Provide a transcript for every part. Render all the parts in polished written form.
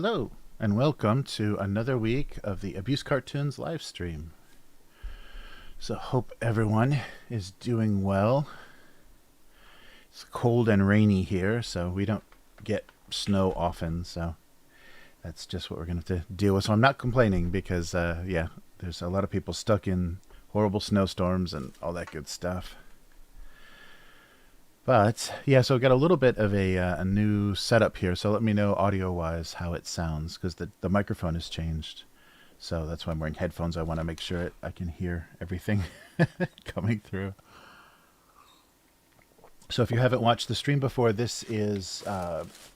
Hello, and welcome to another week of the Abuse Cartoons live stream. So, hope everyone is doing well. It's cold and rainy here, so we don't get snow often, so that's just what we're going to have to deal with. So, I'm not complaining because, there's a lot of people stuck in horrible snowstorms and all that good stuff. But, yeah, so we got a little bit of a new setup here, so let me know audio-wise how it sounds, because the microphone has changed. So that's why I'm wearing headphones. I want to make sure I can hear everything coming through. So if you haven't watched the stream before, this is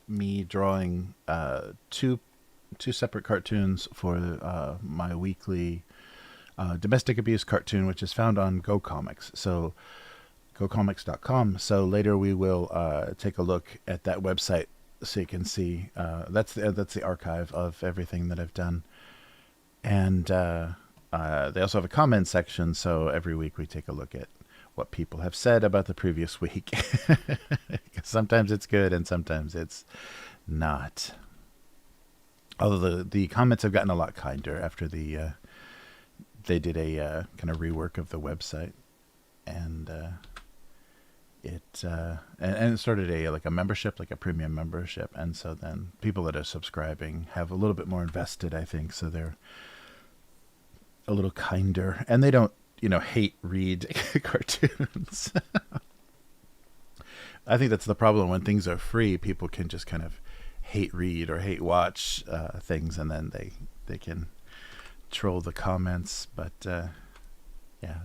me drawing two separate cartoons for my weekly domestic abuse cartoon, which is found on Go Comics. So gocomics.com. So later we will take a look at that website so you can see that's the archive of everything that I've done. And they also have a comment section, so every week we take a look at what people have said about the previous week. Sometimes it's good and sometimes it's not. Although the comments have gotten a lot kinder after they did a kind of rework of the website. And it started a membership, like a premium membership, and so then people that are subscribing have a little bit more invested, I think, so they're a little kinder, and they don't hate read cartoons. I think that's the problem. When things are free, people can just kind of hate read or hate watch things, and then they can troll the comments. But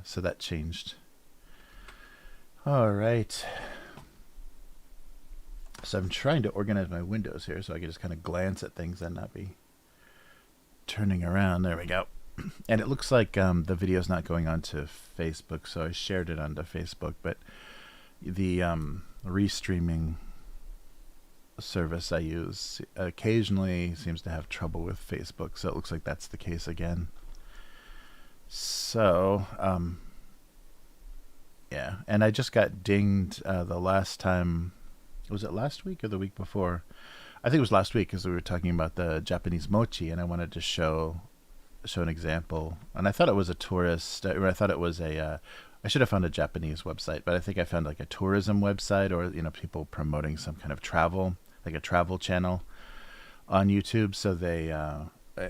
so that changed. All right. So I'm trying to organize my windows here so I can just kind of glance at things and not be turning around. There we go. And it looks like the video's not going on to Facebook, so I shared it onto Facebook, but the restreaming service I use occasionally seems to have trouble with Facebook, so it looks like that's the case again. So, yeah, and I just got dinged the last time. Was it last week or the week before? I think it was last week, because we were talking about the Japanese mochi, and I wanted to show an example. And I thought it was a tourist. I thought it was I should have found a Japanese website, but I think I found like a tourism website, or people promoting some kind of travel, like a travel channel on YouTube. So they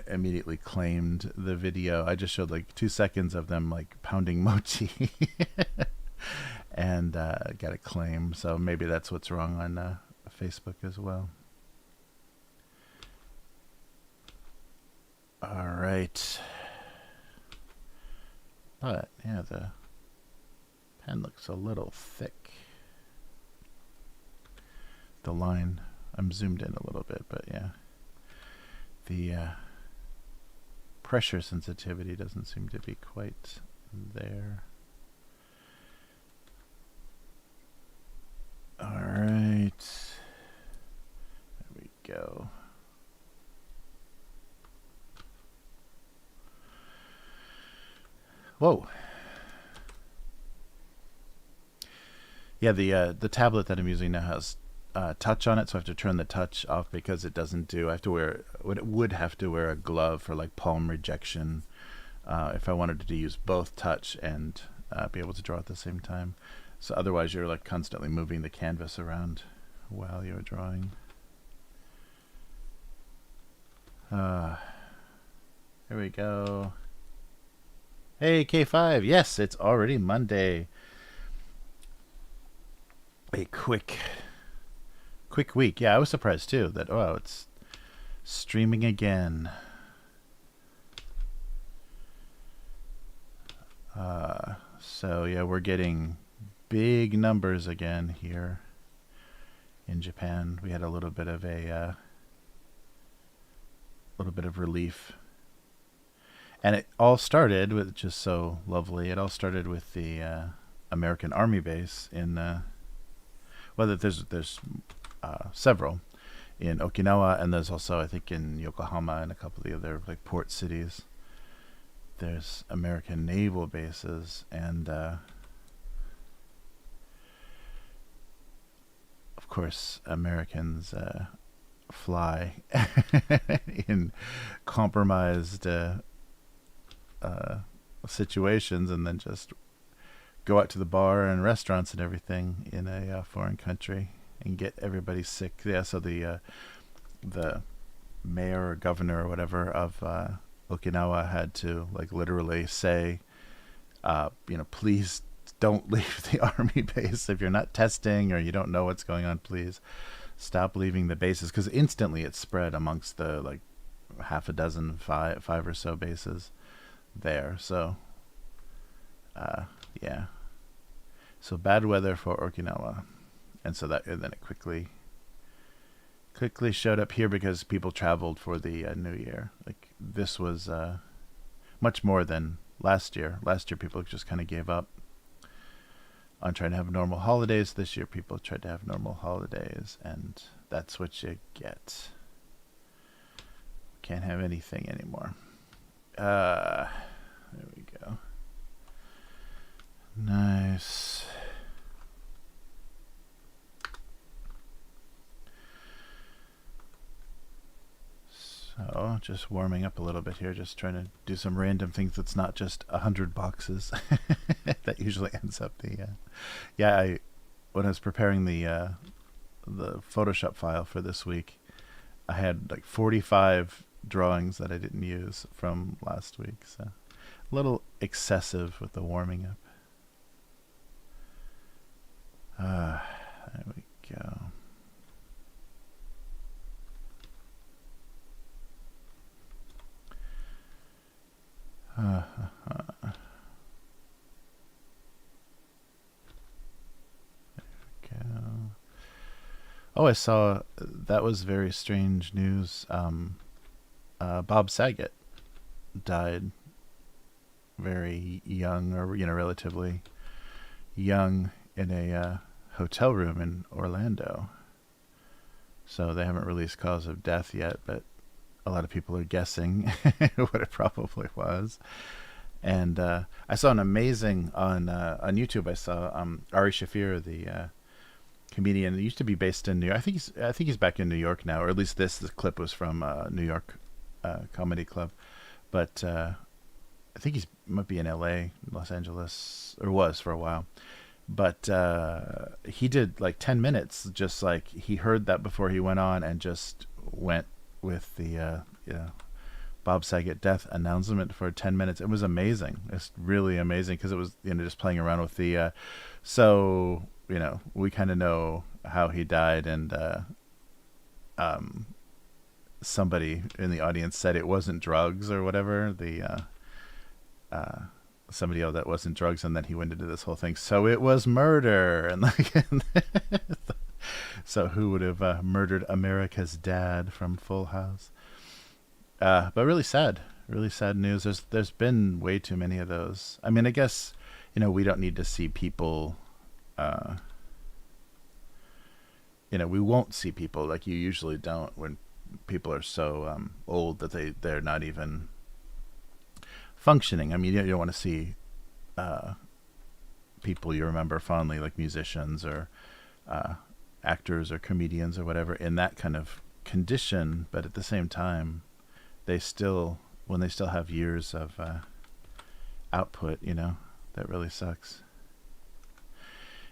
immediately claimed the video. I just showed like 2 seconds of them like pounding mochi. And got a claim, so maybe that's what's wrong on Facebook as well. All right. But yeah, the pen looks a little thick. The line, I'm zoomed in a little bit, but yeah, the pressure sensitivity doesn't seem to be quite there. All right, there we go. Whoa. Yeah, the tablet that I'm using now has touch on it, so I have to turn the touch off because it doesn't do. I have to wear would have to wear a glove for like palm rejection if I wanted to use both touch and be able to draw at the same time. So otherwise you're like constantly moving the canvas around while you're drawing. Here we go. Hey, K5. Yes, it's already Monday. A quick week. Yeah, I was surprised too that, it's streaming again. So yeah, we're getting big numbers again here in Japan. We had a little bit of relief, and it all started with just so lovely. It all started with the American Army base in there's several in Okinawa, and there's also I think in Yokohama and a couple of the other like port cities. There's American naval bases, and of course Americans fly in compromised situations, and then just go out to the bar and restaurants and everything in a foreign country and get everybody sick. Yeah, so the mayor or governor or whatever of Okinawa had to like literally say, please don't leave the army base if you're not testing or you don't know what's going on. Please stop leaving the bases, because instantly it spread amongst the like half a dozen, five or so bases there. So, yeah. So bad weather for Okinawa, and then it quickly showed up here because people traveled for the New Year. Like this was much more than last year. Last year people just kind of gave up on trying to have normal holidays. This year people tried to have normal holidays, and that's what you get. Can't have anything anymore. There we go. Nice. So, just warming up a little bit here, just trying to do some random things that's not just 100 boxes. That usually ends up the... when I was preparing the Photoshop file for this week, I had like 45 drawings that I didn't use from last week, so a little excessive with the warming up. There we go. There we go. Oh, I saw that was very strange news. Bob Saget died very young, or relatively young, in a hotel room in Orlando. So they haven't released cause of death yet, but a lot of people are guessing what it probably was. And I saw an amazing on YouTube. I saw Ari Shaffir, the comedian. He used to be based in New York. I think he's back in New York now, or at least this clip was from New York Comedy Club. But I think he might be in L.A., Los Angeles, or was for a while. But he did like 10 minutes, just like he heard that before he went on and just went with the Bob Saget death announcement for 10 minutes. It was amazing. It's really amazing because it was just playing around with the we kind of know how he died, and somebody in the audience said it wasn't drugs or whatever. Somebody else that wasn't drugs, and then he went into this whole thing. So it was murder, and like, so who would have murdered America's dad from Full House? But really sad news. There's been way too many of those. I mean, I guess we don't need to see people. We won't see people like you usually don't when people are so old that they're not even functioning. I mean, you don't want to see people you remember fondly, like musicians or actors or comedians or whatever, in that kind of condition. But at the same time, when they still have years of output, that really sucks.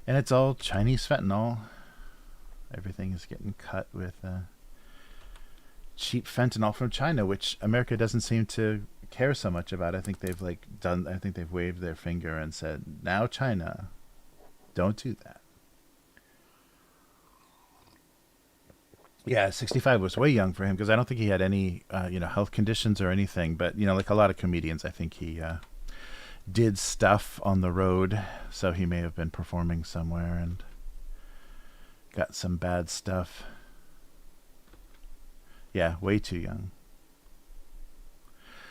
And it's all Chinese fentanyl. Everything is getting cut with cheap fentanyl from China, which America doesn't seem to care so much about. I think they've waved their finger and said, now China, don't do that. Yeah, 65 was way young for him, because I don't think he had any health conditions or anything. But like a lot of comedians, I think he did stuff on the road, so he may have been performing somewhere and got some bad stuff. Yeah, way too young.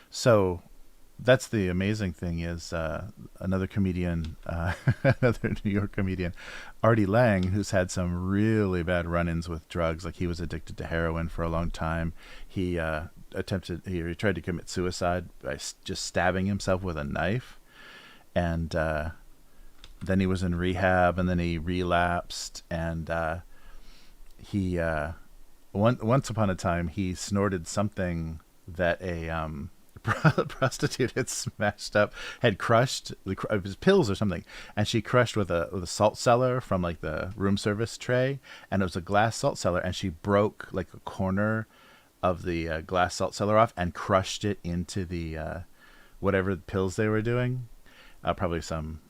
So that's the amazing thing is another comedian, another New York comedian, Artie Lang, who's had some really bad run-ins with drugs. Like he was addicted to heroin for a long time. He tried to commit suicide by just stabbing himself with a knife. And then he was in rehab, and then he relapsed, and he once upon a time he snorted something that a prostitute had smashed up, had crushed. It was pills or something, and she crushed with a salt cellar from like the room service tray, and it was a glass salt cellar, and she broke like a corner of the glass salt cellar off and crushed it into the whatever pills they were doing, probably some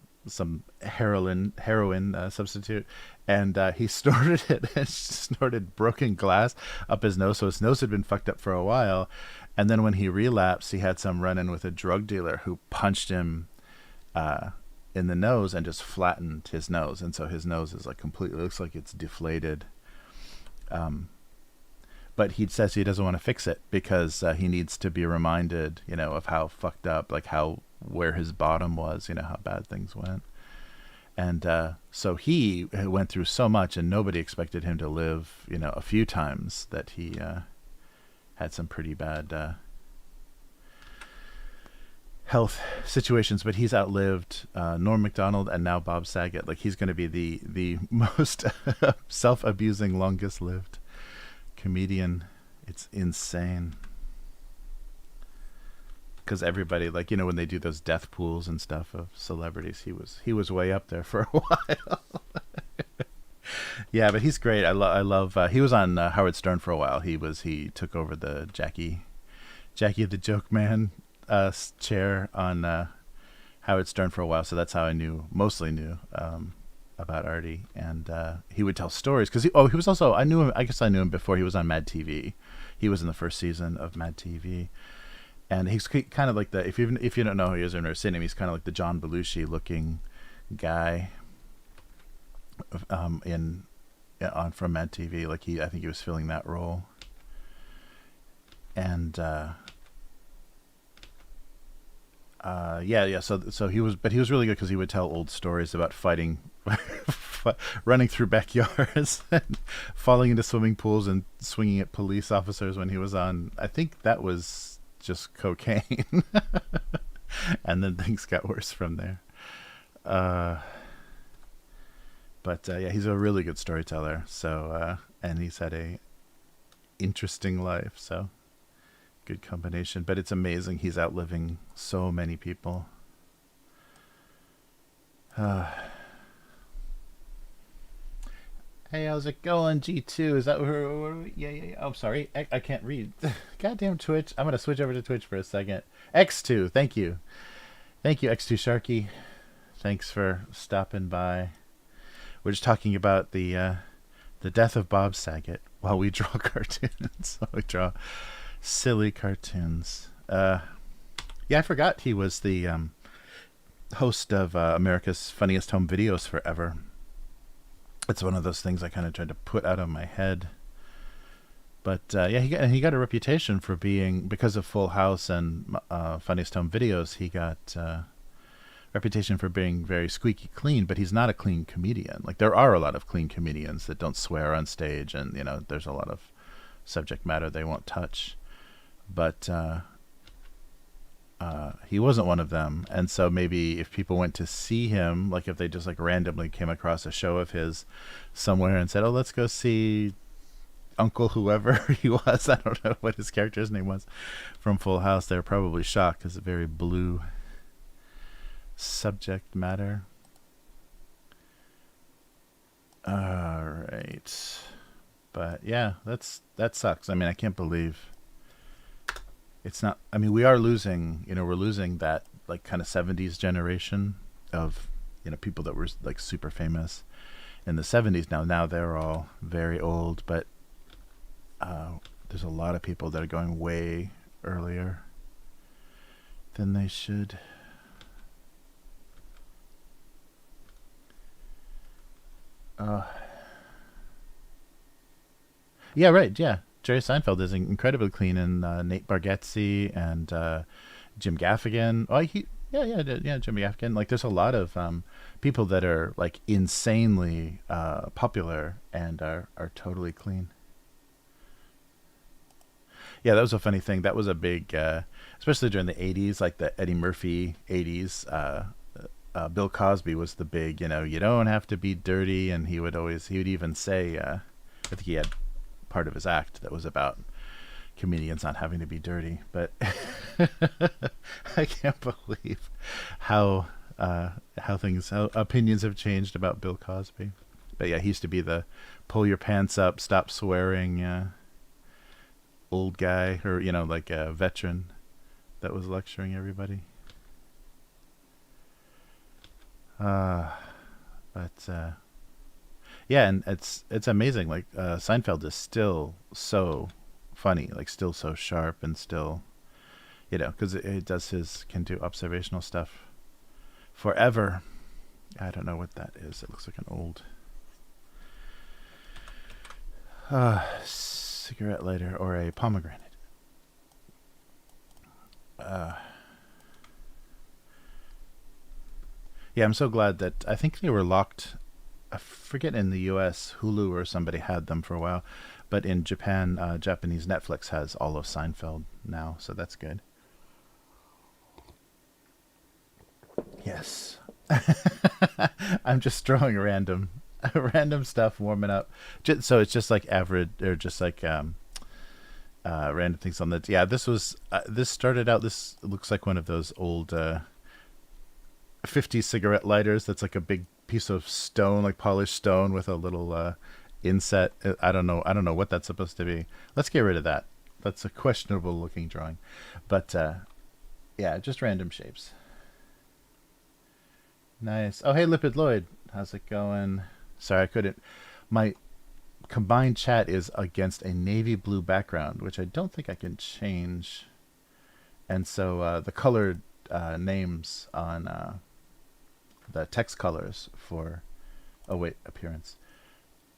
heroin substitute, and he snorted it and snorted broken glass up his nose, so his nose had been fucked up for a while. And then when he relapsed, he had some run-in with a drug dealer who punched him in the nose and just flattened his nose, and so his nose is like completely, looks like it's deflated. But he says he doesn't want to fix it because he needs to be reminded, of how fucked up, like where his bottom was, how bad things went. And so he went through so much, and nobody expected him to live, a few times, that he had some pretty bad health situations. But he's outlived Norm Macdonald and now Bob Saget. Like, he's going to be the most self-abusing, longest-lived comedian. It's insane. Because everybody, like, when they do those death pools and stuff of celebrities, he was way up there for a while. Yeah, but he's great. I love. He was on Howard Stern for a while. He took over the Jackie the Joke Man chair on Howard Stern for a while. So that's how I mostly knew about Artie. And he would tell stories because he was also, I knew him. I guess I knew him before he was on Mad TV. He was in the first season of Mad TV. And he's kind of like if you don't know who he is or never seen him, he's kind of like the John Belushi looking guy from Mad TV. Like, I think he was filling that role. And so he was really good because he would tell old stories about fighting, running through backyards, and falling into swimming pools and swinging at police officers when he was on. I think that was just cocaine. And then things got worse from there. But he's a really good storyteller. So and he's had a interesting life. So good combination. But it's amazing he's outliving so many people. Hey, how's it going, G2? Is that where yeah. Oh, sorry. I can't read. Goddamn Twitch. I'm going to switch over to Twitch for a second. X2, thank you. Thank you, X2 Sharky. Thanks for stopping by. We're just talking about the death of Bob Saget while we draw cartoons. We draw silly cartoons. I forgot he was the host of America's Funniest Home Videos forever. It's one of those things I kind of tried to put out of my head. But he got a reputation for being, because of Full House and Funniest Home Videos, he got reputation for being very squeaky clean. But he's not a clean comedian. Like, there are a lot of clean comedians that don't swear on stage, and there's a lot of subject matter they won't touch. But he wasn't one of them. And so maybe if people went to see him, like if they just like randomly came across a show of his somewhere and said, oh, let's go see Uncle whoever he was, I don't know what his character's name was, from Full House, they're probably shocked because it's a very blue subject matter. All right. But yeah, that sucks. I mean, I can't believe it's not. I mean, we are losing. We're losing that like kind of 70s generation of people that were like super famous in the 70s. Now they're all very old, but there's a lot of people that are going way earlier than they should. Yeah, right. Yeah. Jerry Seinfeld is incredibly clean, and Nate Bargatze and Jim Gaffigan. Oh, Jim Gaffigan. Like, there's a lot of people that are like insanely popular and are totally clean. Yeah, that was a funny thing. That was a big, especially during the 80s, like the Eddie Murphy 80s. Bill Cosby was the big, you don't have to be dirty, and he would even say, I think he had part of his act that was about comedians not having to be dirty. But I can't believe how how opinions have changed about Bill Cosby. But yeah, he used to be the pull your pants up, stop swearing old guy, or like a veteran that was lecturing everybody. But yeah, and it's amazing. Like Seinfeld is still so funny, like still so sharp, and still, because it can do observational stuff forever. I don't know what that is. It looks like an old cigarette lighter or a pomegranate. Yeah, I'm so glad that I think they were locked. I forget, in the U.S. Hulu or somebody had them for a while, but in Japan, Japanese Netflix has all of Seinfeld now, so that's good. Yes. I'm just throwing random stuff, warming up. So it's just like average, or just like random things on the. Yeah, this started out. This looks like one of those old 50 cigarette lighters. That's like a big piece of stone, like polished stone, with a little inset. I don't know what that's supposed to be. Let's get rid of that. That's a questionable looking drawing, but yeah, just random shapes. Nice. Oh, hey, Lipid Lloyd. How's it going? Sorry, I couldn't. My combined chat is against a navy blue background, which I don't think I can change. And so the colored names on the text colors for, oh, wait, appearance.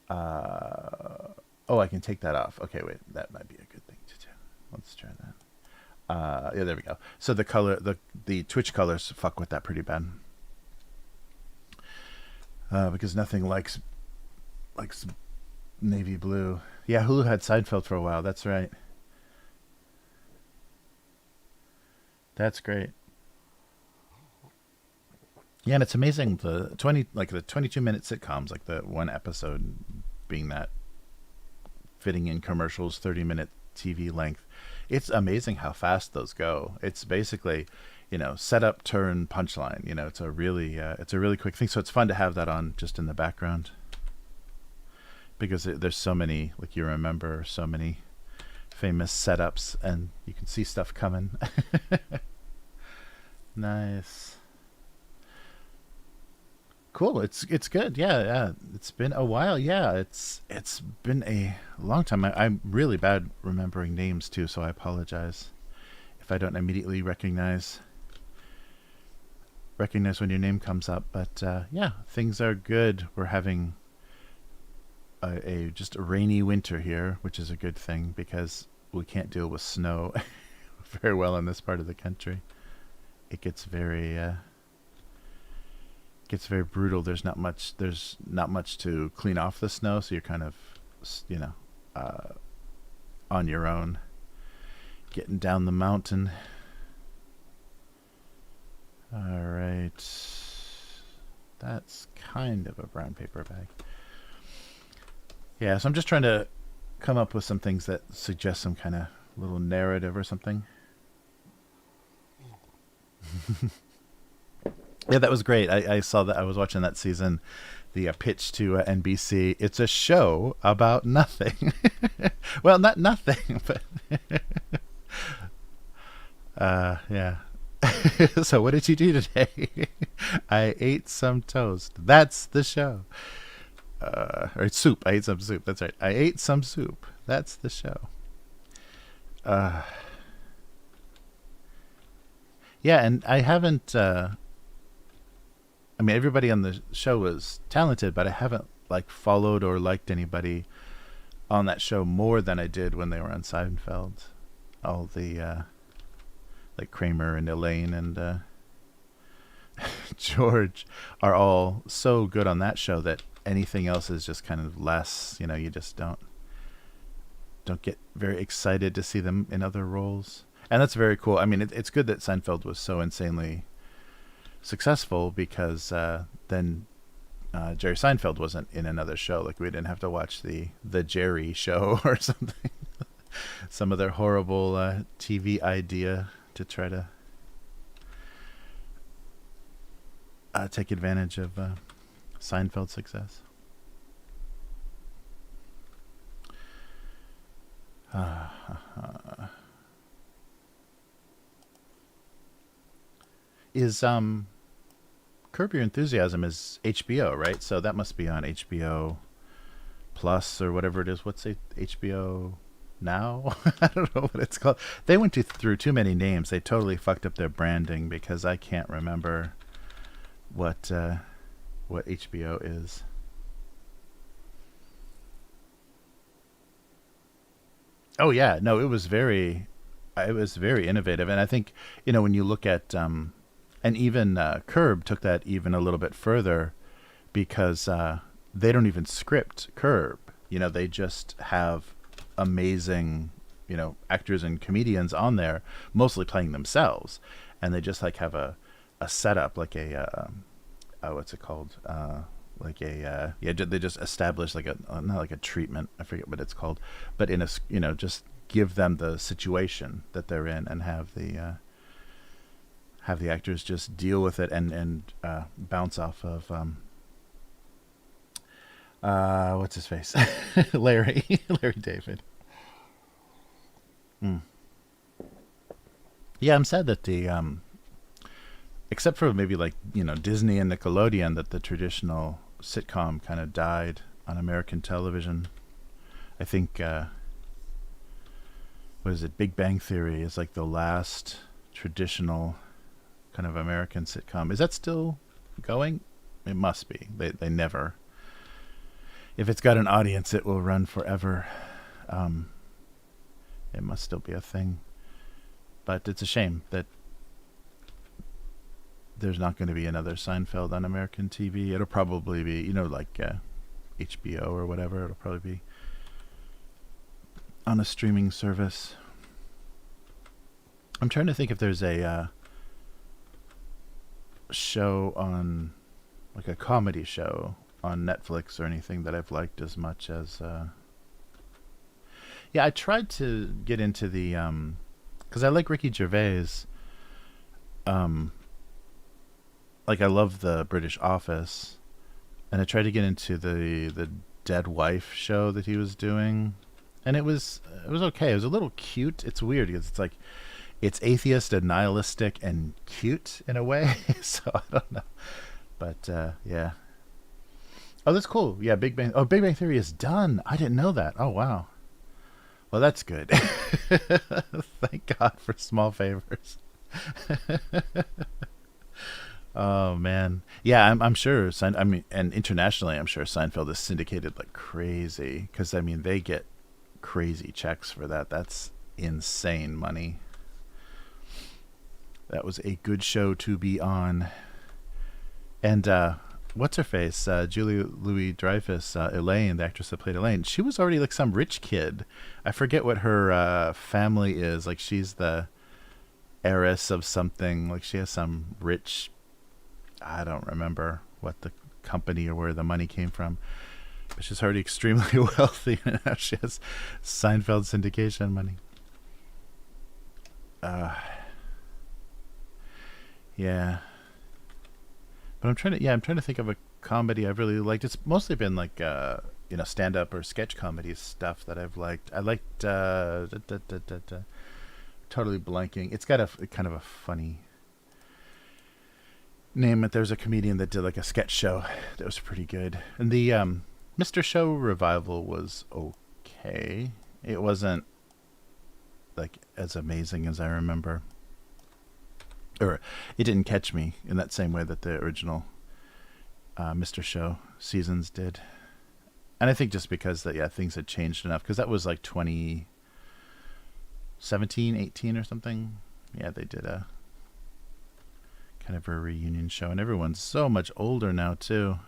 Oh, I can take that off. Okay, wait, that might be a good thing to do. Let's try that. Yeah, there we go. So the color, the Twitch colors fuck with that pretty bad. Because nothing likes navy blue. Yeah, Hulu had Seinfeld for a while. That's right. That's great. Yeah, and it's amazing the 22-minute sitcoms, like the one episode being that fitting in commercials, 30-minute TV length. It's amazing how fast those go. It's basically, setup, turn, punchline. It's a really quick thing. So it's fun to have that on just in the background, because there's so many, like, you remember so many famous setups, and you can see stuff coming. Nice. Cool. It's good. Yeah. It's been a while. Yeah, it's been a long time. I'm really bad remembering names too, so I apologize if I don't immediately recognize when your name comes up. But yeah, things are good. We're having just a rainy winter here, which is a good thing because we can't deal with snow very well in this part of the country. It gets very brutal. There's not much to clean off the snow, so you're kind of on your own getting down the mountain. All right, that's kind of a brown paper bag. Yeah, so I'm just trying to come up with some things that suggest some kind of little narrative or something. Yeah, that was great. I saw that. I was watching that season, the pitch to NBC. It's a show about nothing. Well, not nothing, but yeah. So what did you do today? I ate some toast. That's the show. Or soup. I ate some soup. That's right. I ate some soup. That's the show. Yeah, and I haven't. I mean, everybody on the show was talented, but I haven't followed or liked anybody on that show more than I did when they were on Seinfeld. All the like Kramer and Elaine and George are all so good on that show that anything else is just kind of less. You just don't get very excited to see them in other roles, and that's very cool. I mean, it's good that Seinfeld was so insanely successful, because then Jerry Seinfeld wasn't in another show. Like we didn't have to watch the Jerry show or something. Some other horrible TV idea to try to take advantage of Seinfeld's success. Is Curb Your Enthusiasm is HBO, right? So that must be on HBO Plus or whatever it is. What's it? HBO Now? I don't know what it's called. They went through too many names. They totally fucked up their branding because I can't remember what HBO is. Oh yeah, no, it was very innovative, and I think when you look at and even Curb took that even a little bit further because they don't even script Curb. They just have amazing actors and comedians on there, mostly playing themselves, and they just like have a setup like a what's it called? Like a they just establish like a not like a treatment. I forget what it's called, but in a just give them the situation that they're in and have the actors just deal with it and bounce off of what's his face, Larry David. Mm. Yeah, I'm sad that the except for maybe like Disney and Nickelodeon, that the traditional sitcom kind of died on American television. I think what is it? Big Bang Theory is like the last traditional kind of American sitcom. Is that still going? It must be. They never. If it's got an audience, it will run forever. It must still be a thing. But it's a shame that there's not going to be another Seinfeld on American TV. It'll probably be, like HBO or whatever. It'll probably be on a streaming service. I'm trying to think if there's a show on, like a comedy show on Netflix or anything that I've liked as much as. Yeah, I tried to get into the because I like Ricky Gervais. Like I love the British Office, and I tried to get into the Dead Wife show that he was doing, and it was okay. It was a little cute. It's weird because it's like it's atheist and nihilistic and cute in a way. So I don't know, but yeah. Oh, that's cool. Yeah, Big Bang. Oh, Big Bang Theory is done. I didn't know that. Oh wow. Well, that's good. Thank God for small favors. Oh man, yeah, I'm sure. I mean, and internationally, I'm sure Seinfeld is syndicated like crazy because I mean they get crazy checks for that. That's insane money. That was a good show to be on. And what's her face? Julie Louis Dreyfus, Elaine, the actress that played Elaine. She was already like some rich kid. I forget what her family is. Like she's the heiress of something. Like she has some rich. I don't remember what the company or where the money came from. But she's already extremely wealthy. And now she has Seinfeld syndication money. Yeah. But I'm trying to think of a comedy I've really liked. It's mostly been like stand up or sketch comedy stuff that I've liked. I liked totally blanking. It's got a kind of a funny name. But there's a comedian that did like a sketch show that was pretty good. And the Mr. Show revival was okay. It wasn't like as amazing as I remember. Or it didn't catch me in that same way that the original Mr. Show seasons did. And I think just because things had changed enough, because that was like 2017, 18 or something. Yeah, they did a kind of a reunion show, and everyone's so much older now too.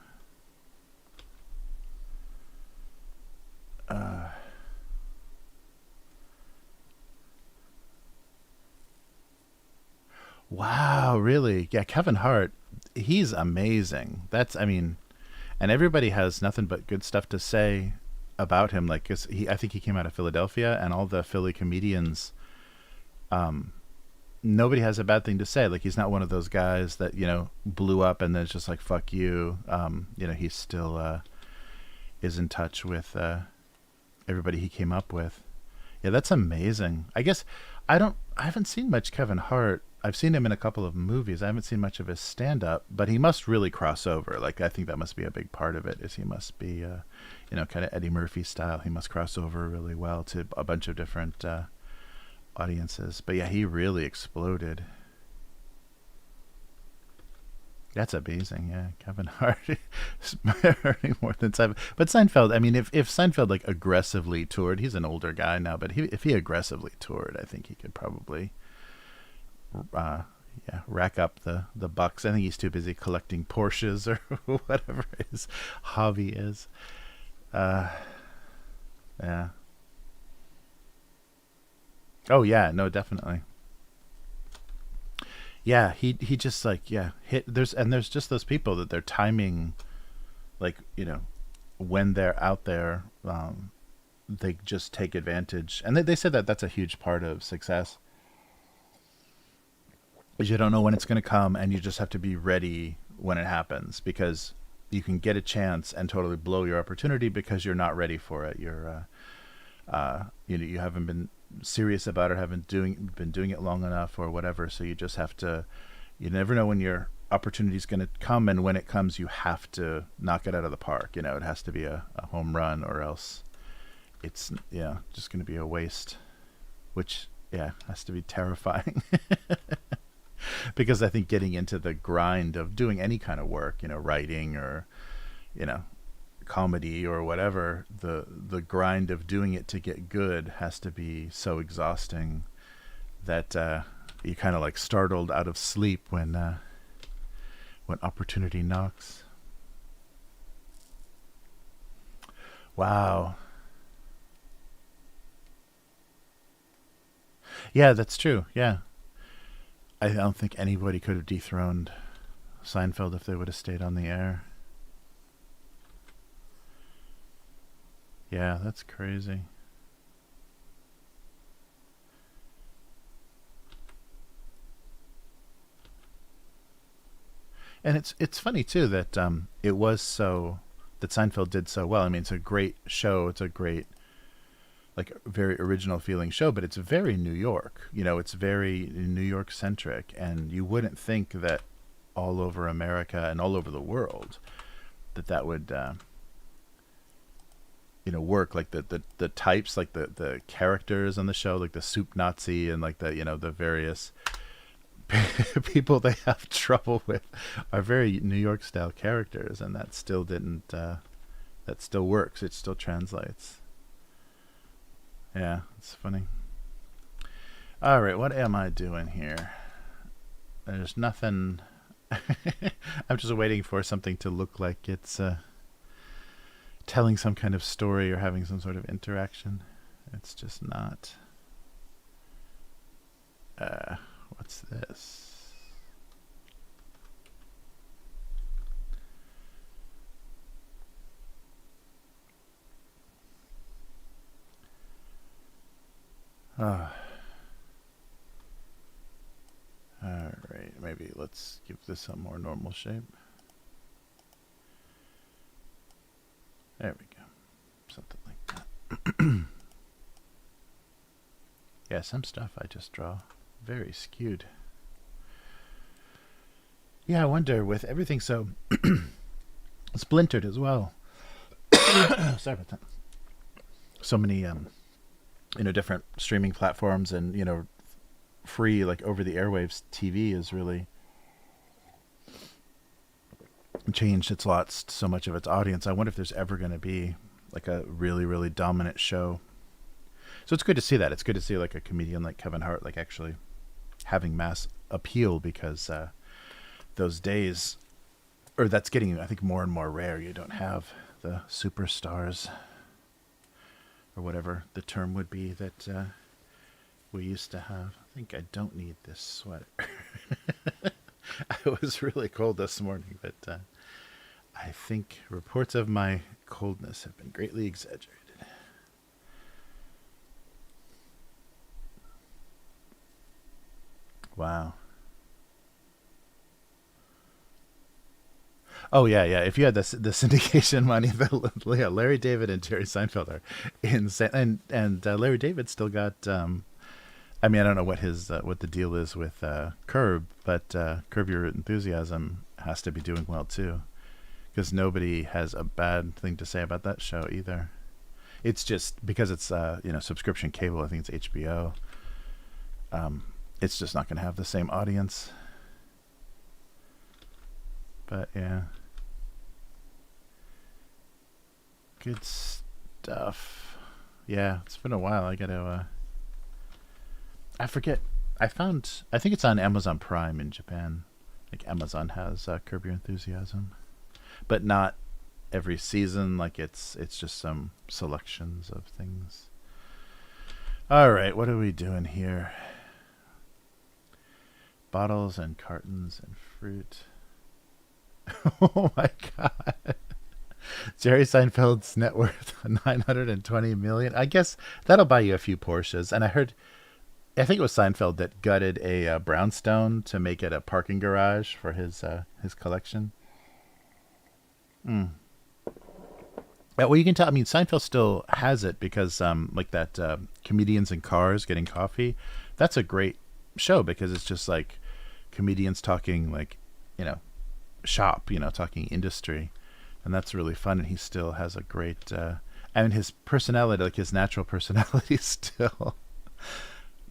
Wow, really? Yeah, Kevin Hart, he's amazing. I mean, and everybody has nothing but good stuff to say about him. Like, 'cause I think he came out of Philadelphia, and all the Philly comedians, um, nobody has a bad thing to say. Like, he's not one of those guys that, blew up and then it's just like, fuck you. He's still is in touch with everybody he came up with. Yeah, that's amazing. I guess I haven't seen much Kevin Hart. I've seen him in a couple of movies. I haven't seen much of his stand-up, but he must really cross over. Like, I think that must be a big part of it, is he must be, kind of Eddie Murphy style. He must cross over really well to a bunch of different audiences. But yeah, he really exploded. That's amazing. Yeah, Kevin Hart is earning more than Seinfeld. But Seinfeld, I mean, if Seinfeld like aggressively toured, he's an older guy now, but if he aggressively toured, I think he could probably, rack up the bucks. I think he's too busy collecting Porsches or whatever his hobby is. Yeah. Oh yeah, no, definitely. Yeah, he just like, hit there's just those people that they're timing, like, when they're out there, they just take advantage, and they said that that's a huge part of success, is you don't know when it's going to come, and you just have to be ready when it happens, because you can get a chance and totally blow your opportunity because you're not ready for it. You're you haven't been serious about it, haven't been doing it long enough or whatever, so you just have to, you never know when your opportunity is going to come, and when it comes you have to knock it out of the park. It has to be a home run, or else it's just going to be a waste, which has to be terrifying. Because I think getting into the grind of doing any kind of work, writing or comedy or whatever, the grind of doing it to get good has to be so exhausting that you kind of like startled out of sleep when opportunity knocks. Wow. Yeah, that's true. Yeah, I don't think anybody could have dethroned Seinfeld if they would have stayed on the air. Yeah, that's crazy. And it's funny too that it was so that Seinfeld did so well. I mean, it's a great show. It's a great, like, very original feeling show, but it's very New York. It's very New York centric, and you wouldn't think that all over America and all over the world that would work. Like the types, like the characters on the show, like the soup Nazi, and like the various people they have trouble with are very New York style characters, and that still didn't that still works. It still translates. Yeah, it's funny. All right, what am I doing here? There's nothing. I'm just waiting for something to look like it's telling some kind of story or having some sort of interaction. It's just not. What's this? Ah. All right, maybe let's give this a more normal shape. There we go. Something like that. Yeah, some stuff I just draw very skewed. Yeah, I wonder, with everything so splintered as well. Sorry about that. So many different streaming platforms, and free, like, over the airwaves TV is really changed its lots, so much of its audience. I wonder if there's ever going to be like a really, really dominant show. So it's good to see that. It's good to see like a comedian like Kevin Hart like actually having mass appeal, because those days, or that's getting, I think, more and more rare. You don't have the superstars, or whatever the term would be, that we used to have. I think I don't need this sweater. It was really cold this morning, but I think reports of my coldness have been greatly exaggerated. Wow. Oh yeah, yeah. If you had the syndication money, yeah, Larry David and Jerry Seinfeld are insane, and Larry David still got. I mean, I don't know what the deal is with Curb, but Curb Your Enthusiasm has to be doing well too, because nobody has a bad thing to say about that show either. It's just because it's subscription cable. I think it's HBO. It's just not going to have the same audience. But yeah, good stuff. Yeah, it's been a while. I gotta. I forget. I think it's on Amazon Prime in Japan. Like Amazon has Curb Your Enthusiasm, but not every season. Like it's just some selections of things. All right, what are we doing here? Bottles and cartons and fruit. Oh my god. Jerry Seinfeld's net worth 920 million. I guess that'll buy you a few Porsches. And I think it was Seinfeld that gutted a brownstone to make it a parking garage for his collection. Mm. Well, you can tell. I mean, Seinfeld still has it because, like that comedians in cars getting coffee. That's a great show because it's just like comedians talking, like, you know, shop, talking industry, and that's really fun. And he still has a great, and his personality, like his natural personality,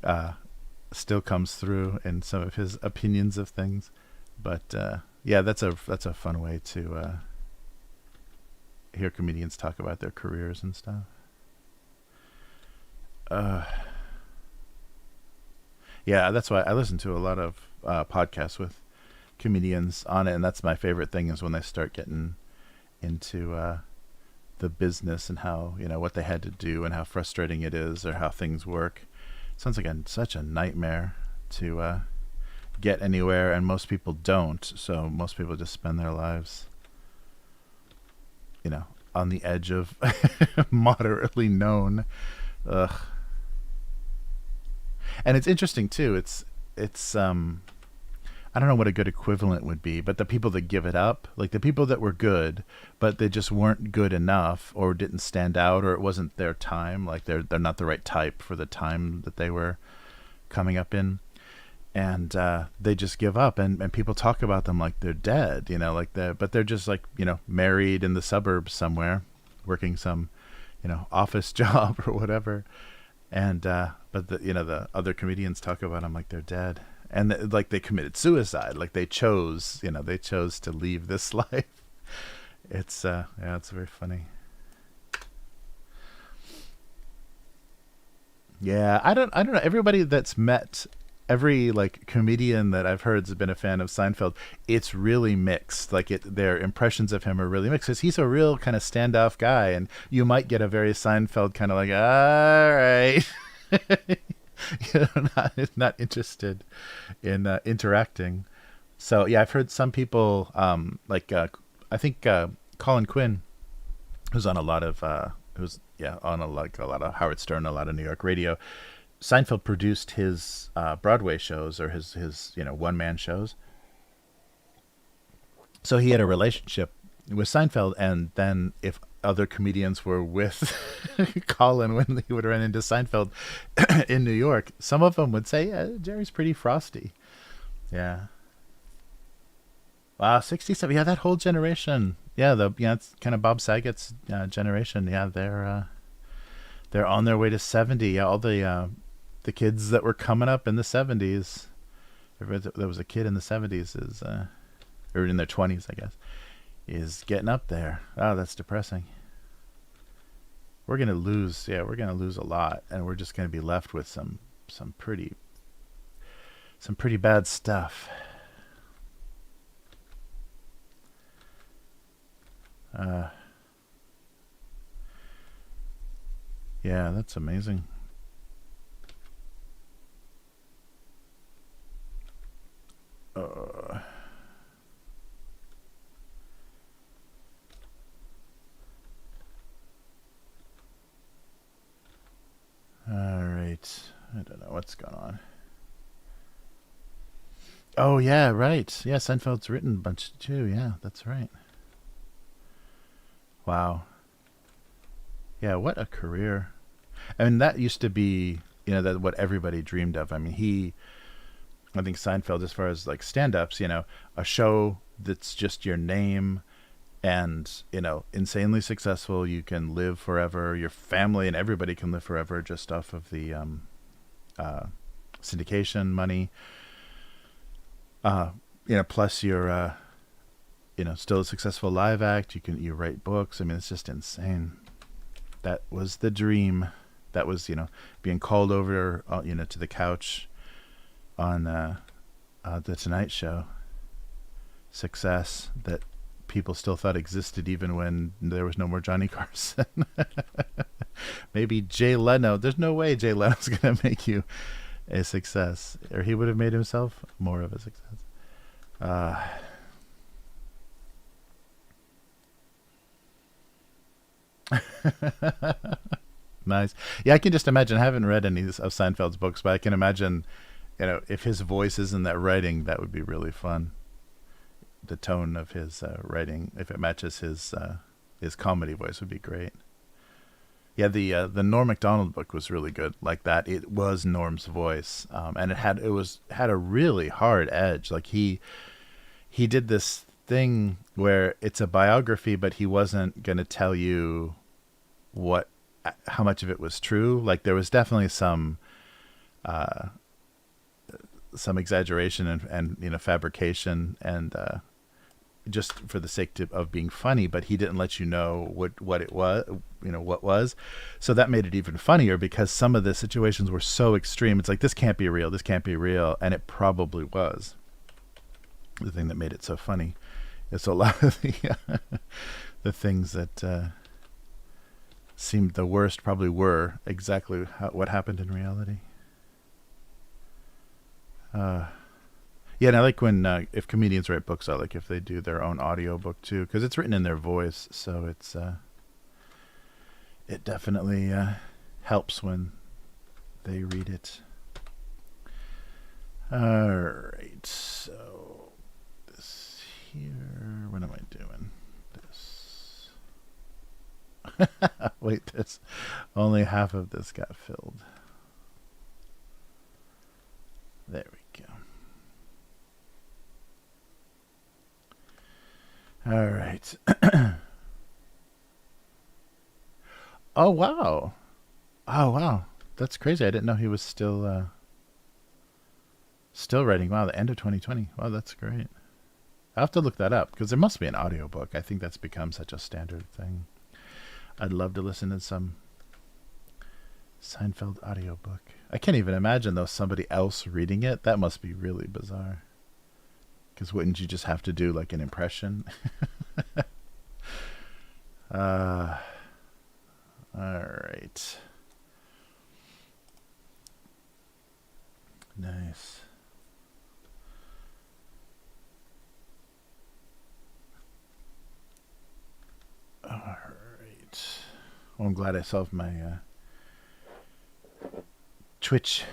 uh, still comes through in some of his opinions of things. But yeah, that's a fun way to hear comedians talk about their careers and stuff. Uh, yeah, that's why I listen to a lot of podcasts with comedians on it, and that's my favorite thing is when they start getting into the business and how what they had to do and how frustrating it is or how things work. Sounds like such a nightmare to get anywhere, and most people don't. So most people just spend their lives, on the edge of moderately known. Ugh. And it's interesting too. It's I don't know what a good equivalent would be, but the people that give it up, like the people that were good, but they just weren't good enough or didn't stand out or it wasn't their time, like they're not the right type for the time that they were coming up in. And they just give up and people talk about them like they're dead, but they're just like, married in the suburbs somewhere, working some, office job or whatever. And but the other comedians talk about them like they're dead, and like they committed suicide, like they chose to leave this life. It's yeah, it's very funny. Yeah, I don't know. Everybody that's met, every like comedian that I've heard has been a fan of Seinfeld. It's really mixed. Like their impressions of him are really mixed because he's a real kind of standoff guy, and you might get a very Seinfeld kind of like, all right, not interested in interacting. So yeah, I've heard some people like I think Colin Quinn, who's on a lot of who's yeah on a lot of Howard Stern, a lot of New York radio. Seinfeld produced his Broadway shows or his one man shows, so he had a relationship with Seinfeld. And then if other comedians were with Colin when he would run into Seinfeld in New York, some of them would say, "Yeah, Jerry's pretty frosty." Yeah. Wow, 67. Yeah, that whole generation. Yeah, it's kind of Bob Saget's generation. Yeah, they're on their way to 70. Yeah, all the kids that were coming up in the 70s. There was a kid in the 70s is or in their 20s, I guess, is getting up there. Oh, that's depressing. We're gonna lose a lot, and we're just gonna be left with some pretty bad stuff. Uh, yeah, that's amazing. Uh, what's going on. Oh yeah, right. Yeah, Seinfeld's written a bunch too. Yeah, that's right. Wow. Yeah, what a career. I mean, that used to be, that what everybody dreamed of. I mean, I think Seinfeld, as far as like stand-ups, a show that's just your name and, insanely successful. You can live forever. Your family and everybody can live forever just off of the uh, syndication money. Uh, plus you're, still a successful live act. You write books. I mean, it's just insane. That was the dream. That was, being called over, to the couch on the Tonight Show. Success that people still thought existed even when there was no more Johnny Carson. Maybe Jay Leno. There's no way Jay Leno's going to make you a success, or he would have made himself more of a success. Nice. Yeah, I can just imagine. I haven't read any of Seinfeld's books, but I can imagine, if his voice is in that writing, that would be really fun. The tone of his writing, if it matches his comedy voice, would be great. Yeah, the Norm Macdonald book was really good. Like that, it was Norm's voice, and it had a really hard edge. Like he did this thing where it's a biography, but he wasn't going to tell you how much of it was true. Like there was definitely some exaggeration and fabrication and just for the sake of being funny, but he didn't let you know what it was, what was. So that made it even funnier because some of the situations were so extreme. It's like, this can't be real. This can't be real. And it probably was. The thing that made it so funny. It's a lot of the things that seemed the worst probably were exactly what happened in reality. Yeah, and I like when if comedians write books, I like if they do their own audio book too, because it's written in their voice, so it definitely helps when they read it. All right, so this here. What am I doing? This. Wait, this. Only half of this got filled. There we go. All right. Oh wow. Oh wow. That's crazy. I didn't know he was still writing. Wow, the end of 2020. Wow, that's great. I'll have to look that up because there must be an audiobook. I think that's become such a standard thing. I'd love to listen to some Seinfeld audiobook. I can't even imagine though somebody else reading it. That must be really bizarre. Because wouldn't you just have to do like an impression? All right. Nice. All right. Well, I'm glad I solved my Twitch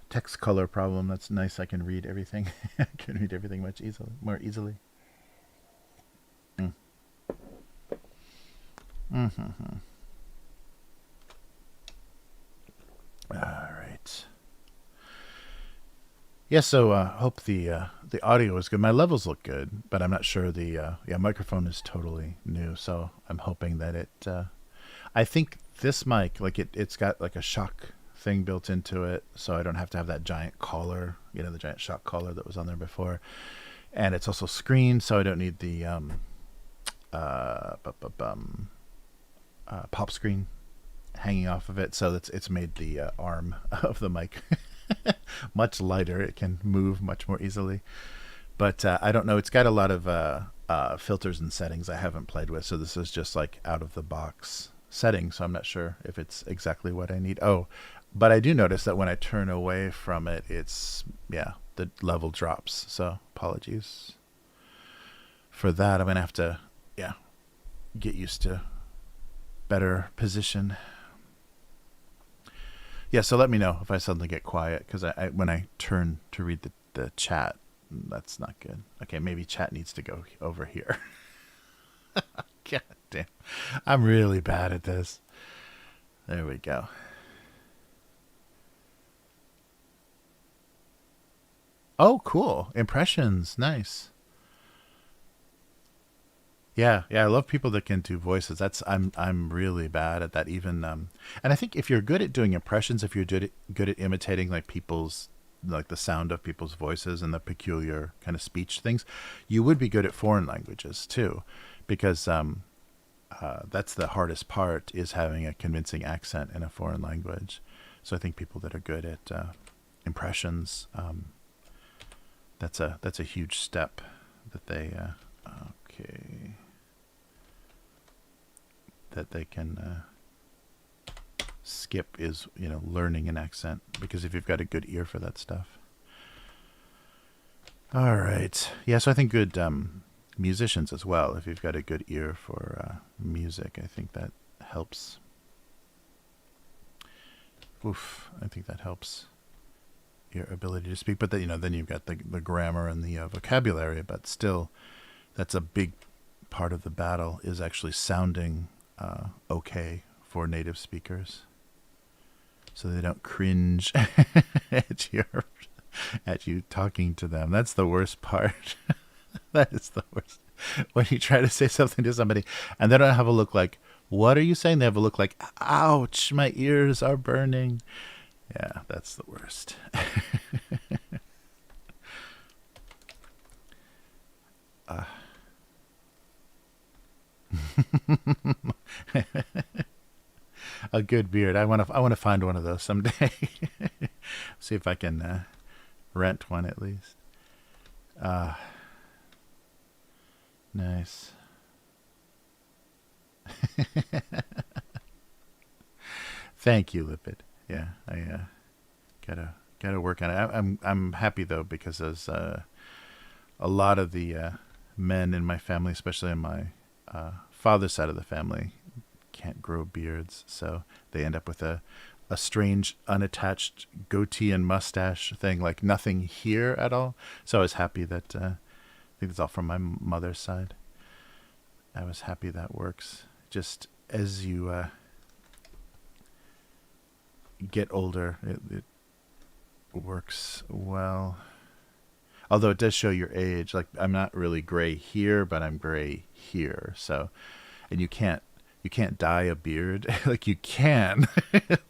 text color problem. That's nice. I can read everything. I can read everything more easily. Mm-hmm. All right. Yeah, so hope the audio is good. My levels look good, but I'm not sure the microphone is totally new, so I'm hoping that it. I think this mic, like it's got like a shock thing built into it, so I don't have to have that giant collar, the giant shock collar that was on there before, and it's also screened, so I don't need the pop screen hanging off of it. So it's made the arm of the mic much lighter. It can move much more easily. But I don't know. It's got a lot of filters and settings I haven't played with. So this is just like out of the box settings. So I'm not sure if it's exactly what I need. Oh, but I do notice that when I turn away from it, the level drops. So apologies for that. I'm going to have to, get used to better position. Yeah, so let me know if I suddenly get quiet, because when I turn to read the chat, that's not good. Okay, maybe chat needs to go over here. God damn. I'm really bad at this. There we go. Oh, cool. Impressions. Nice. Yeah, yeah, I love people that can do voices. I'm really bad at that. Even and I think if you're good at doing impressions, if you're good at imitating like people's, like the sound of people's voices and the peculiar kind of speech things, you would be good at foreign languages too, because that's the hardest part, is having a convincing accent in a foreign language. So I think people that are good at impressions, that's a huge step that they okay, that they can skip, is, learning an accent, because if you've got a good ear for that stuff. All right. Yeah, so I think good musicians as well, if you've got a good ear for music, I think that helps. Oof, I think that helps your ability to speak. But then you've got the grammar and the vocabulary, but still, that's a big part of the battle, is actually sounding okay for native speakers, so they don't cringe at you talking to them. That's the worst part. That is the worst. When you try to say something to somebody and they don't have a look like, what are you saying? They have a look like, ouch, my ears are burning. Yeah, that's the worst. A good beard. I want to find one of those someday. See if I can rent one at least. Nice. Thank you, Lipid. Yeah, I gotta work on it. I'm happy though, because as a lot of the men in my family, especially on my father's side of the family, can't grow beards, so they end up with a strange unattached goatee and mustache thing, like nothing here at all. So I was happy that I think it's all from my mother's side. I was happy that works. Just as you get older, it works well. Although it does show your age. Like, I'm not really gray here, but I'm gray here. So, and you can't dye a beard. Like, you can,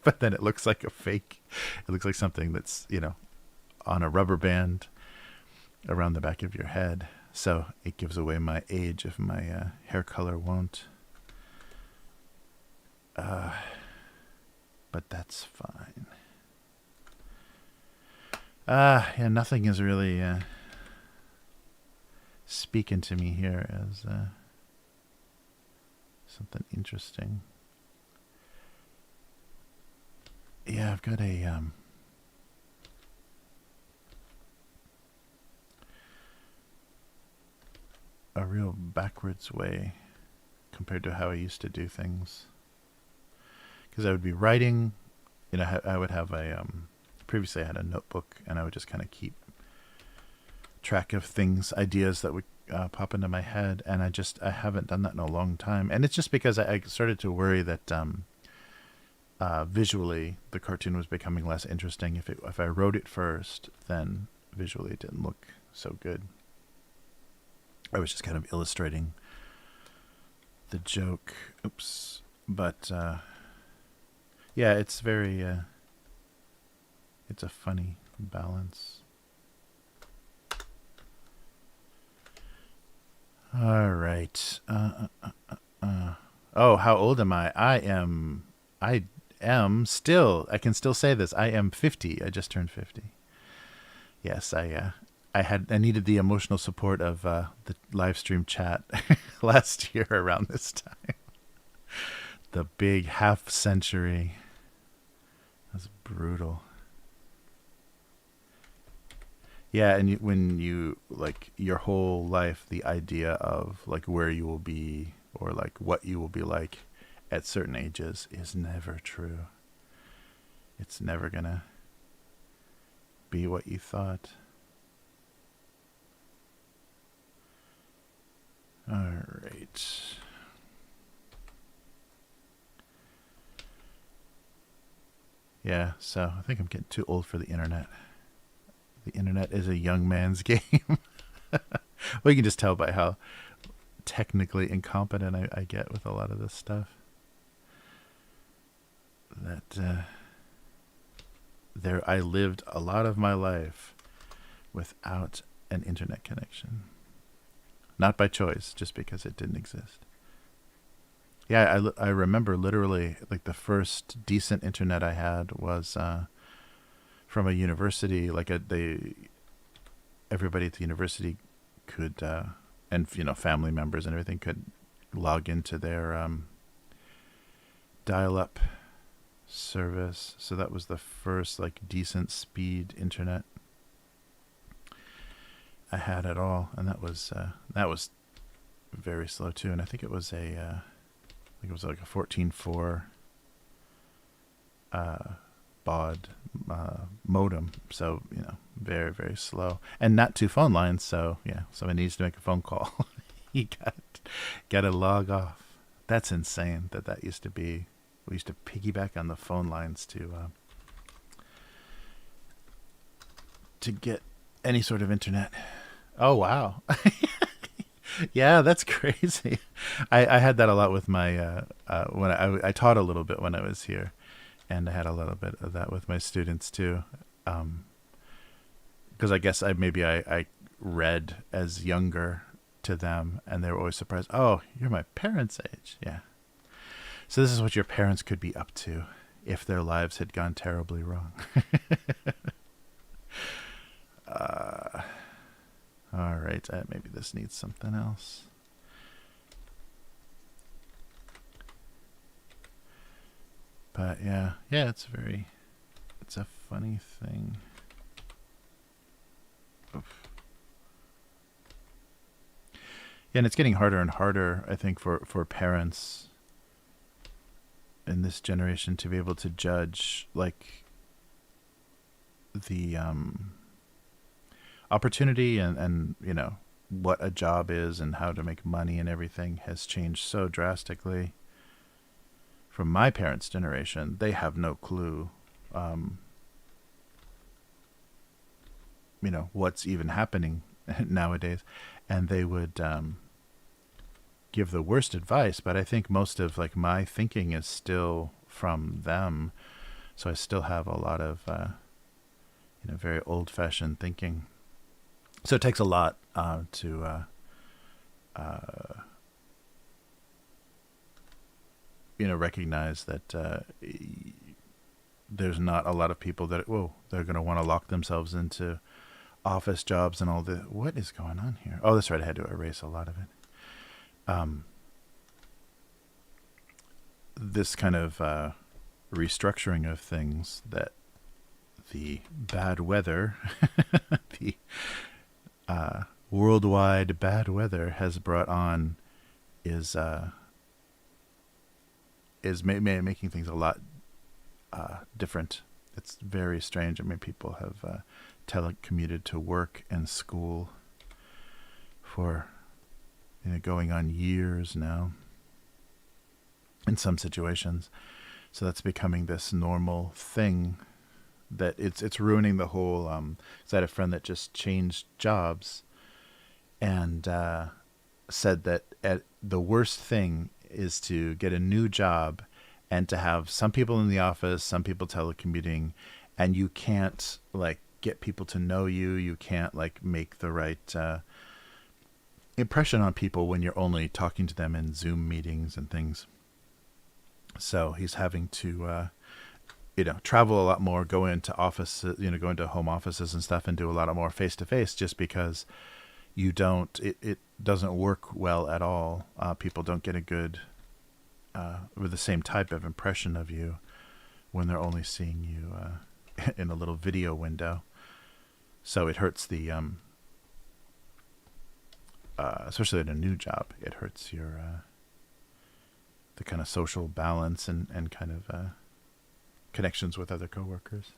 but then it looks like a fake. It looks like something that's, on a rubber band around the back of your head. So it gives away my age if my hair color won't. But that's fine. Yeah, nothing is really speaking to me here as something interesting. Yeah, I've got a real backwards way compared to how I used to do things. Because I would be writing, I would have previously I had a notebook, and I would just kind of keep track of things, ideas that would pop into my head, and I haven't done that in a long time. And it's just because I started to worry that visually the cartoon was becoming less interesting. If I wrote it first, then visually it didn't look so good. I was just kind of illustrating the joke. Oops. But yeah, it's very it's a funny balance. All right. Oh, how old am I? I am still, I can still say this. I am 50. I just turned 50. Yes, I needed the emotional support of the live stream chat last year around this time. The big half century. That's brutal. Yeah, and when you, like, your whole life, the idea of, like, where you will be or, like, what you will be like at certain ages is never true. It's never gonna be what you thought. All right. Yeah, so I think I'm getting too old for the internet. The internet is a young man's game. Well, you can just tell by how technically incompetent I get with a lot of this stuff. That I lived a lot of my life without an internet connection. Not by choice, just because it didn't exist. Yeah, I remember literally like the first decent internet I had was from a university. Like everybody at the university could, and family members and everything could log into their dial-up service. So that was the first like decent speed internet I had at all, and that was very slow too. And I think it was like a 14.4 baud modem, so very very slow, and not two phone lines. So yeah, somebody needs to make a phone call. You got to log off. That's insane. That used to be. We used to piggyback on the phone lines to get any sort of internet. Oh wow. Yeah, that's crazy. I had that a lot with my when I taught a little bit when I was here, and I had a little bit of that with my students too, because I guess I read as younger to them, and they were always surprised. Oh, you're my parents' age. Yeah. So this is what your parents could be up to if their lives had gone terribly wrong. All right, maybe this needs something else. But yeah, it's a funny thing. Oof. Yeah, and it's getting harder and harder, I think, for parents in this generation to be able to judge like the opportunity and what a job is and how to make money and everything has changed so drastically. From my parents' generation, they have no clue what's even happening nowadays, and they would give the worst advice. But I think most of like my thinking is still from them, so I still have a lot of very old-fashioned thinking. So it takes a lot to recognize that there's not a lot of people that they're going to want to lock themselves into office jobs and all the. What is going on here? Oh, that's right. I had to erase a lot of it. This kind of restructuring of things that the bad weather, the worldwide bad weather has brought on is making things a lot different. It's very strange. I mean, people have telecommuted to work and school for going on years now in some situations. So that's becoming this normal thing that it's ruining the whole. So I had a friend that just changed jobs and said that the worst thing is to get a new job and to have some people in the office, some people telecommuting, and you can't like get people to know you. You can't like make the right impression on people when you're only talking to them in Zoom meetings and things. So he's having to travel a lot more, go into offices, go into home offices and stuff, and do a lot more face to face, just because it doesn't work well at all. People don't get a good with the same type of impression of you when they're only seeing you in a little video window. So it hurts the especially in a new job, it hurts your the kind of social balance and kind of connections with other coworkers.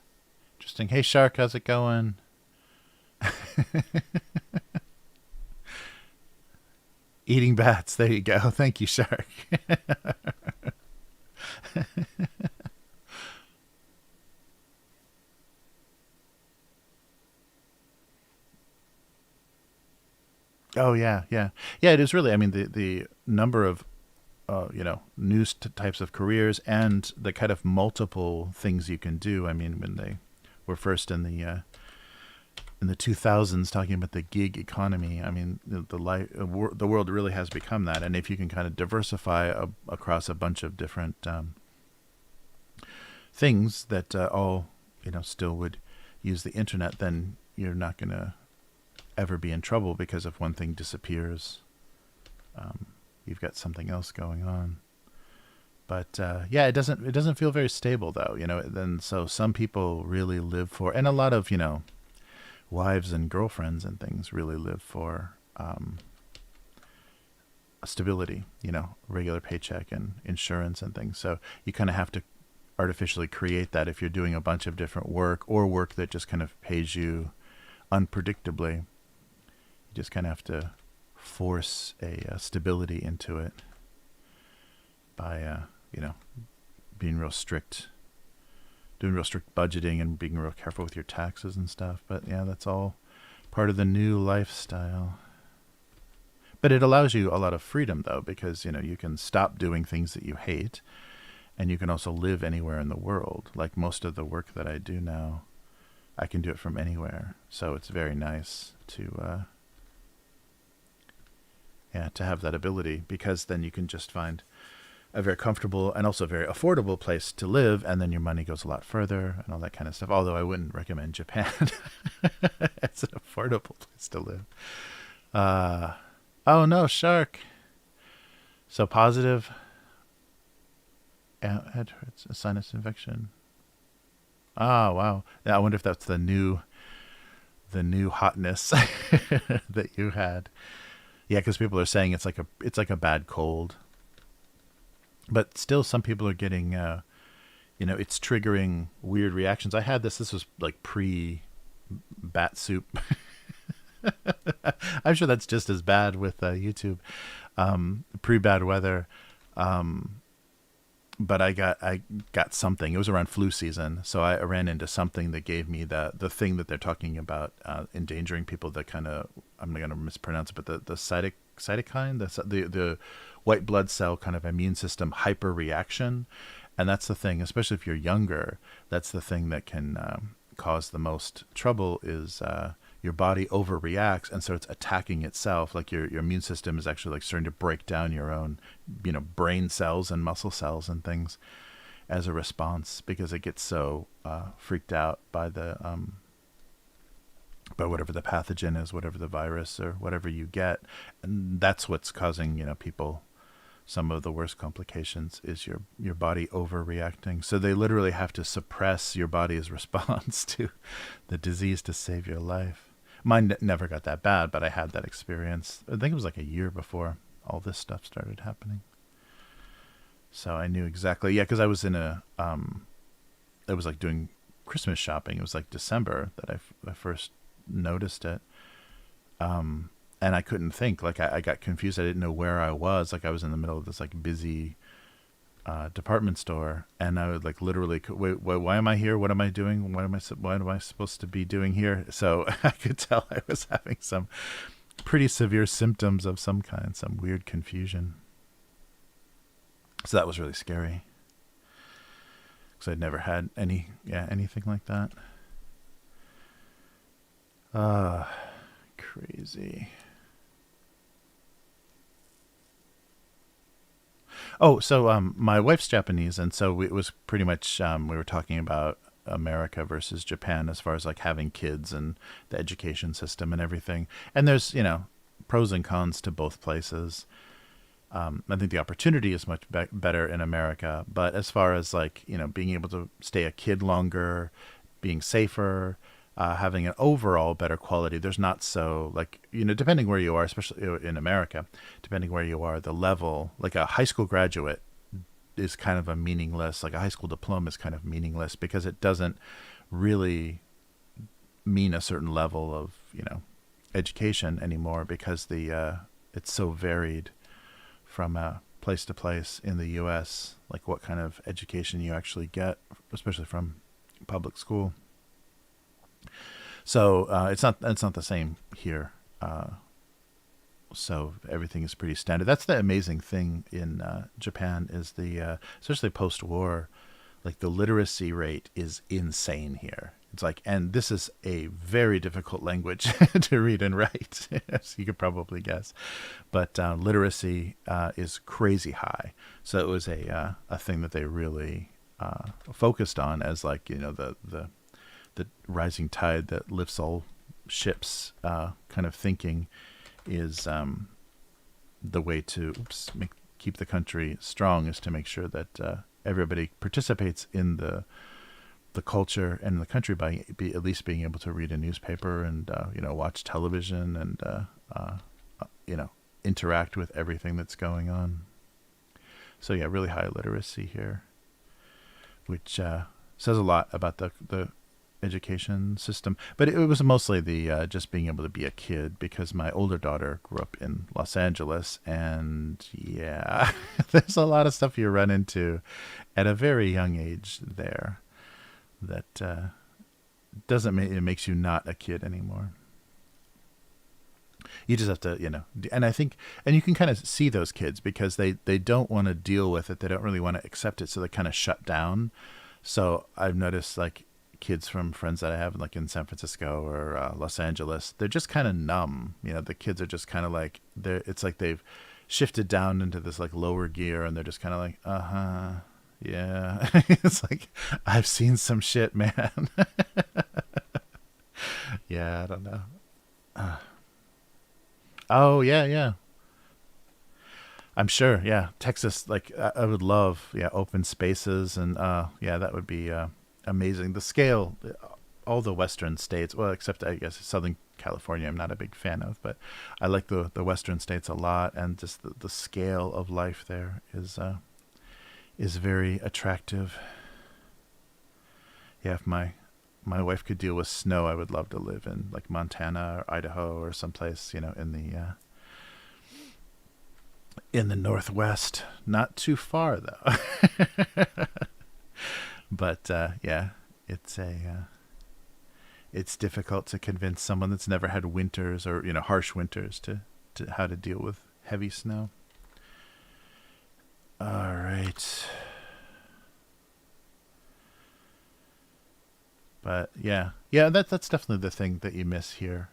Interesting. Hey, Shark, how's it going? Eating bats. There you go. Thank you, Shark. Oh yeah, yeah, yeah. It is really. I mean, the number of news types of careers and the kind of multiple things you can do. I mean, when they were first in the 2000s talking about the gig economy, I mean, the world really has become that. And if you can kind of diversify across a bunch of different things that all still would use the internet, then you're not going to ever be in trouble, because if one thing disappears, you've got something else going on. But yeah, it doesn't feel very stable though. Then so some people really live for, and a lot of wives and girlfriends and things really live for stability. Regular paycheck and insurance and things. So you kind of have to artificially create that if you're doing a bunch of different work, or work that just kind of pays you unpredictably. You just kind of have to force a stability into it by being real strict, doing real strict budgeting and being real careful with your taxes and stuff. But yeah, that's all part of the new lifestyle. But it allows you a lot of freedom though, because you can stop doing things that you hate, and you can also live anywhere in the world. Like most of the work that I do now, I can do it from anywhere. So it's very nice to have that ability, because then you can just find a very comfortable and also very affordable place to live, and then your money goes a lot further and all that kind of stuff. Although I wouldn't recommend Japan as an affordable place to live. Oh no, Shark. So positive. Head hurts, a sinus infection. Oh wow. Yeah, I wonder if that's the new hotness that you had. Yeah, because people are saying it's like a bad cold. But still, some people are getting, it's triggering weird reactions. I had this. This was like pre-bat soup. I'm sure that's just as bad with YouTube. Pre-bad weather. But I got something. It was around flu season, so I ran into something that gave me the thing that they're talking about endangering people. The kind of, I'm not going to mispronounce it, but the cytokine, the white blood cell kind of immune system hyperreaction, and that's the thing. Especially if you're younger, that's the thing that can cause the most trouble. Is your body overreacts and starts attacking itself. Like your immune system is actually like starting to break down your own, brain cells and muscle cells and things as a response, because it gets so freaked out by by whatever the pathogen is, whatever the virus or whatever you get. And that's what's causing, people, some of the worst complications is your body overreacting. So they literally have to suppress your body's response to the disease to save your life. Mine never got that bad, but I had that experience. I think it was like a year before all this stuff started happening. So I knew exactly. Yeah, because I was I was like doing Christmas shopping. It was like December that I first noticed it. And I couldn't think. Like I got confused. I didn't know where I was. Like I was in the middle of this like busy department store, and I would like literally, wait, why am I here? What am I doing? What am I supposed to be doing here? So I could tell I was having some pretty severe symptoms of some kind, some weird confusion. So that was really scary, because I'd never had anything like that. Crazy. Oh, so my wife's Japanese, and so it was pretty much we were talking about America versus Japan as far as like having kids and the education system and everything. And there's pros and cons to both places. I think the opportunity is much better in America, but as far as like being able to stay a kid longer, being safer, having an overall better quality. There's not so like, depending where you are, especially in America, depending where you are, the level, like a high school graduate is kind of a meaningless, like a high school diploma is kind of meaningless because it doesn't really mean a certain level of, education anymore, because it's so varied from place to place in the U.S., like what kind of education you actually get, especially from public school. So it's not the same here. So everything is pretty standard. That's the amazing thing in Japan is especially post-war, like the literacy rate is insane here. It's like, and this is a very difficult language to read and write, as you could probably guess. But literacy is crazy high. So it was a thing that they really focused on as, like, the rising tide that lifts all ships kind of thinking is the way to keep the country strong, is to make sure that everybody participates in the culture and the country by at least being able to read a newspaper and watch television and interact with everything that's going on. So yeah, really high literacy here, which says a lot about the education system. But it was mostly the just being able to be a kid, because my older daughter grew up in Los Angeles, and yeah, there's a lot of stuff you run into at a very young age there that it makes you not a kid anymore. You just have to, and I think, and you can kind of see those kids because they don't want to deal with it. They don't really want to accept it. So they kind of shut down. So I've noticed, like, kids from friends that I have, like in San Francisco or Los Angeles, they're just kind of numb. The kids are just kind of like, it's like they've shifted down into this like lower gear, and they're just kind of like, yeah. It's like, I've seen some shit, man. Yeah, I don't know. Oh, yeah. I'm sure, yeah. Texas, like, I would love, open spaces, and that would be amazing. The scale, all the western states, well, except I guess Southern California, I'm not a big fan of, but I like the western states a lot, and just the scale of life there is very attractive. Yeah, if my wife could deal with snow, I would love to live in like Montana or Idaho or someplace, in the Northwest. Not too far though. But yeah, it's difficult to convince someone that's never had winters or harsh winters to how to deal with heavy snow. All right. But yeah, that's definitely the thing that you miss here.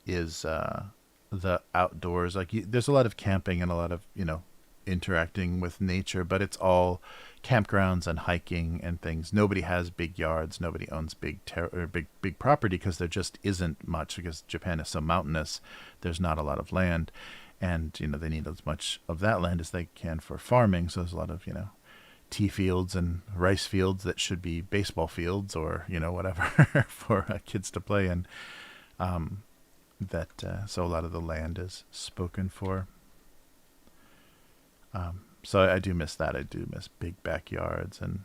Is the outdoors. Like, there's a lot of camping and a lot of interacting with nature, but it's all campgrounds and hiking and things. Nobody has big yards. Nobody owns big property, because there just isn't much, because Japan is so mountainous. There's not a lot of land, and they need as much of that land as they can for farming. So there's a lot of tea fields and rice fields that should be baseball fields or whatever for kids to play in. So a lot of the land is spoken for. So I do miss that. I do miss big backyards and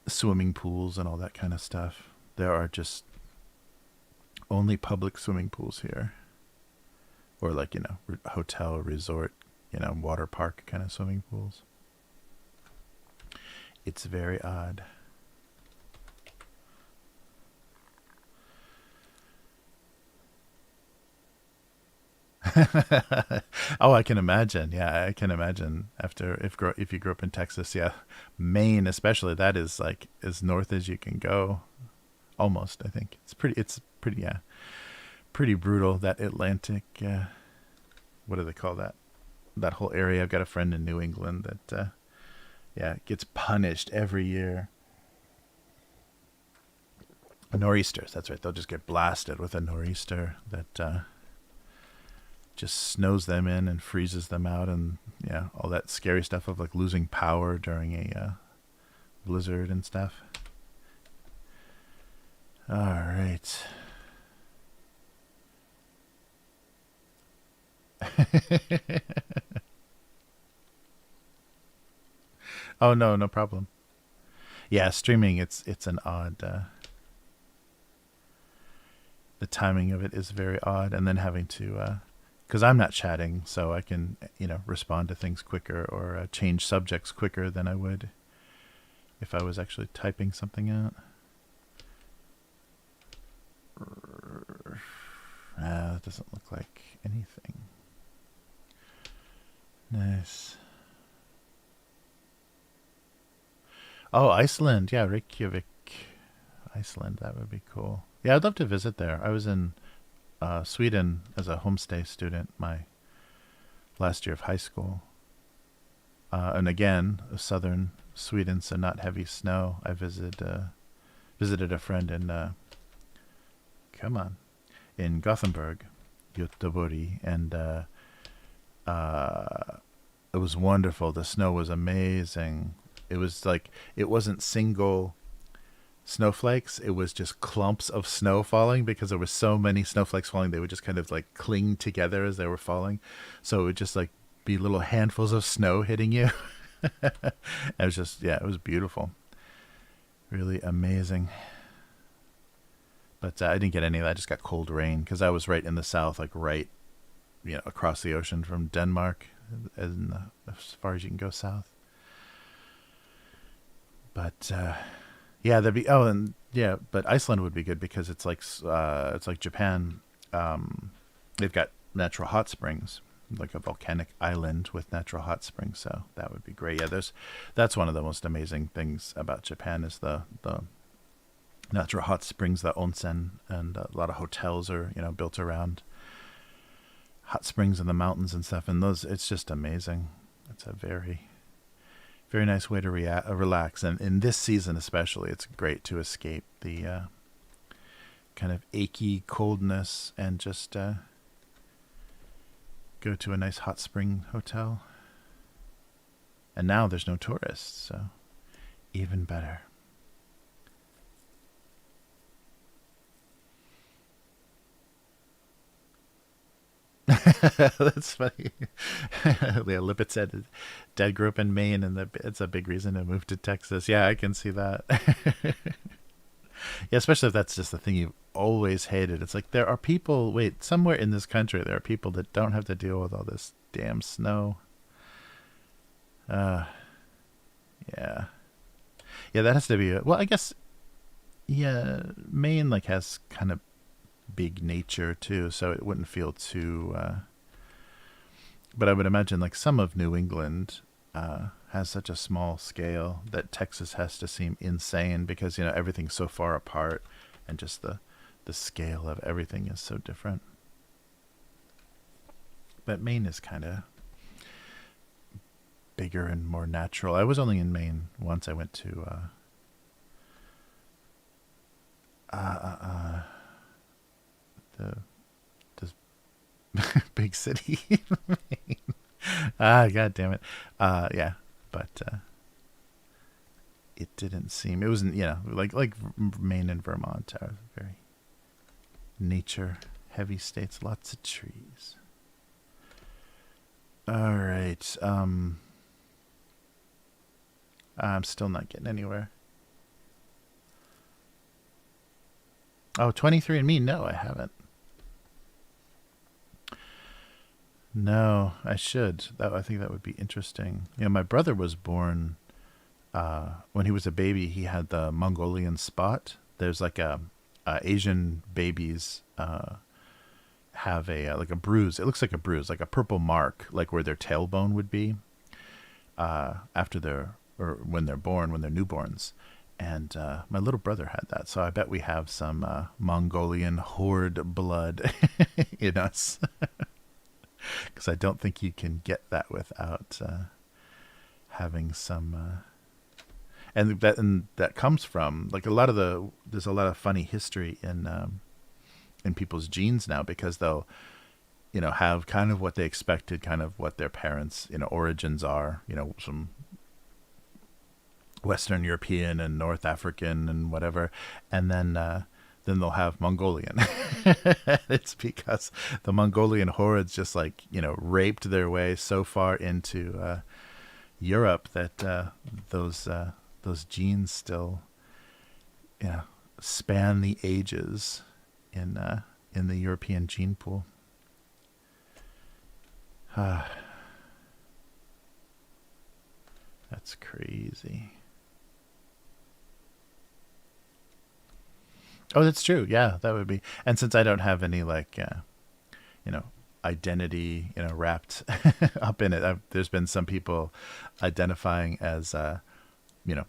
swimming pools and all that kind of stuff. There are just only public swimming pools here, or like hotel, resort, water park kind of swimming pools. It's very odd. Oh, I can imagine. Yeah, I can imagine. If you grew up in Texas, yeah, Maine especially, that is like as north as you can go, almost. I think it's pretty, yeah, pretty brutal. That Atlantic, what do they call that? That whole area. I've got a friend in New England that, gets punished every year. Nor'easters. That's right. They'll just get blasted with a nor'easter that. Just snows them in and freezes them out, and all that scary stuff of like losing power during a blizzard and stuff. All right. Oh no, no problem. Yeah, streaming. It's an odd. The timing of it is very odd, and then having to, because I'm not chatting, so I can respond to things quicker or change subjects quicker than I would if I was actually typing something out. That doesn't look like anything. Nice. Oh, Iceland. Yeah, Reykjavik, Iceland. That would be cool. Yeah, I'd love to visit there. I was in Sweden as a homestay student my last year of high school. And again, southern Sweden, so not heavy snow. I visited a friend in, come on, in Gothenburg, Göteborg, and it was wonderful. The snow was amazing. It was like, it wasn't single snowflakes. It was just clumps of snow falling because there were so many snowflakes falling. They would just kind of like cling together as they were falling. So it would just like be little handfuls of snow hitting you. It was just, yeah, it was beautiful. Really amazing. But I didn't get any of that. I just got cold rain because I was right in the south, like right, across the ocean from Denmark, as far as you can go south. But yeah, there'd be and yeah, but Iceland would be good because it's like Japan. They've got natural hot springs, like a volcanic island with natural hot springs. So that would be great. Yeah, that's one of the most amazing things about Japan is the natural hot springs, the onsen, and a lot of hotels are built around hot springs in the mountains and stuff. And those, it's just amazing. It's a very very nice way to relax, and in this season especially, it's great to escape the kind of achy coldness and just go to a nice hot spring hotel. And now there's no tourists, so even better. That's funny. Leah Lippitt said Dad grew up in Maine, and it's a big reason to move to Texas. Yeah, I can see that. Yeah, especially if that's just the thing you've always hated. It's like there are people, wait, somewhere in this country, there are people that don't have to deal with all this damn snow. Uh, yeah. Yeah, that has to be, well, I guess, yeah, Maine like has kind of big nature too, so it wouldn't feel too but I would imagine like some of New England has such a small scale that Texas has to seem insane because everything's so far apart, and just the scale of everything is so different. But Maine is kind of bigger and more natural. I was only in Maine once. I went to the this big city. God damn it. Yeah, but it didn't seem. It wasn't. Like Maine and Vermont are very nature heavy states. Lots of trees. All right. I'm still not getting anywhere. Oh, 23andMe. No, I haven't. No, I should. I think that would be interesting. My brother was born when he was a baby. He had the Mongolian spot. There's like Asian babies have like a bruise. It looks like a bruise, like a purple mark, like where their tailbone would be when they're born, when they're newborns. And my little brother had that, so I bet we have some Mongolian horde blood in us. Because I don't think you can get that without having some, and that comes from like there's a lot of funny history in people's genes now, because they'll have kind of what they expected, kind of what their parents origins are, some Western European and North African and whatever, and then they'll have Mongolian. It's because the Mongolian hordes just like raped their way so far into Europe that those genes still, you know, span the ages in the European gene pool. That's crazy. Oh, that's true. Yeah, that would be. And since I don't have any like, you know, identity, you know, wrapped up in it, there's been some people identifying as, you know,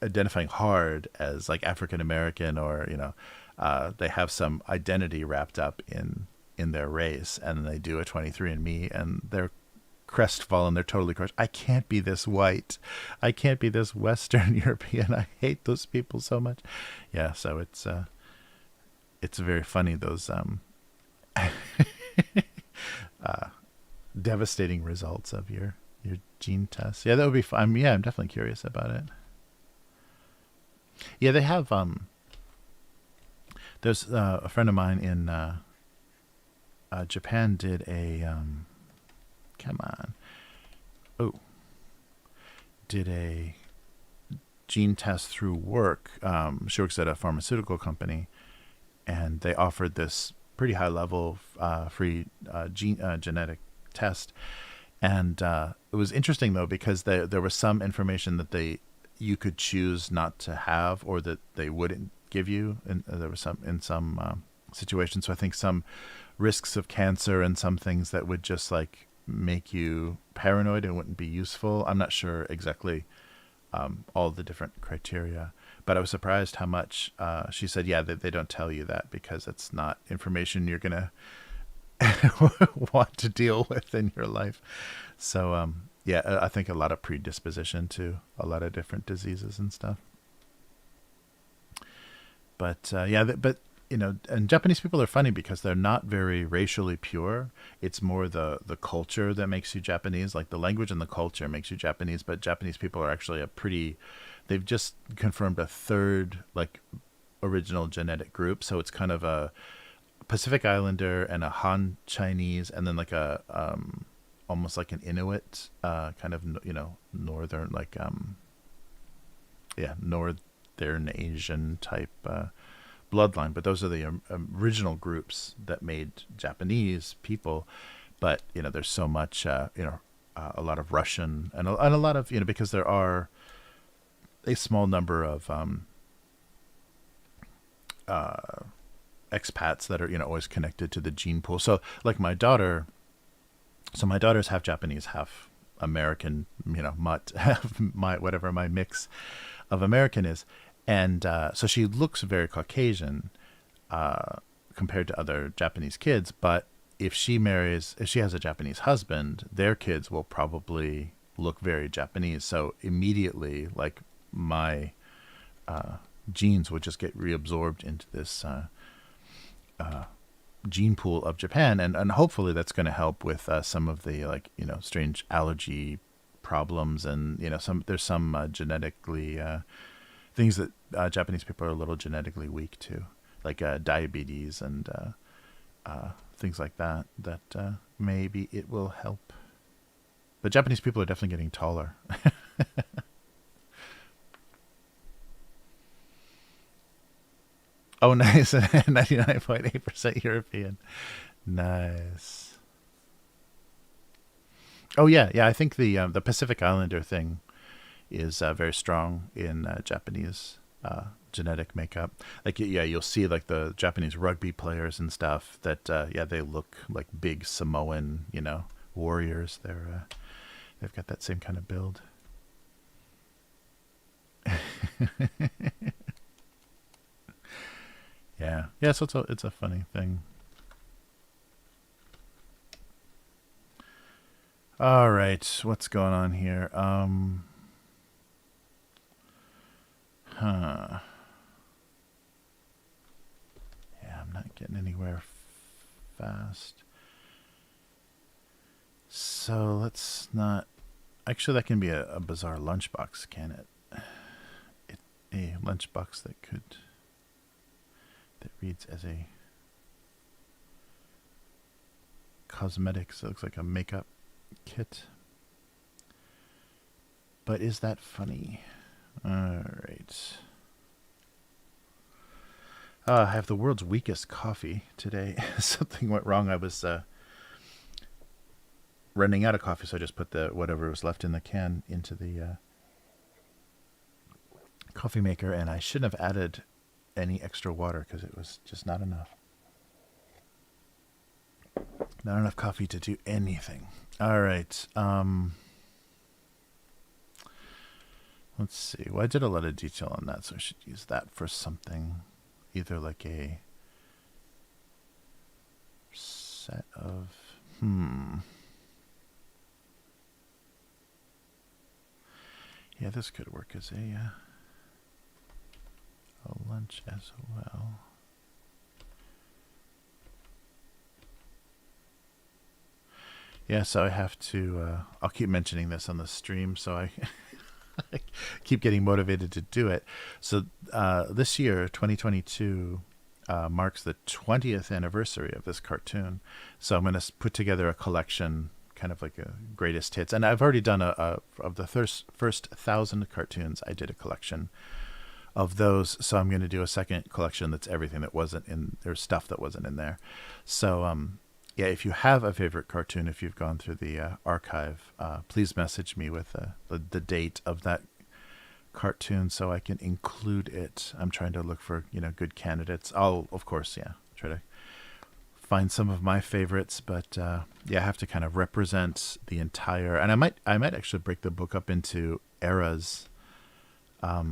identifying hard as like African American, or you know, they have some identity wrapped up in their race, and they do a 23andMe, and they're crestfallen. They're totally crushed. I can't be this white. I can't be this Western European. I hate those people so much. Yeah, so it's very funny, those devastating results of your gene test. Yeah, that would be fun. Yeah, I'm definitely curious about it. Yeah, they have there's a friend of mine in Japan did a come on. Oh, did a gene test through work. She works at a pharmaceutical company, and they offered this pretty high level free genetic test. And it was interesting though, because there was some information that you could choose not to have, or that they wouldn't give you. And there was some in some situations. So I think some risks of cancer and some things that would just like make you paranoid and wouldn't be useful. I'm not sure exactly all the different criteria, but I was surprised how much she said, yeah, they don't tell you that because it's not information you're going to want to deal with in your life. So, yeah, I think a lot of predisposition to a lot of different diseases and stuff. But yeah, but you know, and Japanese people are funny because they're not very racially pure. It's more the culture that makes you Japanese. Like the language and the culture makes you Japanese. But Japanese people are actually they've just confirmed a third like original genetic group. So it's kind of a Pacific Islander and a Han Chinese, and then like a almost like an Inuit kind of, you know, northern, like yeah, northern Asian type bloodline. But those are the original groups that made Japanese people. But you know, there's so much you know, a lot of Russian and a lot of, you know, because there are a small number of expats that are, you know, always connected to the gene pool. So like my daughter's half Japanese, half American, you know, mutt, my whatever my mix of American is. And so she looks very Caucasian compared to other Japanese kids. But if she has a Japanese husband, their kids will probably look very Japanese. So immediately, like my genes would just get reabsorbed into this gene pool of Japan, and hopefully that's going to help with some of the, like, you know, strange allergy problems, and you know, there's some genetically things that Japanese people are a little genetically weak to, like diabetes and things like that. That maybe it will help. But Japanese people are definitely getting taller. Oh, nice. 99.8% European. Nice. Oh, yeah. Yeah, I think the Pacific Islander thing is very strong in Japanese genetic makeup. Like, yeah, you'll see like the Japanese rugby players and stuff that, yeah, they look like big Samoan, you know, warriors. They've got that same kind of build. Yeah. Yeah, so it's a funny thing. All right, what's going on here? Huh. Yeah, I'm not getting anywhere fast. So let's not. Actually, that can be a bizarre lunchbox, can it? A lunchbox that reads as a cosmetics. It looks like a makeup kit. But is that funny? All right. I have the world's weakest coffee today. Something went wrong. I was running out of coffee, so I just put the whatever was left in the can into the coffee maker, and I shouldn't have added any extra water because it was just not enough. Not enough coffee to do anything. All right. Let's see. Well, I did a lot of detail on that, so I should use that for something. Either like a set of... Yeah, this could work as a lunch as well. Yeah, so I have to... I'll keep mentioning this on the stream, so I... I keep getting motivated to do it. So this year, 2022, marks the 20th anniversary of this cartoon. So I'm going to put together a collection, kind of like a greatest hits. And I've already done of the first 1,000 cartoons, I did a collection of those. So I'm going to do a second collection that's everything that wasn't in, there's stuff that wasn't in there. So yeah, if you have a favorite cartoon, if you've gone through the archive, please message me with the date of that cartoon so I can include it. I'm trying to look for, good candidates. I'll, of course, try to find some of my favorites, but I have to kind of represent the entire, and I might actually break the book up into eras. That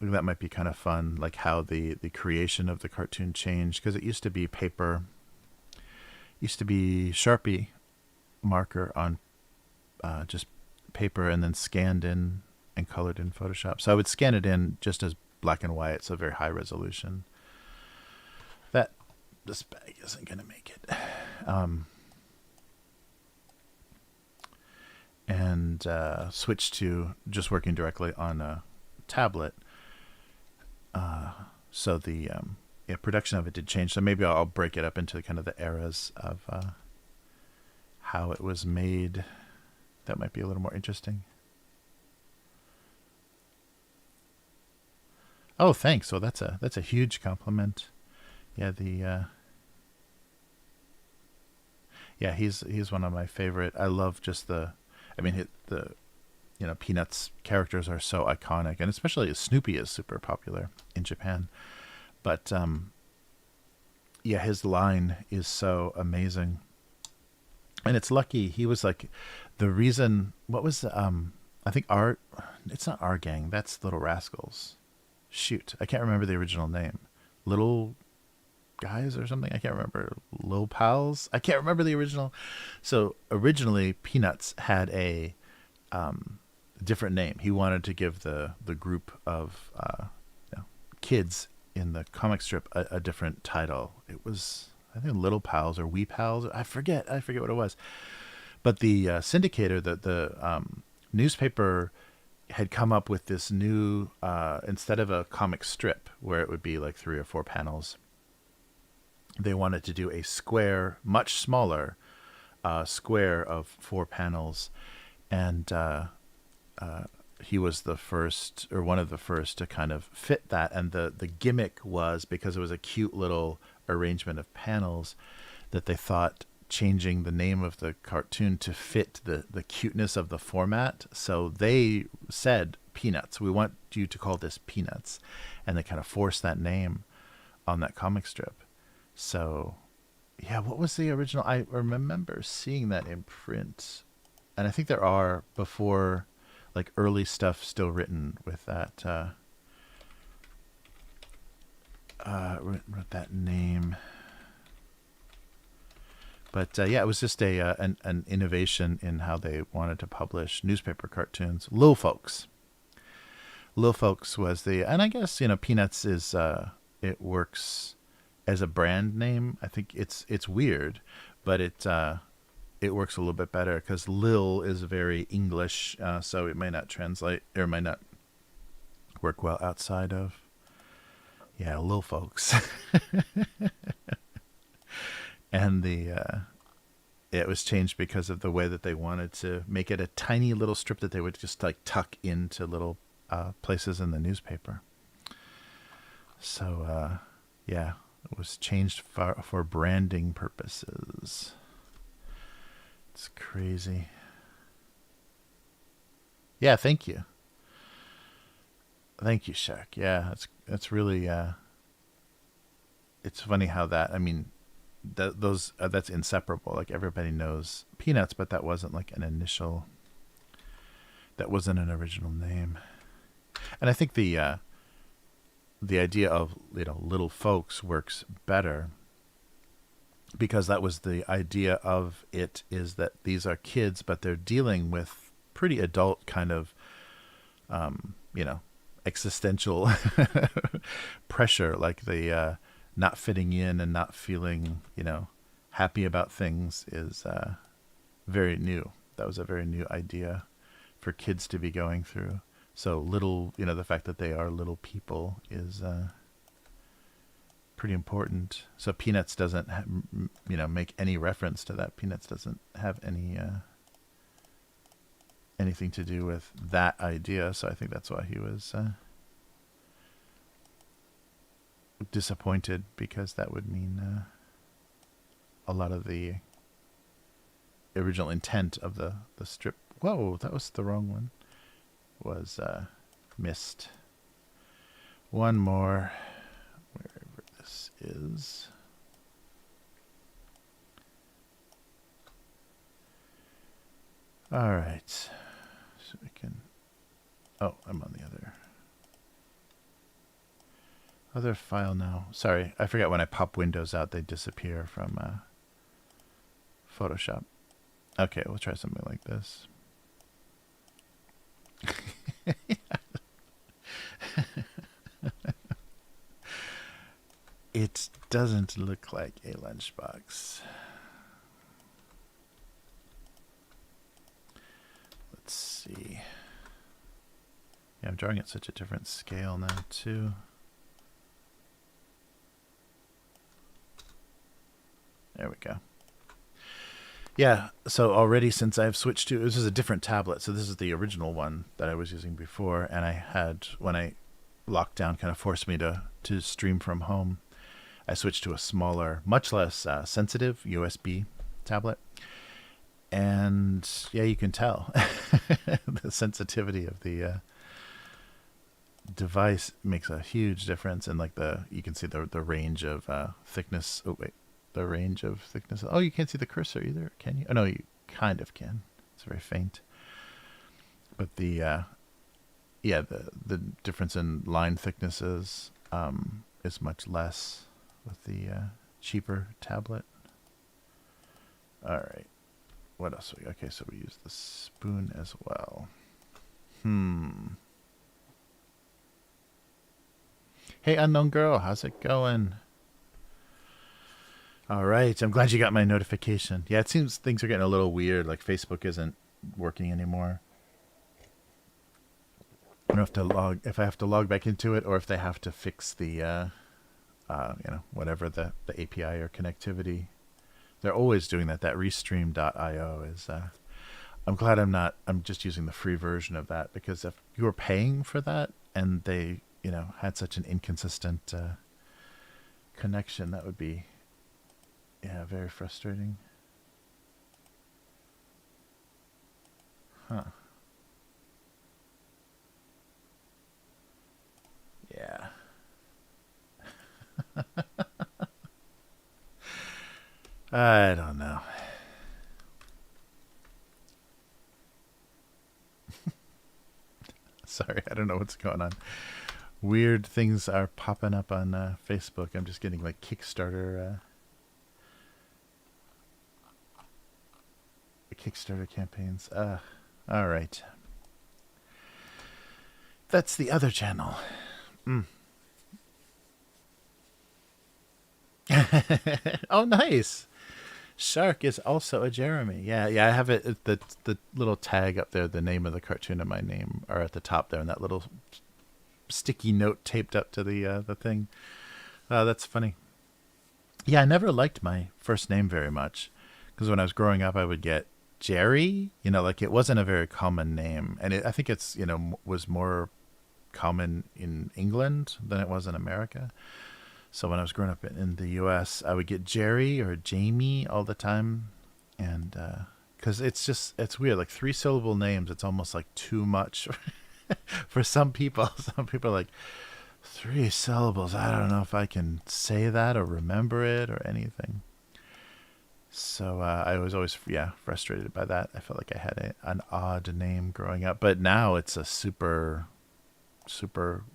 might be kind of fun, like how the creation of the cartoon changed, because it used to be paper. Used to be Sharpie marker on just paper and then scanned in and colored in Photoshop. So I would scan it in just as black and white, so very high resolution. This bag isn't going to make it. And switch to just working directly on a tablet. So the... production of it did change, so maybe I'll break it up into kind of the eras of how it was made. That might be a little more interesting. Oh, thanks. Well, that's a huge compliment. Yeah, he's one of my favorite. I love just Peanuts characters are so iconic, and especially Snoopy is super popular in Japan. But his line is so amazing, and it's lucky he was like the reason. What was I think it's not Our Gang. That's Little Rascals. Shoot, I can't remember the original name. Little Guys or something. I can't remember. Lil Pals. I can't remember the original. So originally, Peanuts had a different name. He wanted to give the group of kids in the comic strip a different title. It was, I think, Little Pals or Wee Pals. I forget what it was. But the syndicator, the newspaper, had come up with this new, instead of a comic strip where it would be like 3 or 4 panels, they wanted to do a square, much smaller square of 4 panels. And he was the first, or one of the first, to kind of fit that. And the gimmick was, because it was a cute little arrangement of panels, that they thought changing the name of the cartoon to fit the cuteness of the format. So they said, Peanuts, we want you to call this Peanuts. And they kind of forced that name on that comic strip. So, yeah, what was the original? I remember seeing that in print. And I think there are, before, like, early stuff still written with that, wrote that name. But it was just an innovation in how they wanted to publish newspaper cartoons. Lil Folks. Lil Folks was and I guess, Peanuts is, it works as a brand name. I think it's weird, but it works a little bit better because Lil is very English, so it might not translate, or might not work well outside of, Lil Folks. And It was changed because of the way that they wanted to make it a tiny little strip that they would just like tuck into little places in the newspaper. So, yeah, it was changed for branding purposes. It's crazy. Yeah, thank you. Thank you, Shaq. Yeah, that's really it's funny how that, I mean, those that's inseparable. Like everybody knows Peanuts, but that wasn't like an initial, that wasn't an original name. And I think the idea of, you know, little folks works better because that was the idea of it, is that these are kids, but they're dealing with pretty adult kind of, you know, existential pressure, like the not fitting in and not feeling, you know, happy about things is very new. That was a very new idea for kids to be going through. So little, you know, the fact that they are little people is pretty important. So Peanuts doesn't, you know, make any reference to that. Peanuts doesn't have any anything to do with that idea. So I think that's why he was disappointed, because that would mean a lot of the original intent of the strip. Whoa, that was the wrong one. Was missed. One more, wherever this is. All right, so we can. Oh, I'm on the other file now. Sorry, I forgot when I pop windows out, they disappear from Photoshop. Okay, we'll try something like this. It doesn't look like a lunchbox. Let's see. Yeah, I'm drawing at such a different scale now, too. There we go. Yeah, so already since I've switched to, this is a different tablet. So this is the original one that I was using before. And I had, when I lockdown kind of forced me to stream from home, I switched to a smaller, much less sensitive USB tablet. And yeah, you can tell the sensitivity of the device makes a huge difference. And like you can see the range of thickness. Oh, wait. The range of thickness. Oh, you can't see the cursor either, can you? Oh no, you kind of can. It's very faint. But the yeah, the difference in line thicknesses is much less with the cheaper tablet. All right. What else? Okay, so we use the spoon as well. Hey, unknown girl, how's it going? All right, I'm glad you got my notification. Yeah, it seems things are getting a little weird, like Facebook isn't working anymore. I don't know if I have to log back into it, or if they have to fix the, you know, whatever the API or connectivity. They're always doing that. That restream.io is, I'm glad I'm just using the free version of that, because if you were paying for that and they, you know, had such an inconsistent connection, that would be, yeah, very frustrating. Huh. Yeah. I don't know. Sorry, I don't know what's going on. Weird things are popping up on Facebook. I'm just getting like Kickstarter campaigns. All right. That's the other channel. Oh, nice. Shark is also a Jeremy. Yeah, I have it. The little tag up there, the name of the cartoon and my name are at the top there, and that little sticky note taped up to the thing. That's funny. Yeah, I never liked my first name very much, Because when I was growing up, I would get Jerry. Like it wasn't a very common name, and I think it's was more common in England than it was in America. So when I was growing up in the U.S., I would get Jerry or Jamie all the time, and because it's weird, like 3-syllable names, it's almost like too much for some people. Some people are like 3 syllables. I don't know if I can say that or remember it or anything. So I was always frustrated by that. I felt like I had an odd name growing up, but now it's a super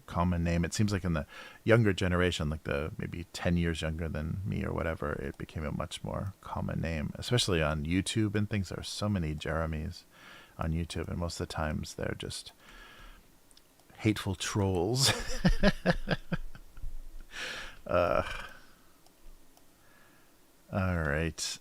common name. It seems like in the younger generation, like the maybe 10 years younger than me or whatever, it became a much more common name, especially on YouTube and things. There are so many Jeremys on YouTube, and most of the times they're just hateful trolls. All right.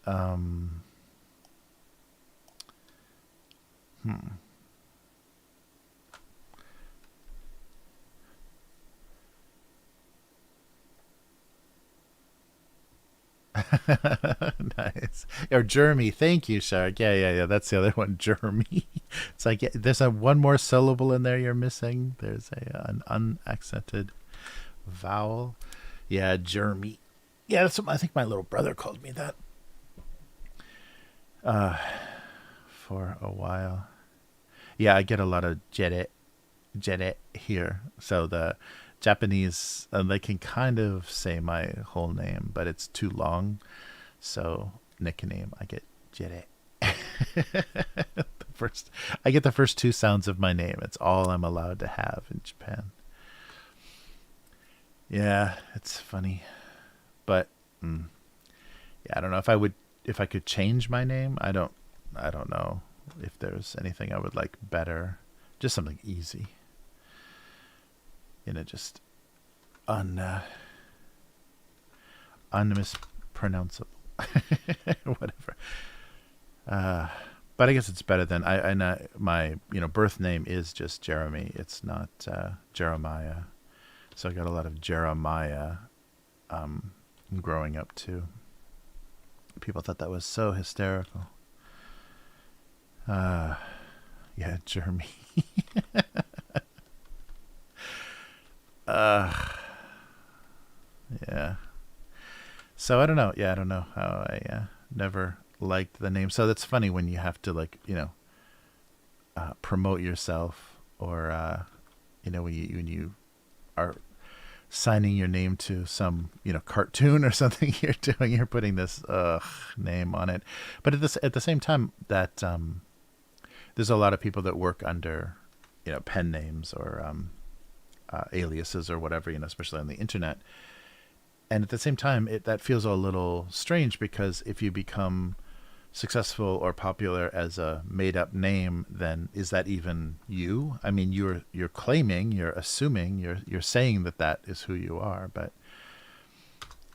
Nice. Or Jeremy. Thank you, Shark. Yeah. That's the other one, Jeremy. It's like there's one more syllable in there you're missing. There's an unaccented vowel. Yeah, Jeremy. Yeah, that's what I think my little brother called me that for a while. Yeah, I get a lot of Jere here. So the Japanese, they can kind of say my whole name, but it's too long. So nickname, I get Jere. I get the first 2 sounds of my name. It's all I'm allowed to have in Japan. Yeah, it's funny, but yeah, I don't know if I could change my name. I don't know if there's anything I would like better. Just something easy. Just unmispronounceable. Whatever. But I guess it's better than I know my birth name is just Jeremy. It's not Jeremiah. So I got a lot of Jeremiah growing up too. People thought that was so hysterical. Yeah, Jeremy. Yeah. So I don't know. Yeah, I don't know how I never liked the name. So that's funny when you have to promote yourself, or when you are signing your name to some cartoon or something you're putting this name on it. But at the same time that there's a lot of people that work under pen names or aliases or whatever, especially on the internet. And at the same time, that feels a little strange, because if you become successful or popular as a made-up name, then is that even you? I mean, you're claiming, you're assuming, you're saying that is who you are, but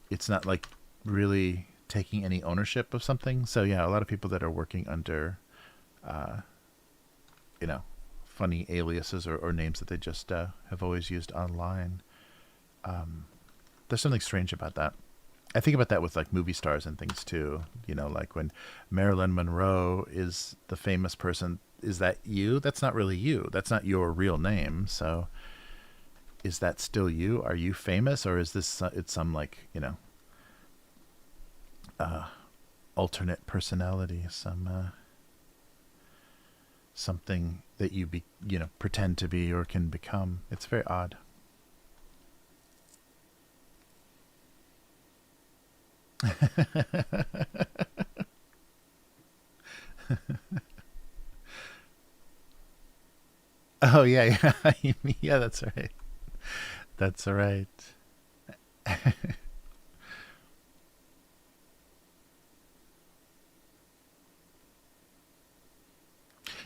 it's not like really taking any ownership of something. So yeah, a lot of people that are working under, funny aliases or names that they just have always used online. There's something strange about that. I think about that with like movie stars and things too. Like when Marilyn Monroe is the famous person, is that you? That's not really you. That's not your real name. So is that still you? Are you famous, or is this it's some like alternate personality, some something that you pretend to be or can become? It's very odd. Oh yeah. Yeah, that's right. That's right.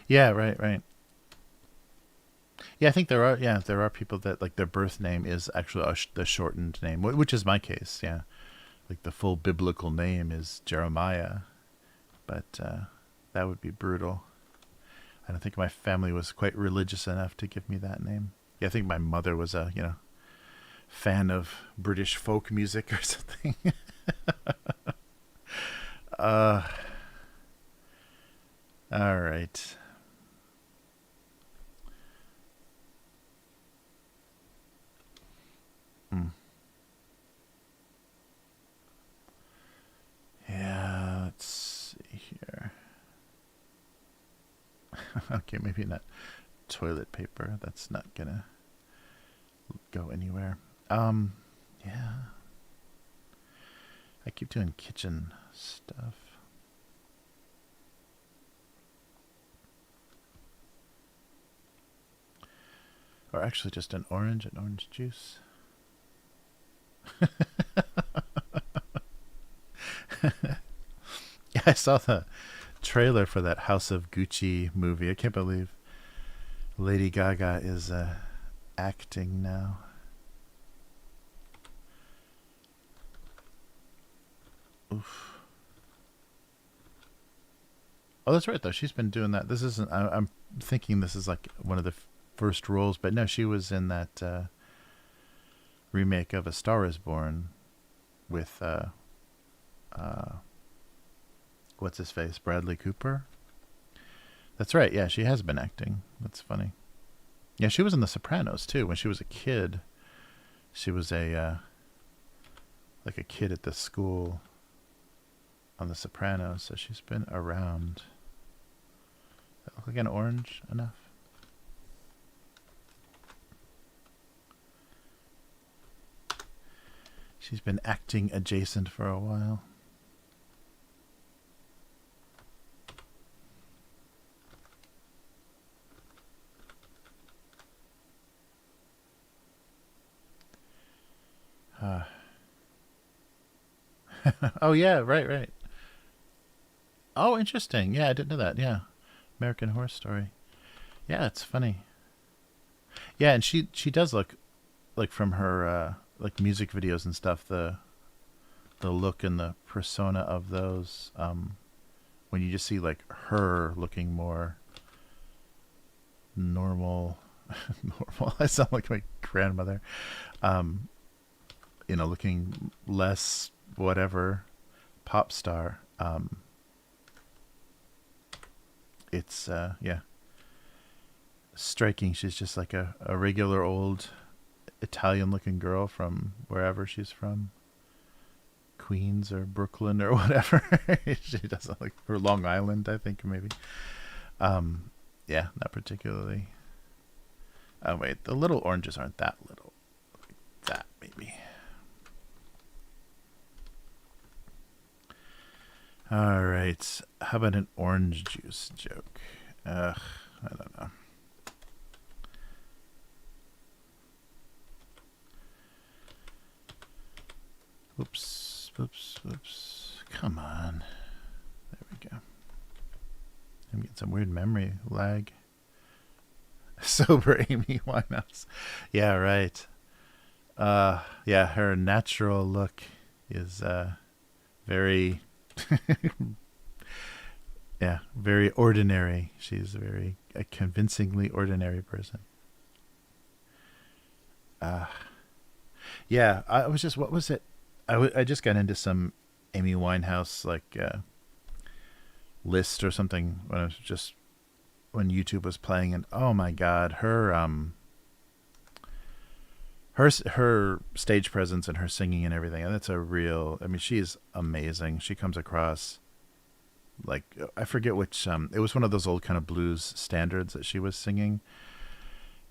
Yeah, right. Yeah, I think there are people that like their birth name is actually the shortened name, which is my case. Yeah, like the full biblical name is Jeremiah, but that would be brutal. I don't think my family was quite religious enough to give me that name. Yeah, I think my mother was a fan of British folk music or something. uh, All right. Hmm. Yeah, let's see here. Okay, maybe not toilet paper. That's not gonna go anywhere. Yeah. I keep doing kitchen stuff. Or actually just an orange juice. Yeah, I saw the trailer for that House of Gucci movie. I can't believe Lady Gaga is acting now. Oof. Oh, that's right, though. She's been doing that. This isn't. I'm thinking this is like one of the first roles, but no, she was in that remake of A Star Is Born with what's his face, Bradley Cooper. That's right. Yeah, she has been acting. That's funny. Yeah, she was in The Sopranos too. When she was a kid, she was a like a kid at the school on The Sopranos. So she's been around. That look like an orange enough? She's been acting adjacent for a while. Oh yeah, right. Oh, interesting. Yeah, I didn't know that. Yeah, American Horror Story. Yeah, it's funny. Yeah, and she does look like from her like music videos and stuff. The look and the persona of those. When you just see like her looking more normal, normal. I sound like my grandmother. Um, looking less whatever pop star. It's yeah, striking. She's just like a regular old Italian looking girl from wherever she's from. Queens or Brooklyn or whatever. She doesn't like, or Long Island, I think maybe. Yeah, not particularly. Oh wait, the little oranges aren't that little. Like that maybe. All right. How about an orange juice joke? I don't know. Whoops. Come on. There we go. I'm getting some weird memory lag. Sober Amy Winehouse. Yeah, right. Yeah, her natural look is very yeah, very ordinary. She's a convincingly ordinary person. Yeah, I was just, what was it? I just got into some Amy Winehouse like list or something when I was just when YouTube was playing, and oh my god, her stage presence and her singing and everything, and that's a real, I mean, she's amazing. She comes across like, I forget which it was one of those old kind of blues standards that she was singing,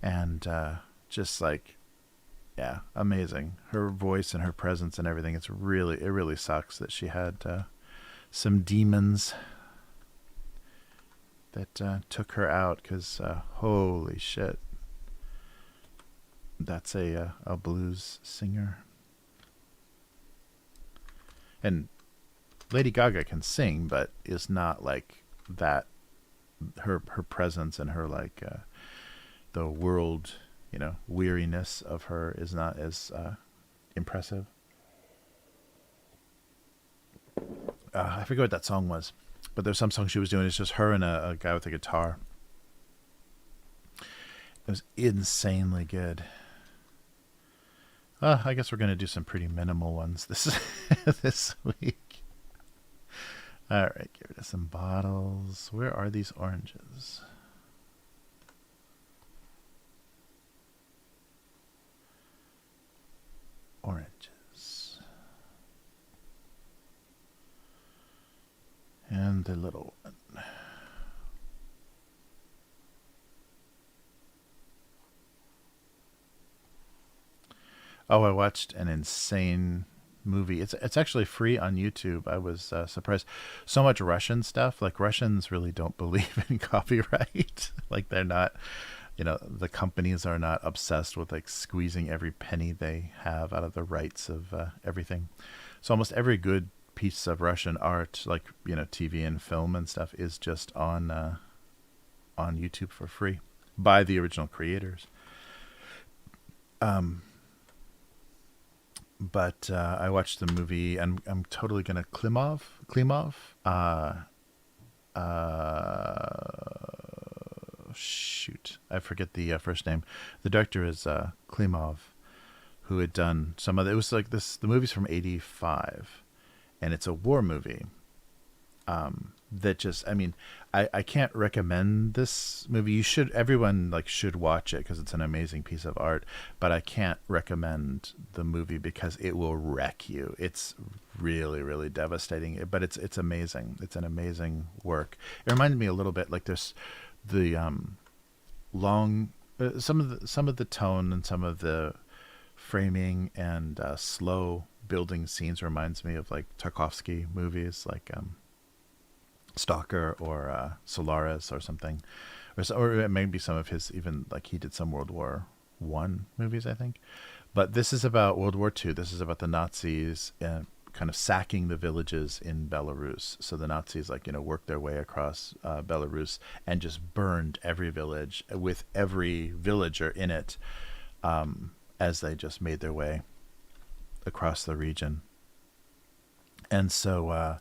and just like, yeah, amazing. Her voice and her presence and everything. It really sucks that she had some demons that took her out, because holy shit, that's a blues singer. And Lady Gaga can sing, but is not like that. Her presence and her like the world, weariness of her is not as impressive. I forget what that song was, but there's some song she was doing. It's just her and a guy with a guitar. It was insanely good. I guess we're gonna do some pretty minimal ones this this week. All right, get rid of some bottles. Where are these oranges? Oranges. And the little one. Oh, I watched an insane movie. It's actually free on YouTube. I was surprised. So much Russian stuff. Like Russians really don't believe in copyright. Like they're not, the companies are not obsessed with like squeezing every penny they have out of the rights of everything. So almost every good piece of Russian art, like TV and film and stuff, is just on YouTube for free by the original creators. Um, but I watched the movie, and I'm totally gonna Klimov. Shoot, I forget the first name. The director is Klimov, who had done some of it. It was like this. The movie's from '85, and it's a war movie. That just, I mean, I can't recommend this movie. Everyone like should watch it because it's an amazing piece of art, but I can't recommend the movie because it will wreck you. It's really, really devastating, but it's amazing. It's an amazing work. It reminded me a little bit like there's the long, some of the tone and some of the framing and slow building scenes reminds me of like Tarkovsky movies, like Stalker or Solaris or something, or maybe some of his, even like he did some World War I movies, I think. But this is about World War II. This is about the Nazis kind of sacking the villages in Belarus. So the Nazis worked their way across Belarus and just burned every village with every villager in it, as they just made their way across the region. And so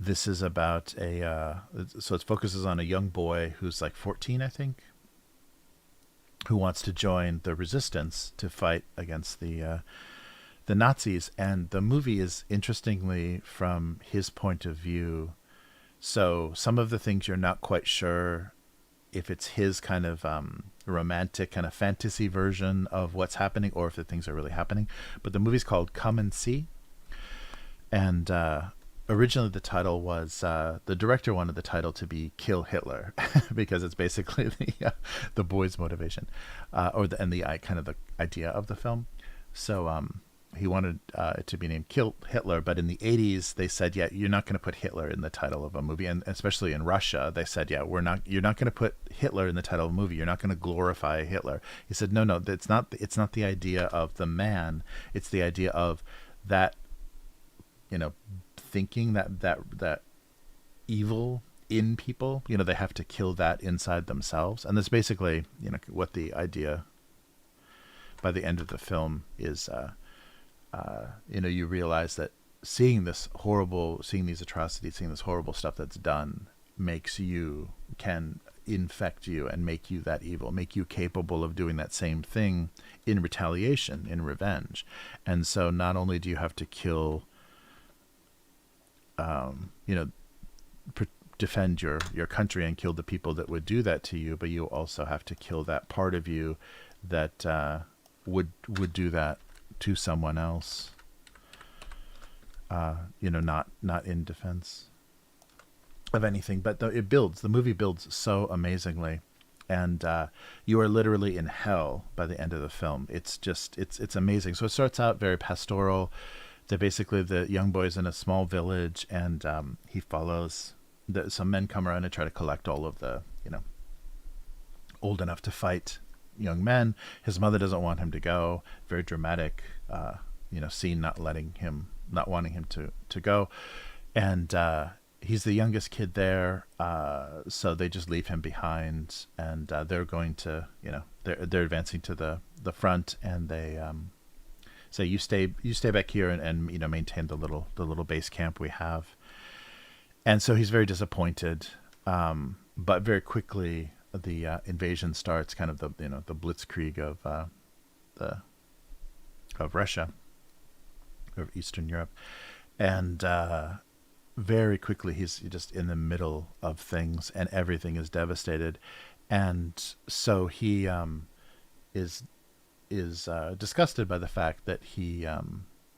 this is about so it focuses on a young boy who's like 14, I think, who wants to join the resistance to fight against the Nazis. And the movie is interestingly from his point of view. So some of the things you're not quite sure if it's his kind of romantic kind of fantasy version of what's happening or if the things are really happening. But the movie's called Come and See. And originally the title was the director wanted the title to be Kill Hitler because it's basically the boy's motivation, and the kind of the idea of the film. So he wanted it to be named Kill Hitler, but in the 80s they said, yeah, you're not going to put Hitler in the title of a movie, and especially in Russia they said, yeah, you're not going to put Hitler in the title of a movie. You're not going to glorify Hitler. He said, no, it's not the idea of the man. It's the idea of that, thinking that evil in people, they have to kill that inside themselves. And that's basically, what the idea by the end of the film is. You realize that seeing these atrocities, seeing this horrible stuff that's done can infect you and make you that evil, make you capable of doing that same thing in retaliation, in revenge. And so not only do you have to kill defend your country and kill the people that would do that to you, but you also have to kill that part of you that would do that to someone else. Not in defense of anything, but the movie builds so amazingly, and you are literally in hell by the end of the film. It's amazing. So it starts out very pastoral. The young boy's in a small village, and he follows some men come around and try to collect all of the old enough to fight young men. His mother doesn't want him to go. Very dramatic scene, not wanting him to go, and he's the youngest kid there, so they just leave him behind, and they're going to they're advancing to the front, and they say, you stay back here and maintain the little base camp we have. And so he's very disappointed, but very quickly the invasion starts, kind of the blitzkrieg of Russia, of Eastern Europe, and very quickly he's just in the middle of things and everything is devastated. And so he is disgusted by the fact that he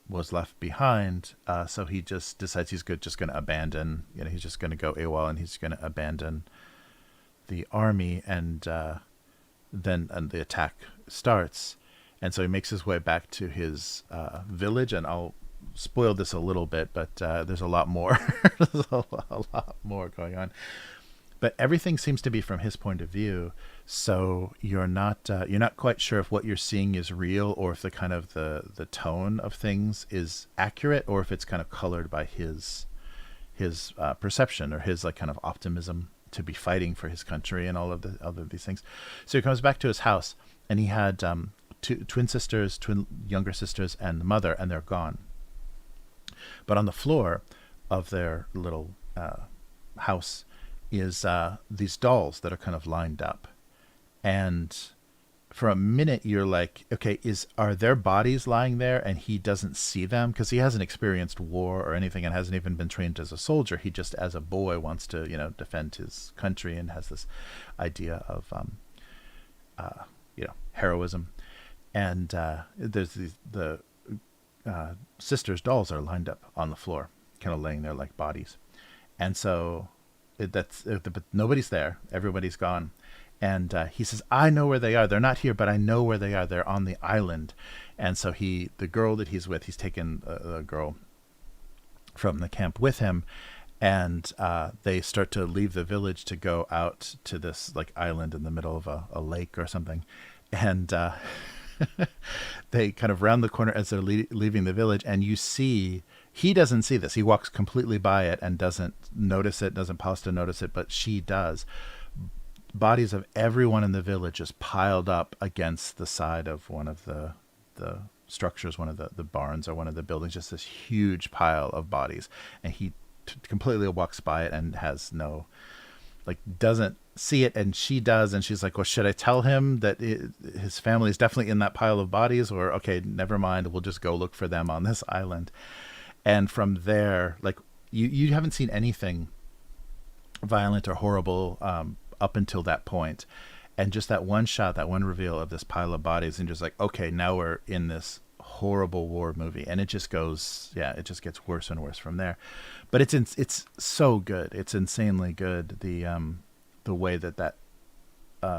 was left behind. So he just decides he's just going to abandon. He's just going to go AWOL and he's going to abandon the army. And then the attack starts. And so he makes his way back to his village. And I'll spoil this a little bit, but there's a lot more. There's a lot more going on. But everything seems to be from his point of view, so you're not quite sure if what you're seeing is real, or if the kind of the tone of things is accurate, or if it's kind of colored by his perception, or his like kind of optimism to be fighting for his country and all of these things. So he comes back to his house, and he had two younger sisters, and the mother, and they're gone. But on the floor of their little house is these dolls that are kind of lined up. And for a minute you're like, okay, are their bodies lying there and he doesn't see them? Because he hasn't experienced war or anything and hasn't even been trained as a soldier. He just, as a boy, wants to, defend his country and has this idea of, heroism. And there's the sisters' dolls are lined up on the floor, kind of laying there like bodies. And so but nobody's there. Everybody's gone. And he says, I know where they are. They're not here, but I know where they are. They're on the island. And so the girl that he's with, he's taken a girl from the camp with him. And they start to leave the village to go out to this like island in the middle of a lake or something. And they kind of round the corner as they're leaving the village. And you see, he doesn't see this. He walks completely by it and doesn't notice it, doesn't pause to notice it, but she does. Bodies of everyone in the village is piled up against the side of one of the structures, one of the barns or one of the buildings, just this huge pile of bodies. And he completely walks by it and has doesn't see it, and she does, and she's like, well, should I tell him that his family is definitely in that pile of bodies, or okay, never mind, we'll just go look for them on this island. And from there, like, you haven't seen anything violent or horrible up until that point. And just that one shot, that one reveal of this pile of bodies, and just like, okay, now we're in this horrible war movie. And it just goes, it just gets worse and worse from there. But it's so good. It's insanely good. The way that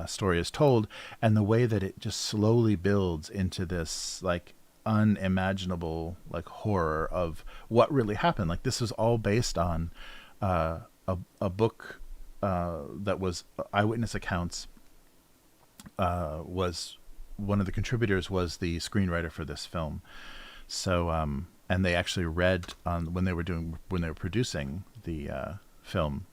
story is told, and the way that it just slowly builds into this like unimaginable like horror of what really happened. Like, this is all based on a book that was eyewitness accounts. Was one of the contributors was the screenwriter for this film. So and they actually read when they were producing the film,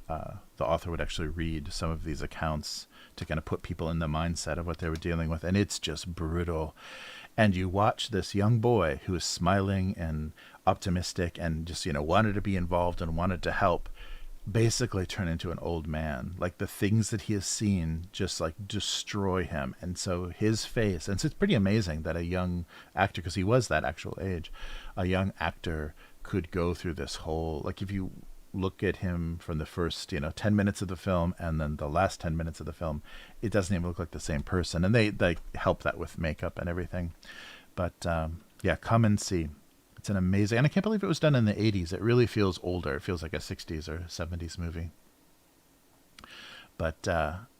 the author would actually read some of these accounts to kind of put people in the mindset of what they were dealing with. And it's just brutal. And you watch this young boy who is smiling and optimistic and just, wanted to be involved and wanted to help, basically turn into an old man. Like, the things that he has seen just like destroy him. And so his face, and so it's pretty amazing that a young actor, because he was that actual age, a young actor could go through this whole, like, if you look at him from the first 10 minutes of the film and then the last 10 minutes of the film, it doesn't even look like the same person. And they help that with makeup and everything. But come and see. It's an amazing, and I can't believe it was done in the 80s. It really feels older. It feels like a 60s or 70s movie. But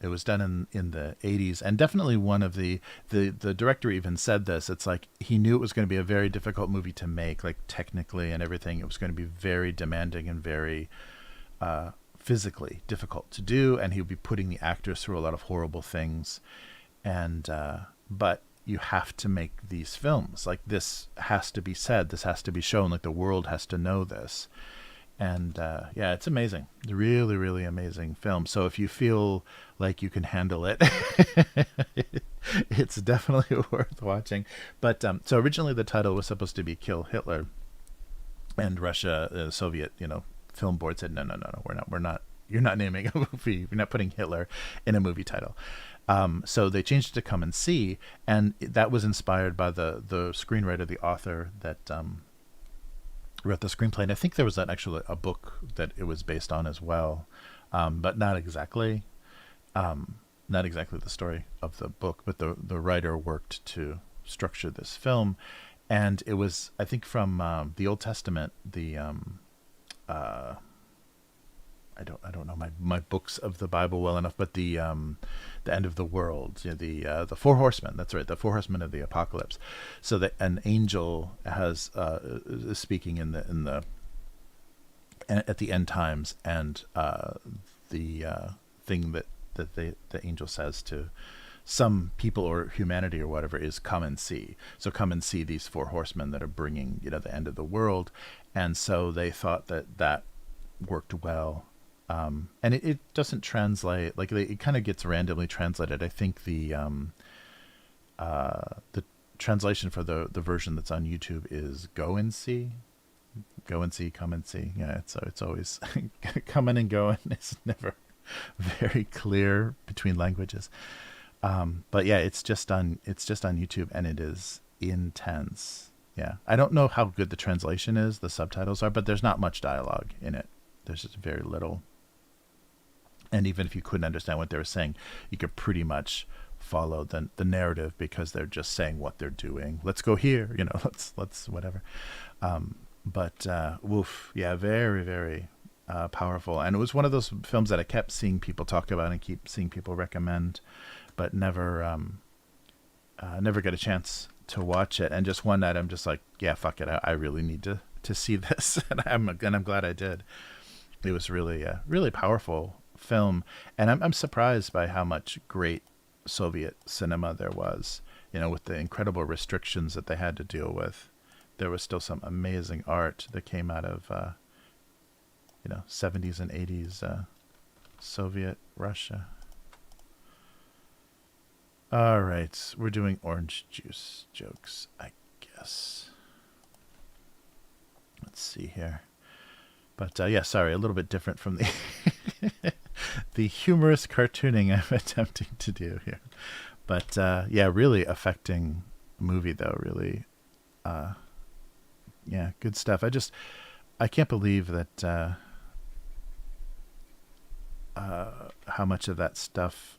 it was done in the 80s, and definitely one of the director even said this. It's like he knew it was going to be a very difficult movie to make, like technically and everything. It was going to be very demanding and very physically difficult to do, and he would be putting the actors through a lot of horrible things. And but you have to make these films. Like, this has to be said. This has to be shown. Like, the world has to know this. And it's amazing. Really, really amazing film. So if you feel like you can handle it, it's definitely worth watching. But so originally the title was supposed to be Kill Hitler, and Russia, the Soviet, film board said, no, we're not. You're not naming a movie. You're not putting Hitler in a movie title. So they changed it to Come and See, and that was inspired by the screenwriter, the author that wrote the screenplay, and I think there was actually a book that it was based on as well, but not exactly. Not exactly the story of the book, but the writer worked to structure this film, and it was, I think, from the Old Testament. I don't know my books of the Bible well enough, but the end of the world, the four horsemen. That's right, the four horsemen of the apocalypse. So that an angel is speaking in the at the end times, and the thing that the angel says to some people or humanity or whatever is, come and see. So come and see these four horsemen that are bringing the end of the world. And so they thought that worked well. And it doesn't translate, like it kind of gets randomly translated. I think the translation for the version that's on YouTube is go and see, come and see. Yeah, so it's always coming and going. It's never very clear between languages. But yeah, it's just on YouTube, and it is intense. Yeah, I don't know how good the translation is, the subtitles are, but there's not much dialogue in it. There's just very little. And even if you couldn't understand what they were saying, you could pretty much follow the narrative, because they're just saying what they're doing. Let's go here, let's whatever. But woof, yeah, very, very powerful. And it was one of those films that I kept seeing people talk about and keep seeing people recommend, but never get a chance to watch it. And just one night, I'm just like, yeah, fuck it, I really need to see this, and I'm glad I did. It was really really powerful film, and I'm surprised by how much great Soviet cinema there was. With the incredible restrictions that they had to deal with, there was still some amazing art that came out of 70s and 80s Soviet Russia. All right, we're doing orange juice jokes, I guess. Let's see here. But yeah, sorry, a little bit different from the the humorous cartooning I'm attempting to do here. But yeah, really affecting movie though. Really, yeah, good stuff. I can't believe that how much of that stuff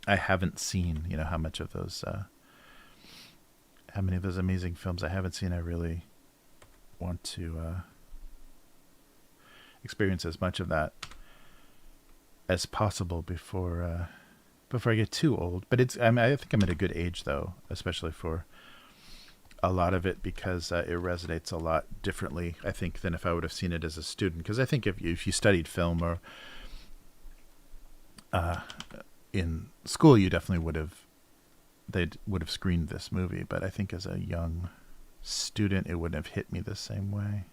I haven't seen. How much of those, how many of those amazing films I haven't seen. I really want to experience as much of that as possible before I get too old. But I think I'm at a good age though, especially for a lot of it, because it resonates a lot differently, I think, than if I would have seen it as a student. Because I think if you studied film or in school, you definitely would have screened this movie. But I think as a young student, it wouldn't have hit me the same way.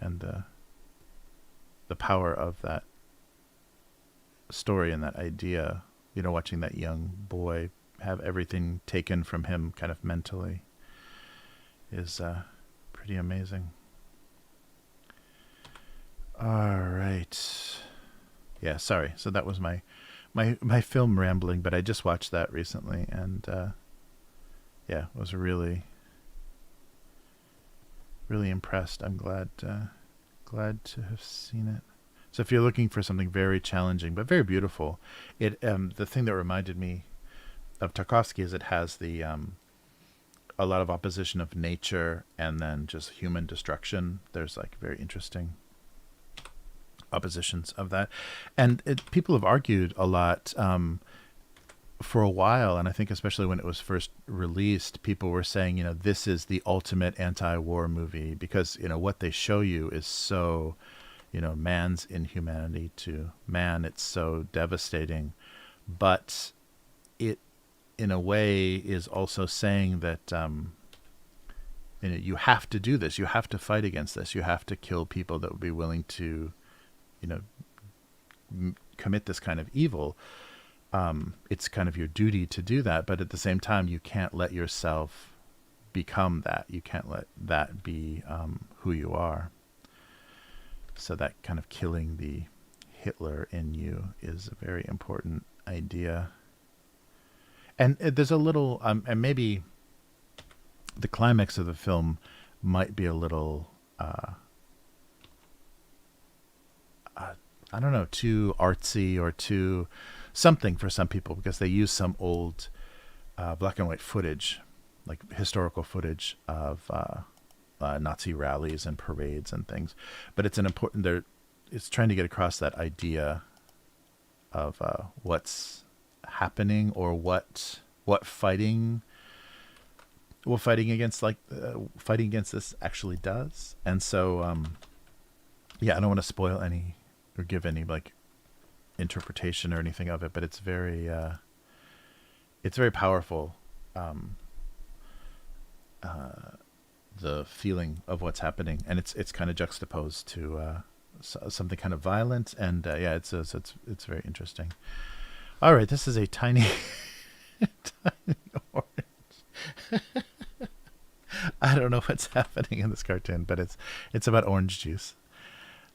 And the power of that story and that idea, watching that young boy have everything taken from him kind of mentally, is pretty amazing. All right. Yeah, sorry. So that was my film rambling, but I just watched that recently, and yeah, was really, really impressed. I'm glad to have seen it. So if you're looking for something very challenging but very beautiful, the thing that reminded me of Tarkovsky is it has a lot of opposition of nature and then just human destruction. There's like very interesting oppositions of that, and people have argued a lot for a while, and I think especially when it was first released, people were saying, this is the ultimate anti-war movie, because what they show you is so, man's inhumanity to man. It's so devastating, but it in a way is also saying that you have to do this, you have to fight against this, you have to kill people that would be willing to commit this kind of evil. It's kind of your duty to do that, but at the same time, you can't let yourself become that. You can't let that be who you are. So that kind of killing the Hitler in you is a very important idea. And there's a little, and maybe the climax of the film might be a little, I don't know, too artsy or too something for some people, because they use some old black and white footage, like historical footage of Nazi rallies and parades and things. But it's an important, it's trying to get across that idea of what's happening, or what fighting against, like fighting against this actually does. And so yeah, I don't want to spoil any or give any like interpretation or anything of it, but it's very powerful, the feeling of what's happening, and it's kind of juxtaposed to something kind of violent, and yeah, it's very interesting. All right, this is a tiny tiny orange. I don't know what's happening in this cartoon, but it's about orange juice.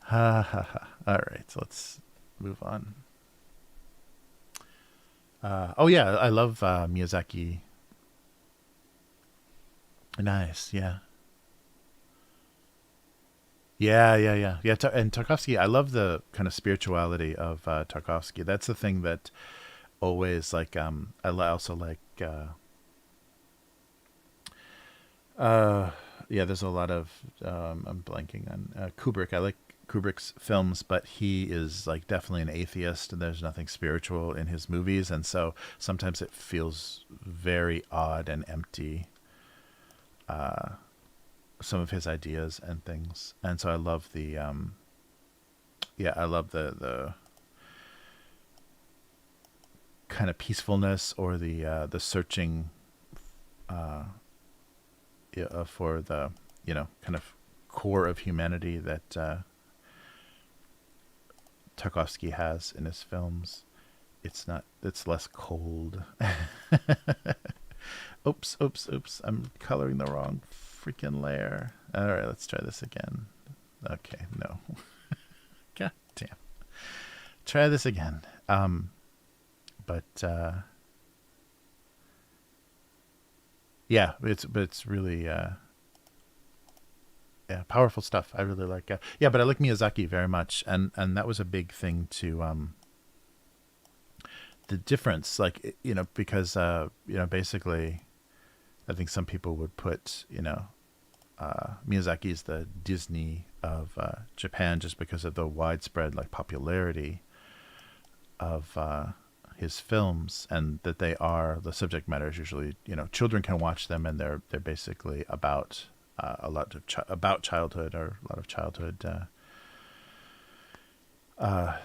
Ha ha ha. All right, so let's move on. Oh yeah, I love Miyazaki. Nice, yeah. Yeah. And Tarkovsky, I love the kind of spirituality of Tarkovsky. That's the thing that always, like, also like, uh, yeah, there's a lot of, I'm blanking on Kubrick. I like Kubrick's films, but he is like definitely an atheist, and there's nothing spiritual in his movies. And so sometimes it feels very odd and empty, some of his ideas and things. And so I love the, yeah, I love the kind of peacefulness, or the searching, yeah, for the, kind of core of humanity that Tarkovsky has in his films. It's less cold. Oops. I'm coloring the wrong freaking layer. All right, let's try this again. Okay, no. God damn. Try this again. But yeah, it's really yeah, powerful stuff. I really like yeah, but I like Miyazaki very much, and that was a big thing to the difference, like, because basically I think some people would put, Miyazaki is the Disney of Japan, just because of the widespread, like, popularity of his films, and that the subject matter is usually, children can watch them, and they're basically about a lot of about childhood, or a lot of childhood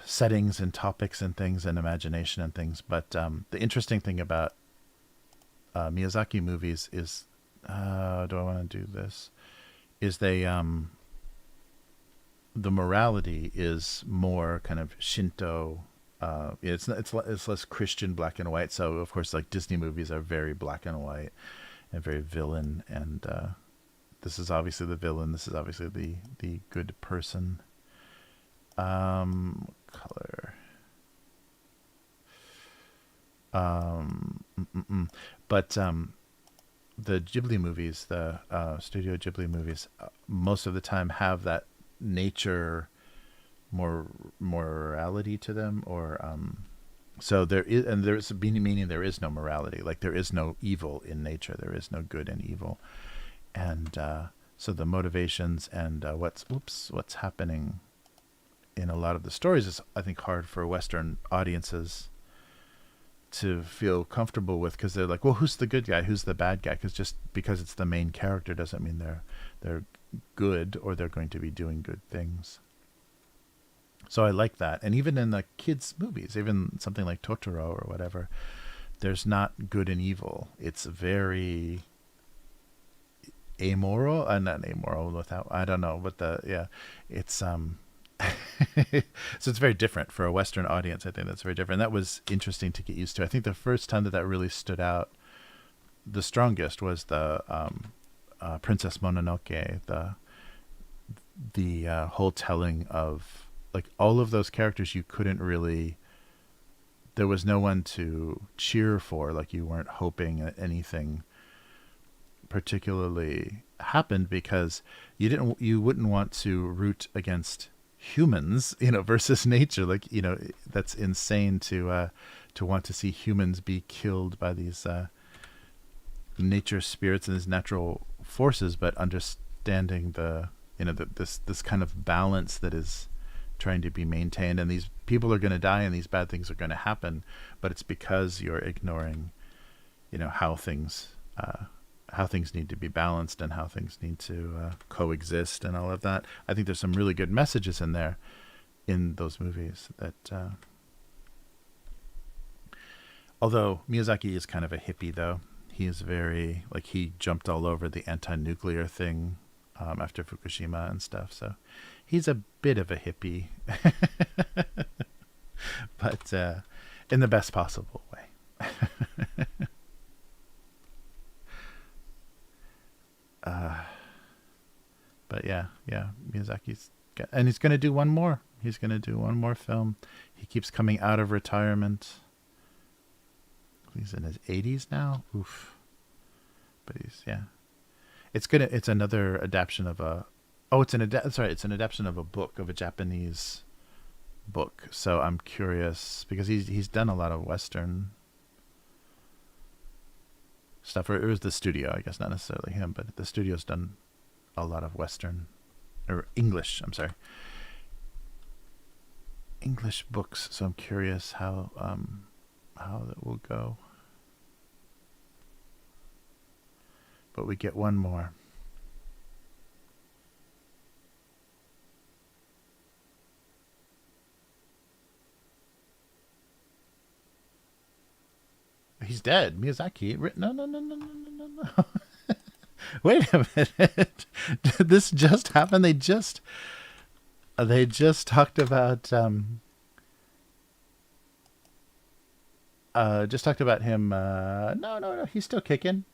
settings and topics and things, and imagination and things. But the interesting thing about Miyazaki movies is, do I want to do this? Is the morality is more kind of Shinto. It's less Christian, black and white. So of course, like, Disney movies are very black and white and very villain. And this is obviously the villain. This is obviously the good person. Color. But the Ghibli movies, the Studio Ghibli movies, most of the time have that nature, more morality to them, or so there's meaning there is no morality, like there is no evil in nature, there is no good and evil, and so the motivations and what's happening in a lot of the stories is, I think, hard for Western audiences to feel comfortable with, because they're like, well, who's the good guy, who's the bad guy? Because just because it's the main character doesn't mean they're good, or they're going to be doing good things. So I like that. And even in the kids' movies, even something like Totoro or whatever, there's not good and evil. It's very amoral, not amoral without, I don't know, but it's so it's very different for a Western audience. I think that's very different. That was interesting to get used to. I think the first time that really stood out the strongest was the Princess Mononoke, the whole telling of, like, all of those characters you couldn't really, there was no one to cheer for, like, you weren't hoping that anything particularly happened because you wouldn't want to root against humans, versus nature. Like, that's insane to want to see humans be killed by these nature spirits and these natural forces, but understanding this kind of balance that is trying to be maintained, and these people are going to die and these bad things are going to happen, but it's because you're ignoring how things need to be balanced and how things need to coexist and all of that. I think there's some really good messages in there in those movies that although Miyazaki is kind of a hippie, though. He is very, like, he jumped all over the anti-nuclear thing after Fukushima and stuff, so he's a bit of a hippie. But in the best possible way. But yeah, Miyazaki's and he's going to do one more. He's going to do one more film. He keeps coming out of retirement. He's in his 80s now. Oof. But it's another adaptation of a it's an adaptation of a book, of a Japanese book. So I'm curious because he's done a lot of Western stuff, or it was the studio, I guess, not necessarily him, but the studio's done a lot of Western or English books. So I'm curious how that will go. But we get one more. He's dead. Miyazaki. No. Wait a minute. Did this just happen? They just talked about him. No. He's still kicking.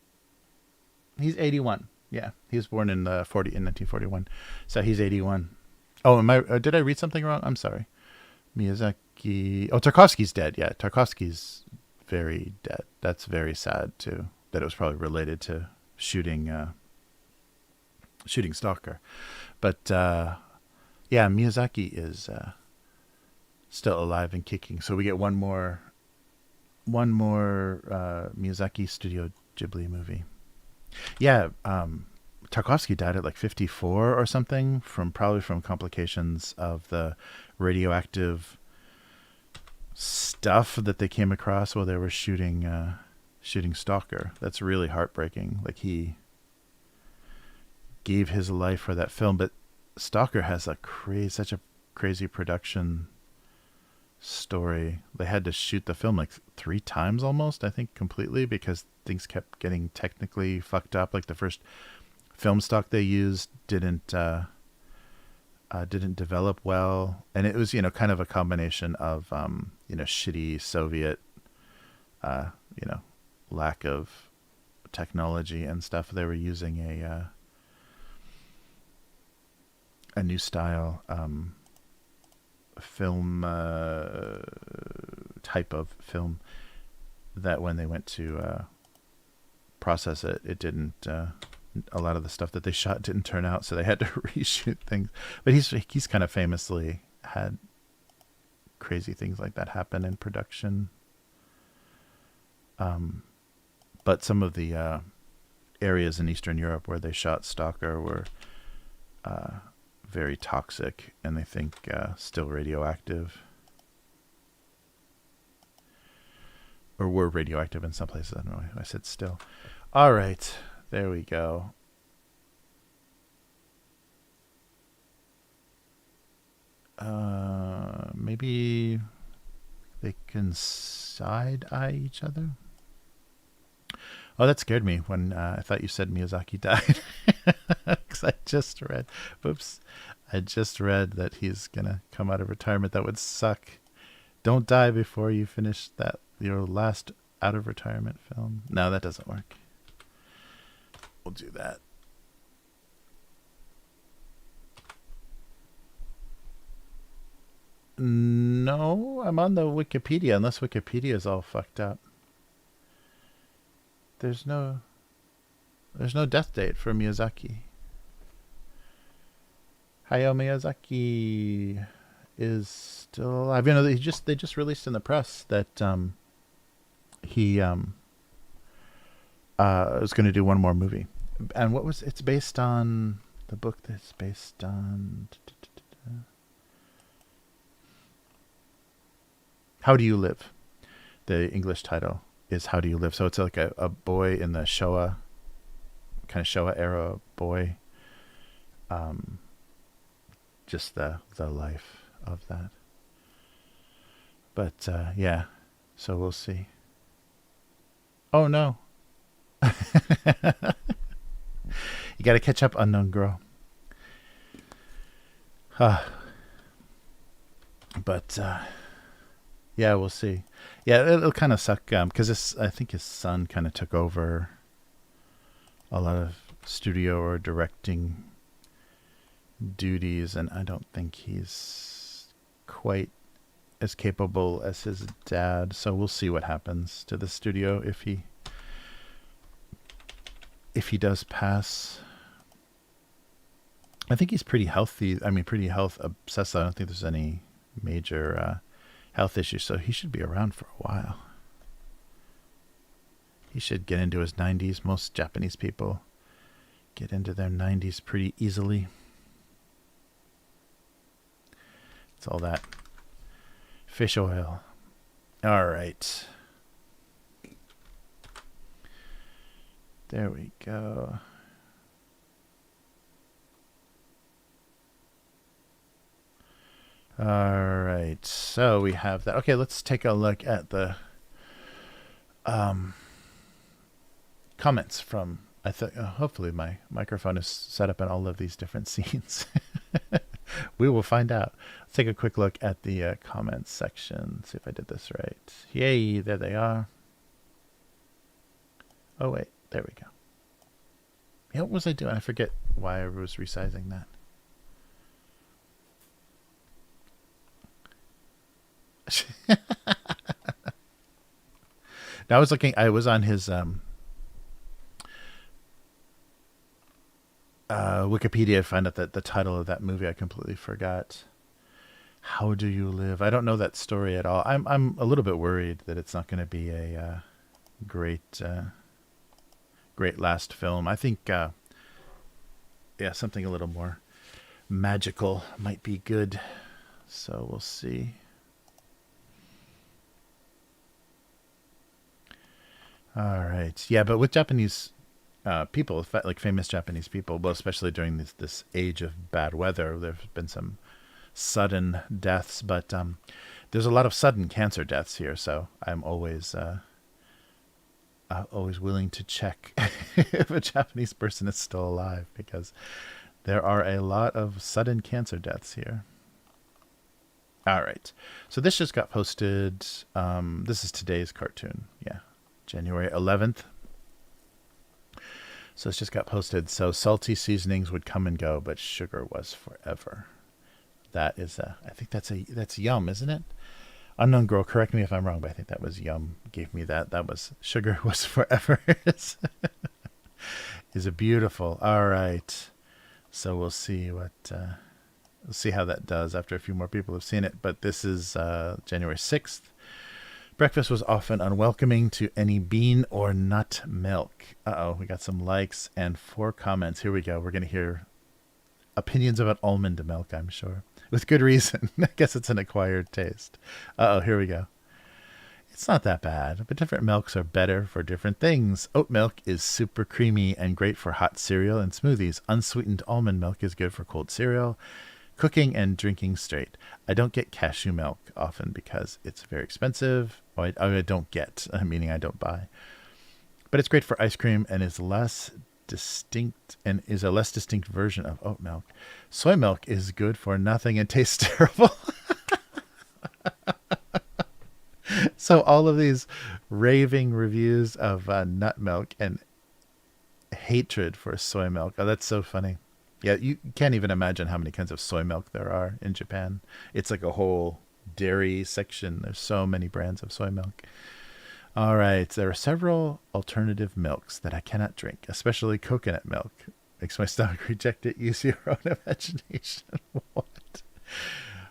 He's 81. Yeah, he was born in 1941, so he's 81. Oh, did I read something wrong? I'm sorry. Miyazaki. Oh, Tarkovsky's dead. Yeah, Tarkovsky's very dead. That's very sad too. That it was probably related to shooting Stalker, but yeah, Miyazaki is still alive and kicking. So we get one more Miyazaki Studio Ghibli movie. Yeah, Tarkovsky died at like 54 or something probably from complications of the radioactive stuff that they came across while they were shooting Stalker. That's really heartbreaking. Like, he gave his life for that film, but Stalker has such a crazy production story. They had to shoot the film like 3 times almost, I think, completely, because things kept getting technically fucked up. Like, the first film stock they used didn't develop well, and it was kind of a combination of shitty Soviet lack of technology and stuff. They were using a new style film type of film that when they went to process it didn't a lot of the stuff that they shot didn't turn out, so they had to reshoot things. But he's kind of famously had crazy things like that happen in production. But some of the areas in Eastern Europe where they shot Stalker were very toxic, and they think still radioactive, or were radioactive in some places. I don't know why I said still. All right, there we go. Maybe they can side-eye each other. Oh, that scared me when I thought you said Miyazaki died. Because I just read that he's going to come out of retirement. That would suck. Don't die before you finish your last out of retirement film. No, that doesn't work. We'll do that. No, I'm on the Wikipedia, unless Wikipedia is all fucked up. There's no There's no death date for Miyazaki. Hayao Miyazaki is still alive. You know, they just released in the press that he was going to do one more movie. And what was it's based on the book that's based on How Do You Live? The English title is How Do You Live? So it's like a boy in the Showa, kind of Showa era boy. Just the life of that. But yeah, so we'll see. Oh no. You got to catch up, Unknown Girl. But yeah, we'll see. Yeah, it'll kind of suck because I think his son kind of took over a lot of studio or directing duties, and I don't think he's quite as capable as his dad. So we'll see what happens to the studio if he does pass. I think he's pretty healthy. I mean, pretty health obsessed. I don't think there's any major health issues, so he should be around for a while. He should get into his 90s. Most Japanese people get into their 90s pretty easily. It's all that fish oil. All right. There we go. All right. So we have that. Okay, let's take a look at the comments from, I think, hopefully my microphone is set up in all of these different scenes. We will find out. Let's take a quick look at the comments section. See if I did this right. Yay, there they are. Oh, wait. There we go. Yeah, what was I doing? I forget why I was resizing that. Now I was looking, I was on his Wikipedia to find out that the title of that movie. I completely forgot. How Do You Live? I don't know that story at all. I'm a little bit worried that it's not going to be a great last film. I think yeah, something a little more magical might be good. So we'll see. All right. Yeah, but with Japanese people, like famous Japanese people, well, especially during this age of bad weather, there have been some sudden deaths, but there's a lot of sudden cancer deaths here. So I'm always willing to check if a Japanese person is still alive, because there are a lot of sudden cancer deaths here. All right. So this just got posted. This is today's cartoon. Yeah. January 11th. So it's just got posted. So salty seasonings would come and go, but sugar was forever. That is I think that's Yum, isn't it? Unknown Girl, correct me if I'm wrong, but I think that was Yum gave me that. That was Sugar Was Forever. Is a beautiful. All right. So we'll see we'll see how that does after a few more people have seen it. But this is January 6th. Breakfast was often unwelcoming to any bean or nut milk. Uh-oh, we got some likes and 4 comments. Here we go. We're going to hear opinions about almond milk, I'm sure. With good reason. I guess it's an acquired taste. Uh-oh, here we go. It's not that bad, but different milks are better for different things. Oat milk is super creamy and great for hot cereal and smoothies. Unsweetened almond milk is good for cold cereal, cooking, and drinking straight. I don't get cashew milk often because it's very expensive. I don't get, meaning I don't buy. But it's great for ice cream and is a less distinct version of oat milk. Soy milk is good for nothing and tastes terrible. So all of these raving reviews of nut milk and hatred for soy milk. Oh, that's so funny. Yeah, you can't even imagine how many kinds of soy milk there are in Japan. It's like a whole dairy section. There's so many brands of soy milk. All right. There are several alternative milks that I cannot drink, especially coconut milk. Makes my stomach reject it. Use your own imagination. What?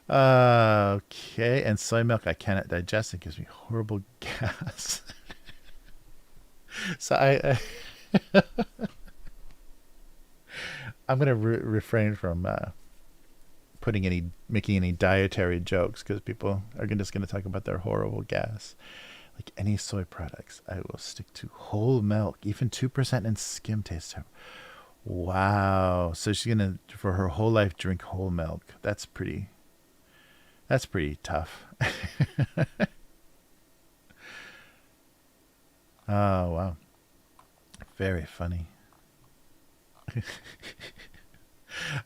Okay. And soy milk I cannot digest. It gives me horrible gas. So I'm gonna refrain from making any dietary jokes because people are just gonna talk about their horrible gas. Like any soy products, I will stick to whole milk, even 2% in skim taste. Wow. So she's gonna for her whole life drink whole milk. That's pretty. That's pretty tough. Oh wow. Very funny.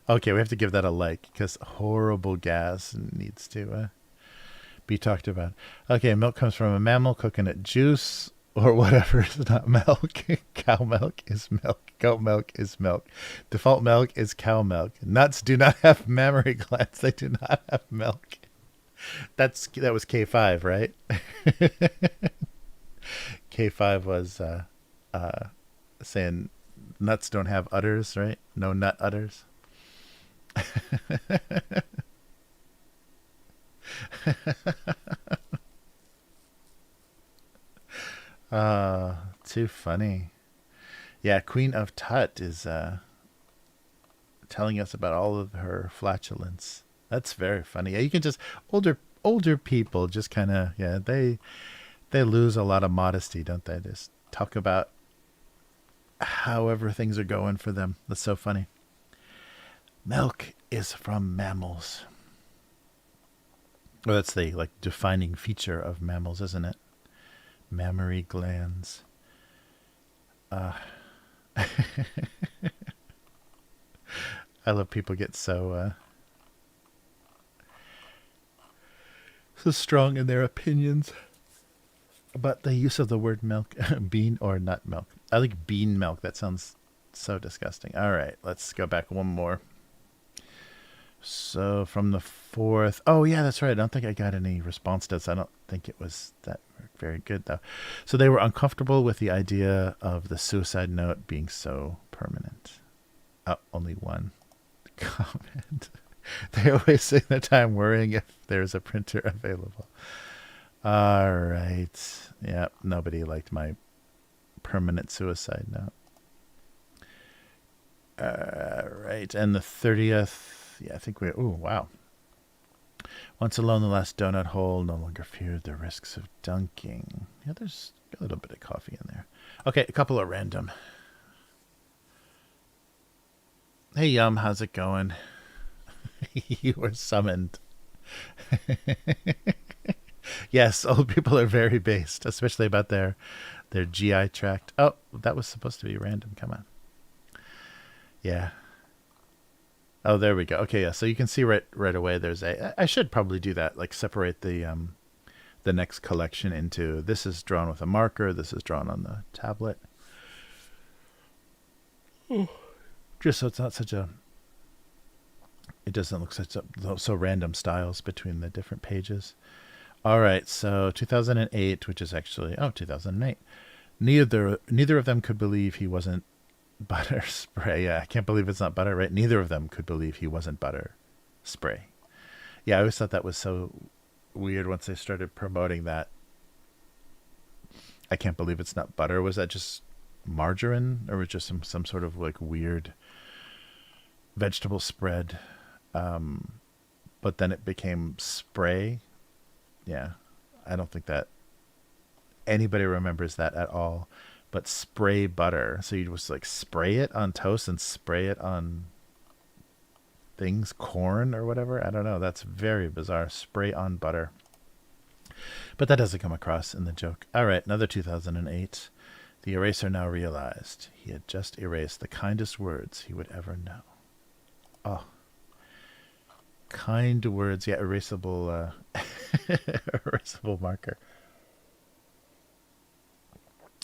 Okay, we have to give that a like because horrible gas needs to be talked about. Okay, milk comes from a mammal, coconut juice, or whatever is not milk. Cow milk is milk. Goat milk is milk. Default milk is cow milk. Nuts do not have mammary glands. They do not have milk. That was K5, right? K5 was saying nuts don't have udders, right? No nut udders. Too funny. Yeah, Queen of Tut is telling us about all of her flatulence. That's very funny. Yeah, you can just older people just kind of they lose a lot of modesty, don't they? Just talk about however things are going for them. That's so funny. Milk is from mammals. Well, that's the defining feature of mammals, isn't it? Mammary glands. I love people get so strong in their opinions about the use of the word milk, bean or nut milk. I like bean milk. That sounds so disgusting. All right, let's go back one more. So from the 4th, oh yeah, that's right. I don't think I got any response to this. I don't think it was that very good though. So they were uncomfortable with the idea of the suicide note being so permanent. Oh, only one comment. They always take their time worrying if there's a printer available. All right. Yeah, nobody liked my permanent suicide note. All right. And the 30th, yeah, I think oh, wow. Once alone, the last donut hole, no longer feared the risks of dunking. Yeah, there's a little bit of coffee in there. Okay, a couple of random. Hey, Yum, how's it going? You were summoned. Yes, old people are very based, especially about their GI tract. Oh, that was supposed to be random. Come on. Yeah. Oh, there we go. Okay, yeah. So you can see right away. There's I should probably do that. Like separate the next collection into this is drawn with a marker. This is drawn on the tablet. Just so it's not such a. It doesn't look so random styles between the different pages. All right, so 2008, which is actually 2008. Neither of them could believe he wasn't butter spray. Yeah, I can't believe it's not butter, right? Neither of them could believe he wasn't butter spray. Yeah, I always thought that was so weird once they started promoting that. I can't believe it's not butter. Was that just margarine, or was it just some sort of weird vegetable spread? But then it became spray. Yeah, I don't think that anybody remembers that at all. But spray butter, so you just spray it on toast and spray it on things, corn or whatever. I don't know. That's very bizarre. Spray on butter. But that doesn't come across in the joke. All right, another 2008. The eraser now realized he had just erased the kindest words he would ever know. Oh. Kind words. Yeah, erasable erasable marker.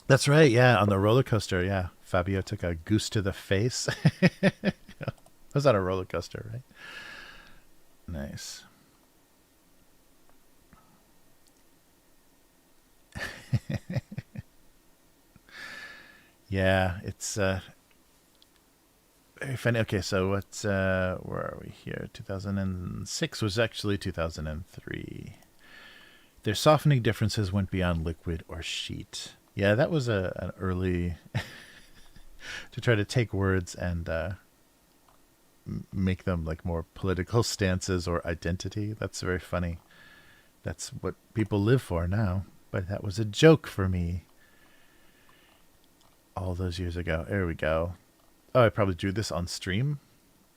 That's right, yeah, on the roller coaster, yeah. Fabio took a goose to the face. Was that a roller coaster, right? Nice. Yeah, it's very funny. Okay, so what's where are we here? 2006 was actually 2003. Their softening differences went beyond liquid or sheet. Yeah, that was an early to try to take words and make them like more political stances or identity. That's very funny. That's what people live for now. But that was a joke for me all those years ago. There we go. Oh, I probably drew this on stream.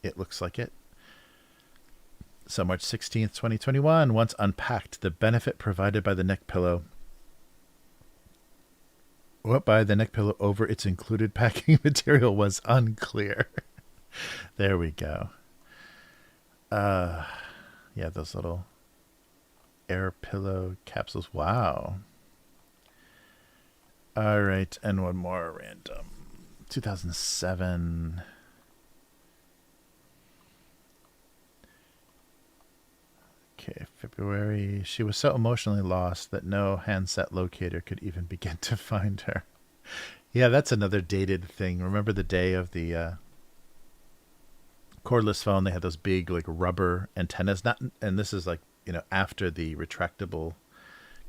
It looks like it. So March 16th, 2021. Once unpacked, the benefit provided by the neck pillow. What by the neck pillow over its included packing material was unclear. There we go. Yeah, those little air pillow capsules. Wow. All right, and one more random. 2007. Okay, February. She was so emotionally lost that no handset locator could even begin to find her. Yeah, that's another dated thing. Remember the day of the cordless phone? They had those big like rubber antennas. Not, and this is like after the retractable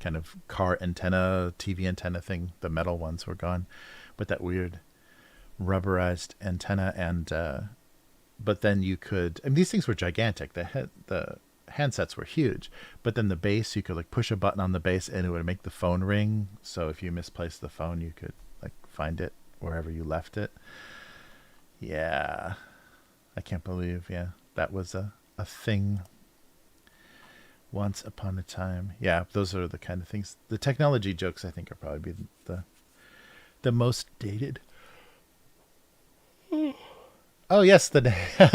kind of car antenna, TV antenna thing. The metal ones were gone, but that weird rubberized antenna. And but then you could. I mean, these things were gigantic. The handsets were huge, but then the base, you could like push a button on the base and it would make the phone ring. So if you misplaced the phone, you could like find it wherever you left it. Yeah, I can't believe. Yeah, that was a thing once upon a time. Yeah, those are the kind of things. The technology jokes I think are probably the most dated. Oh yes,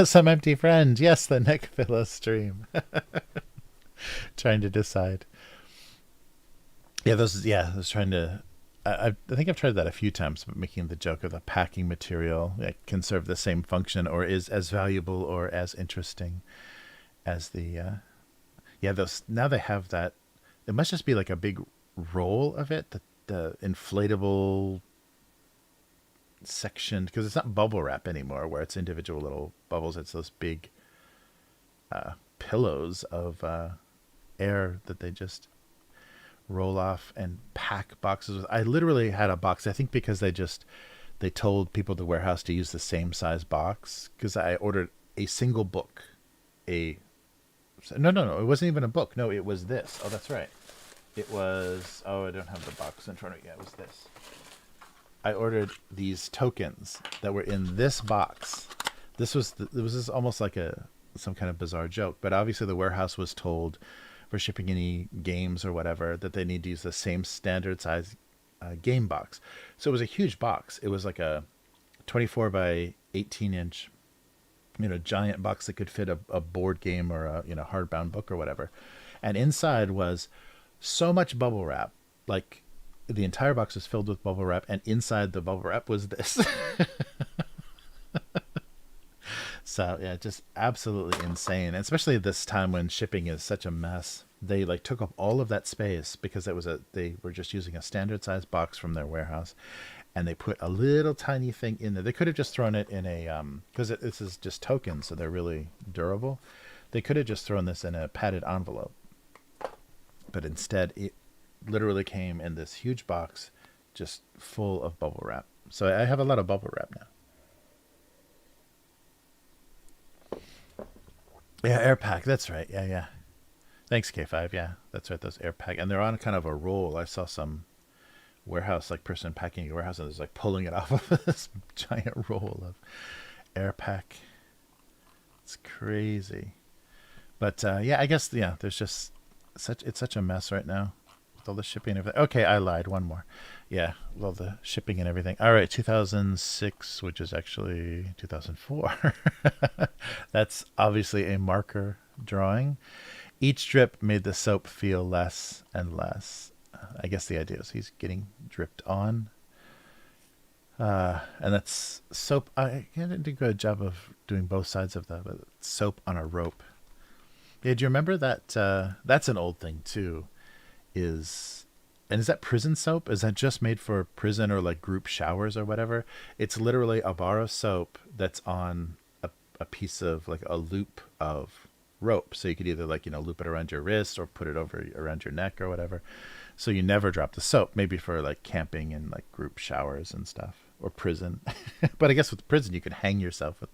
some empty friend. Yes, the neck pillow stream. Trying to decide. Yeah, those. Yeah, I was trying to. I think I've tried that a few times, but making the joke of the packing material can serve the same function or is as valuable or as interesting as the. Yeah, those now they have that. It must just be like a big roll of it. The inflatable section because it's not bubble wrap anymore, where it's individual little bubbles. It's those big pillows of air that they just roll off and pack boxes with. I literally had a box, I think because they told people at the warehouse to use the same size box, because I ordered a single book. No, it wasn't even a book. No, it was this. Oh, that's right. It was, I don't have the box in front of me. Yeah, it was this. I ordered these tokens that were in this box. This almost like some kind of bizarre joke, but obviously the warehouse was told for shipping any games or whatever that they need to use the same standard size game box. So it was a huge box. It was like a 24 by 18 inch, giant box that could fit a board game or a hardbound book or whatever. And inside was so much bubble wrap, like the entire box was filled with bubble wrap, and inside the bubble wrap was this. So yeah, just absolutely insane, especially at this time when shipping is such a mess. They like took up all of that space because they were just using a standard size box from their warehouse, and they put a little tiny thing in there. They could have just thrown it in a because this is just tokens, so they're really durable. They could have just thrown this in a padded envelope, but instead it literally came in this huge box just full of bubble wrap. So I have a lot of bubble wrap now. Yeah, air pack. That's right. Yeah. Thanks, K5. Yeah, that's right. Those air pack, and they're on kind of a roll. I saw some warehouse, like person packing a warehouse, and is like pulling it off of this giant roll of air pack. It's crazy. But yeah, I guess there's just it's such a mess right now with all the shipping and everything. Okay, I lied. One more. Yeah, with all the shipping and everything. All right, 2006, which is actually 2004. That's obviously a marker drawing. Each drip made the soap feel less and less. I guess the idea is he's getting dripped on. And that's soap. I did a good job of doing both sides of that, but soap on a rope. Yeah, do you remember that? That's an old thing too. Is And is that prison soap? Is that just made for prison or like group showers or whatever? It's literally a bar of soap that's on a piece of like a loop of rope. So you could either like, loop it around your wrist or put it over around your neck or whatever. So you never drop the soap, maybe for like camping and like group showers and stuff or prison. But I guess with prison, you could hang yourself with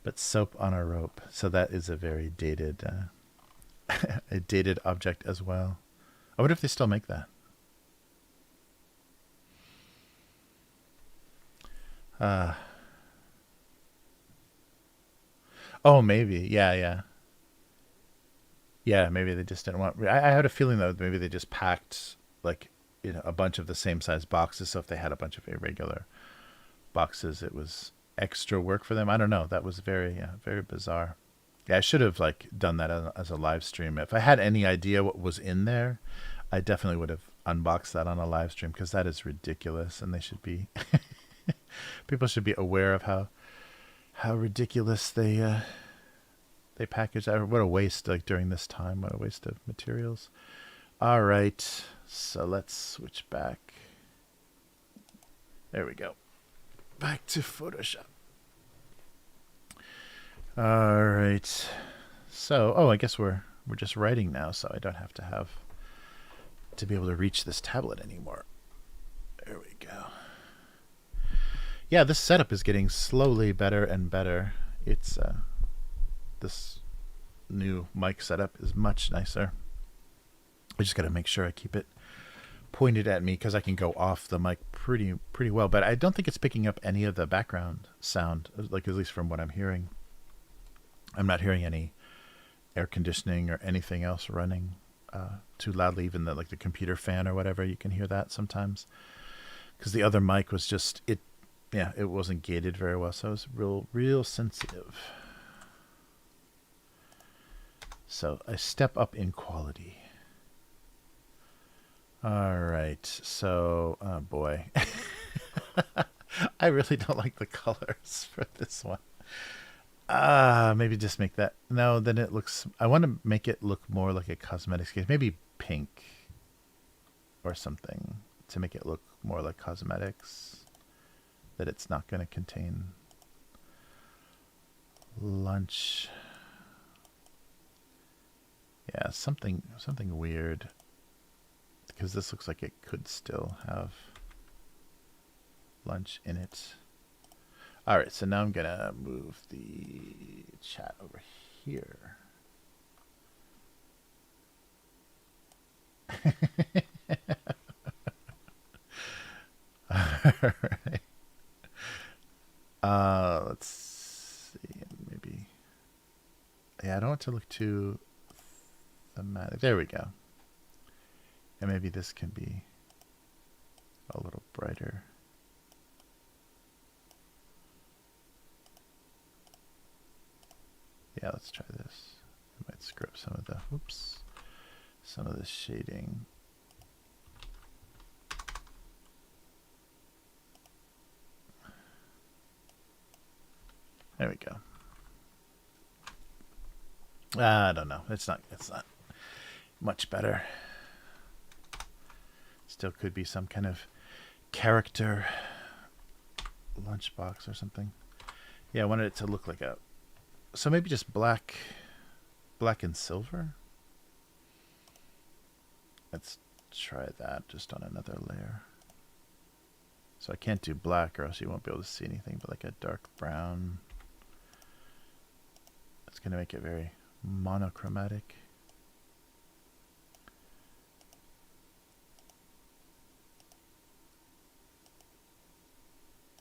but soap on a rope. So that is a very dated, a dated object as well. I wonder if they still make that. Oh, maybe. Yeah. Yeah, maybe they just didn't want. I had a feeling though maybe they just packed like a bunch of the same size boxes. So if they had a bunch of irregular boxes, it was extra work for them. I don't know. That was very bizarre. Yeah, I should have like done that as a live stream. If I had any idea what was in there, I definitely would have unboxed that on a live stream because that is ridiculous, and they should be people should be aware of how ridiculous they package that. What a waste! Like during this time, what a waste of materials. All right, so let's switch back. There we go. Back to Photoshop. All right. So, I guess we're just writing now, so I don't have to be able to reach this tablet anymore. There we go. Yeah, this setup is getting slowly better and better. It's this new mic setup is much nicer. I just got to make sure I keep it pointed at me because I can go off the mic pretty well. But I don't think it's picking up any of the background sound, like at least from what I'm hearing. I'm not hearing any air conditioning or anything else running too loudly. Even the computer fan or whatever, you can hear that sometimes. Because the other mic was just it wasn't gated very well, so it was real sensitive. So a step up in quality. All right, so oh boy, I really don't like the colors for this one. Maybe just make that. No, then it looks. I want to make it look more like a cosmetics case. Maybe pink or something to make it look more like cosmetics. That it's not going to contain lunch. Yeah, something weird. Because this looks like it could still have lunch in it. All right, so now I'm going to move the chat over here. All right. Let's see. Maybe. Yeah, I don't want to look too thematic. There we go. And maybe this can be a little brighter. Yeah, let's try this. I might screw up some of the shading. There we go. I don't know. It's not much better. Still could be some kind of character lunchbox or something. Yeah, I wanted it to look like so maybe just black and silver. Let's try that just on another layer. So I can't do black or else you won't be able to see anything, but like a dark brown. It's going to make it very monochromatic.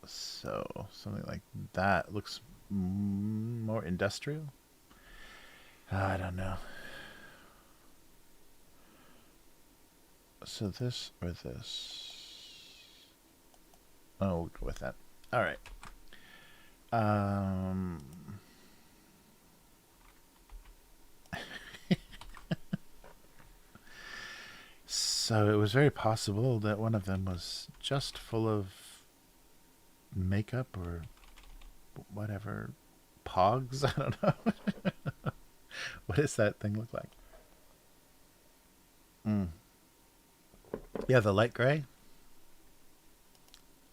So something like that looks more industrial. I don't know. So this or this? Oh, we'll go with that. All right. So it was very possible that one of them was just full of makeup or whatever. Pogs? I don't know. What does that thing look like? Yeah, the light gray.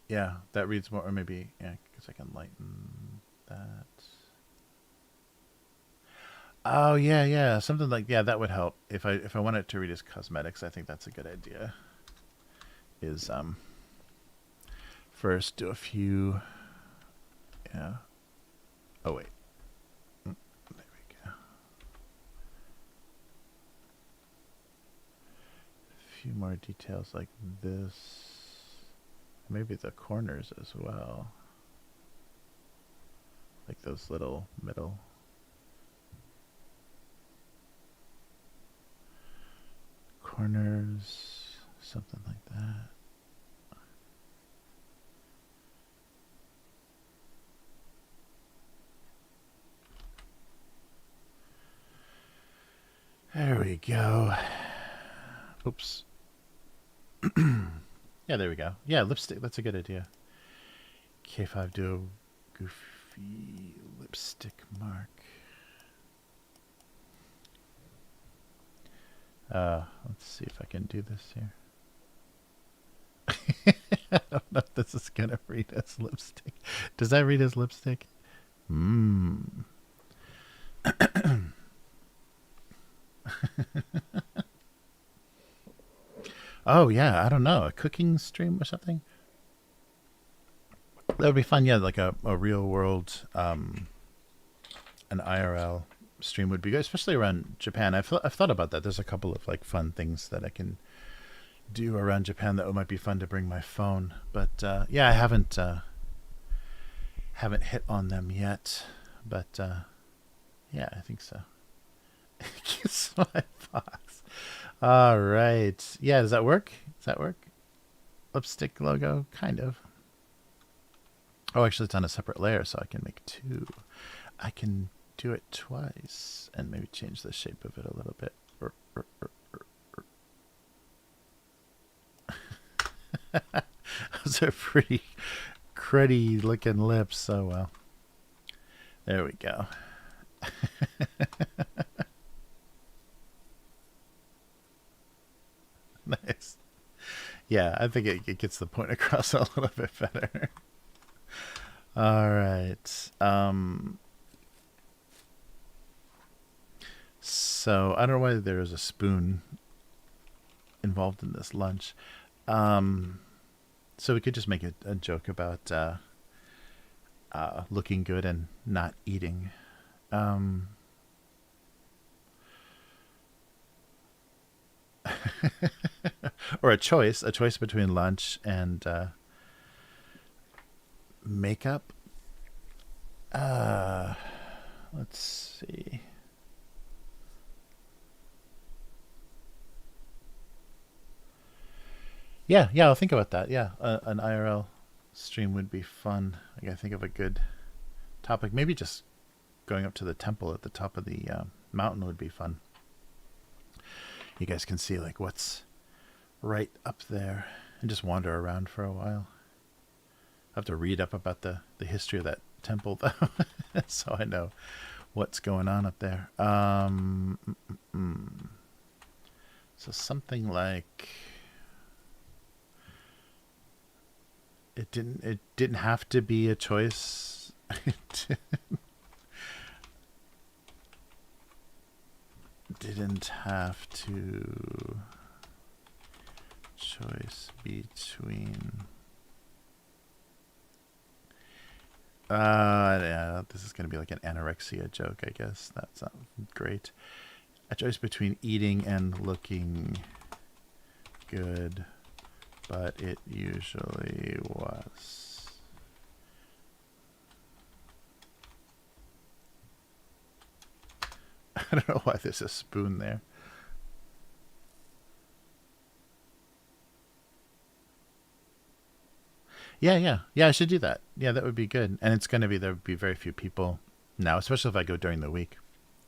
Yeah, that reads more, or maybe, yeah, because I can lighten that. Oh yeah, yeah, something like, yeah, that would help if I wanted to read as cosmetics. I think that's a good idea. Is first do a few, yeah. Oh wait, there we go. A few more details like this. Maybe the corners as well, like those little middle. Corners, something like that. There we go. Oops. Yeah, there we go. Yeah, lipstick. That's a good idea. K5 do a goofy lipstick mark. Let's see if I can do this here. I don't know if this is gonna read as lipstick. Does that read as lipstick? Mmm. Oh yeah, I don't know. A cooking stream or something? That would be fun. Yeah, like a real world, an IRL stream would be good, especially around Japan. I've thought about that. There's a couple of like fun things that I can do around Japan that might be fun to bring my phone. But yeah, I haven't hit on them yet. But yeah, I think so. Kiss my box. All right. Yeah, does that work? Does that work? Lipstick logo, kind of. Oh, actually, it's on a separate layer, so I can make two. I can do it twice and maybe change the shape of it a little bit. Those are pretty cruddy looking lips. Oh well. There we go. Nice. Yeah, I think it gets the point across a little bit better. All right. So I don't know why there is a spoon involved in this lunch. So we could just make a joke about looking good and not eating. Or a choice between lunch and makeup. Let's see. Yeah, I'll think about that. Yeah, an IRL stream would be fun. I gotta think of a good topic. Maybe just going up to the temple at the top of the mountain would be fun. You guys can see like what's right up there and just wander around for a while. I have to read up about the history of that temple though, so I know what's going on up there. So something like it didn't have to be a choice. Didn't have to choice between yeah, this is going to be like an anorexia joke, I guess. That's not great. A choice between eating and looking good, but it usually was. I don't know why there's a spoon there. Yeah, I should do that. Yeah, that would be good. And it's going to be, there would be very few people now, especially if I go during the week.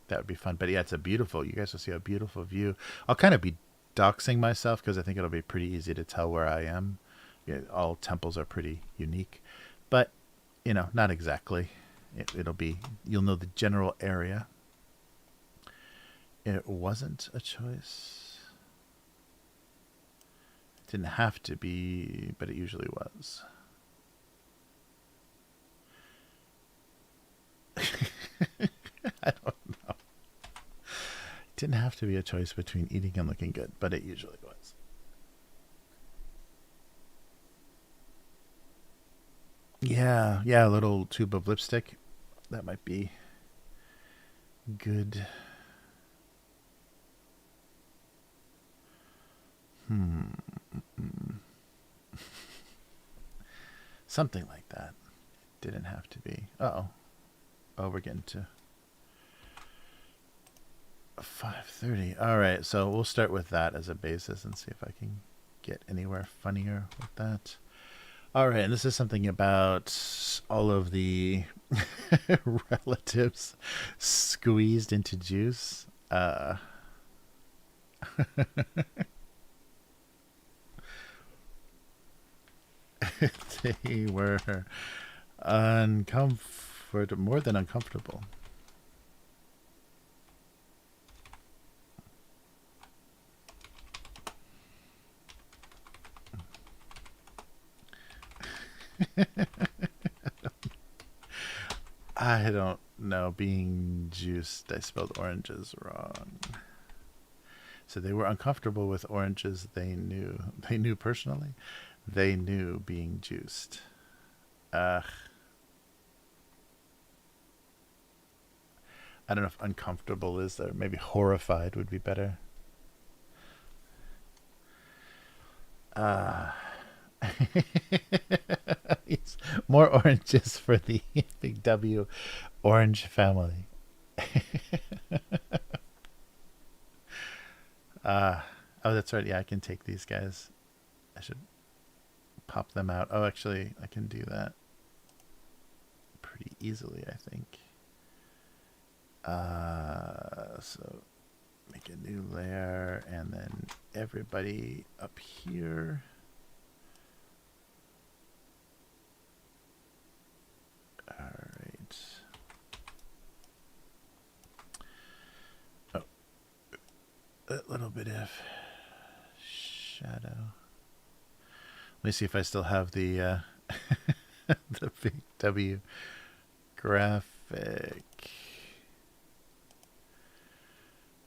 That would be fun. But yeah, it's a beautiful, you guys will see a beautiful view. I'll kind of be doxing myself because I think it'll be pretty easy to tell where I am. Yeah, all temples are pretty unique. But, you know, not exactly. It'll be, you'll know the general area. It wasn't a choice. Didn't have to be, but it usually was. I don't know. Didn't have to be a choice between eating and looking good, but it usually was. Yeah, a little tube of lipstick. That might be good. Something like that. Didn't have to be. Uh-oh. Oh, we're getting to 5:30. All right, so we'll start with that as a basis and see if I can get anywhere funnier with that. All right, and this is something about all of the relatives squeezed into juice. They were more than uncomfortable. I don't know. Being juiced, I spelled oranges wrong. So they were uncomfortable with oranges they knew. They knew personally. They knew being juiced. Ugh. I don't know if uncomfortable is there. Maybe horrified would be better. More oranges for the Big W orange family. Oh, that's right. Yeah, I can take these guys. I should pop them out. Oh, actually, I can do that pretty easily, I think. So make a new layer, and then everybody up here. All right. Oh, a little bit of shadow. Let me see if I still have the the Big W graphic.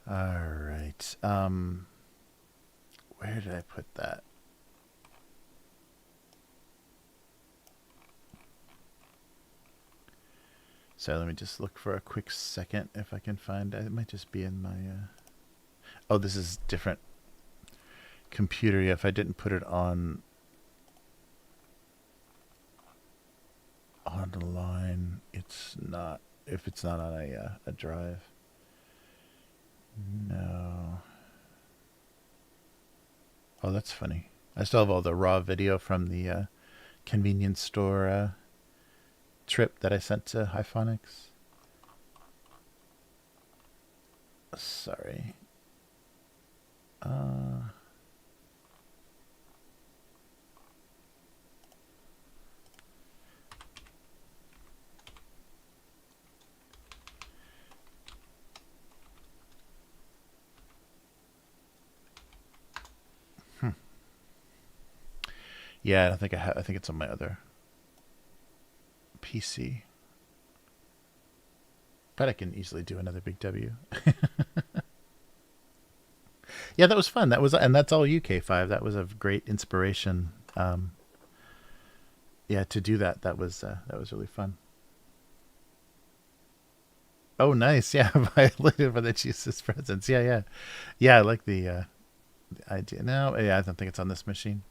All right. Where did I put that? So let me just look for a quick second if I can find it. It might just be in my oh, this is different computer. Yeah, if I didn't put it on the line, it's not, if it's not on a drive. No. Oh, that's funny. I still have all the raw video from the convenience store trip that I sent to Hyphonics. Sorry. Yeah, I don't think I have. I think it's on my other PC. But I can easily do another Big W. Yeah, that was fun. That was, and that's all UK5. That was a great inspiration. Yeah, to do that. That was really fun. Oh, nice. Yeah, violated by the Jesus presence. Yeah. I like the idea. No, yeah, I don't think it's on this machine.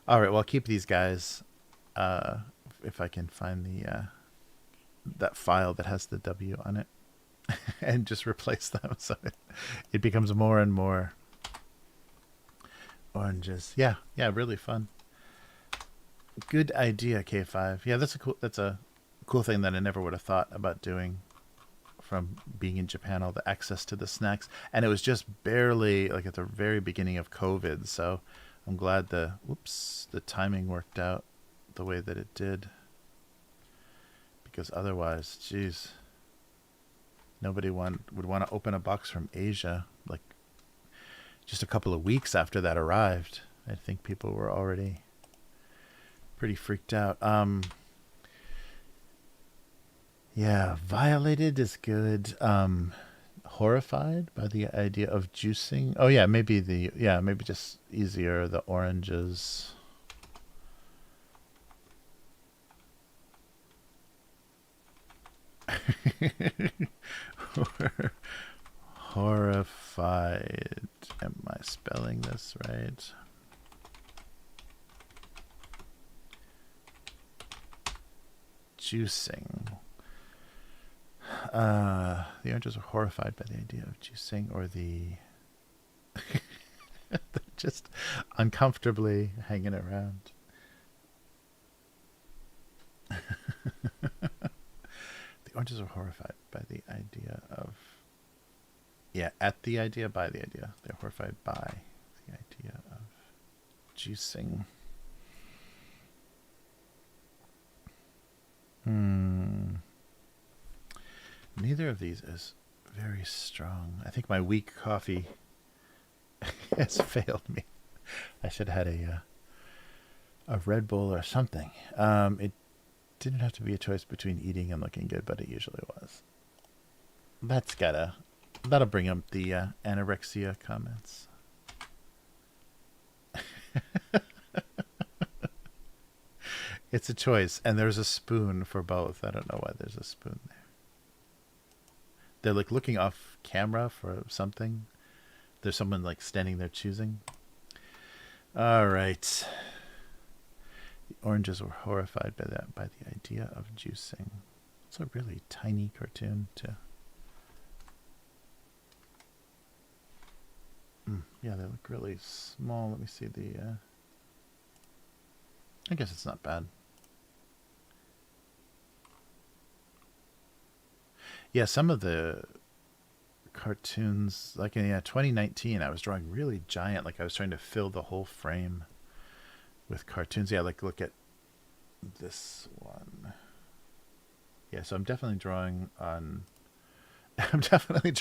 All right, well, I'll keep these guys. If I can find the that file that has the W on it, and just replace them, so it becomes more and more oranges. Yeah, really fun. Good idea, K5. Yeah, that's a cool thing that I never would have thought about doing. From being in Japan, all the access to the snacks, and it was just barely like at the very beginning of COVID. So I'm glad the timing worked out the way that it did, because otherwise, geez, nobody would want to open a box from Asia like just a couple of weeks after that arrived. I think people were already pretty freaked out. Yeah, violated is good. Horrified by the idea of juicing. Oh yeah, maybe just easier, the oranges. Horrified. Am I spelling this right? Juicing. The oranges are horrified by the idea of juicing, or the just uncomfortably hanging around. The oranges are horrified by the idea of, at the idea, by the idea. They're horrified by the idea of juicing. Neither of these is very strong. I think my weak coffee has failed me. I should have had a Red Bull or something. It didn't have to be a choice between eating and looking good, but it usually was. That'll bring up the anorexia comments. It's a choice, and there's a spoon for both. I don't know why there's a spoon there. They're like looking off camera for something. There's someone like standing there choosing. All right. The oranges were horrified by the idea of juicing. It's a really tiny cartoon too. Yeah, they look really small. Let me see the. I guess it's not bad. Yeah, some of the cartoons, like in 2019, I was drawing really giant, like I was trying to fill the whole frame with cartoons. Yeah, like look at this one. Yeah, so I'm definitely drawing on the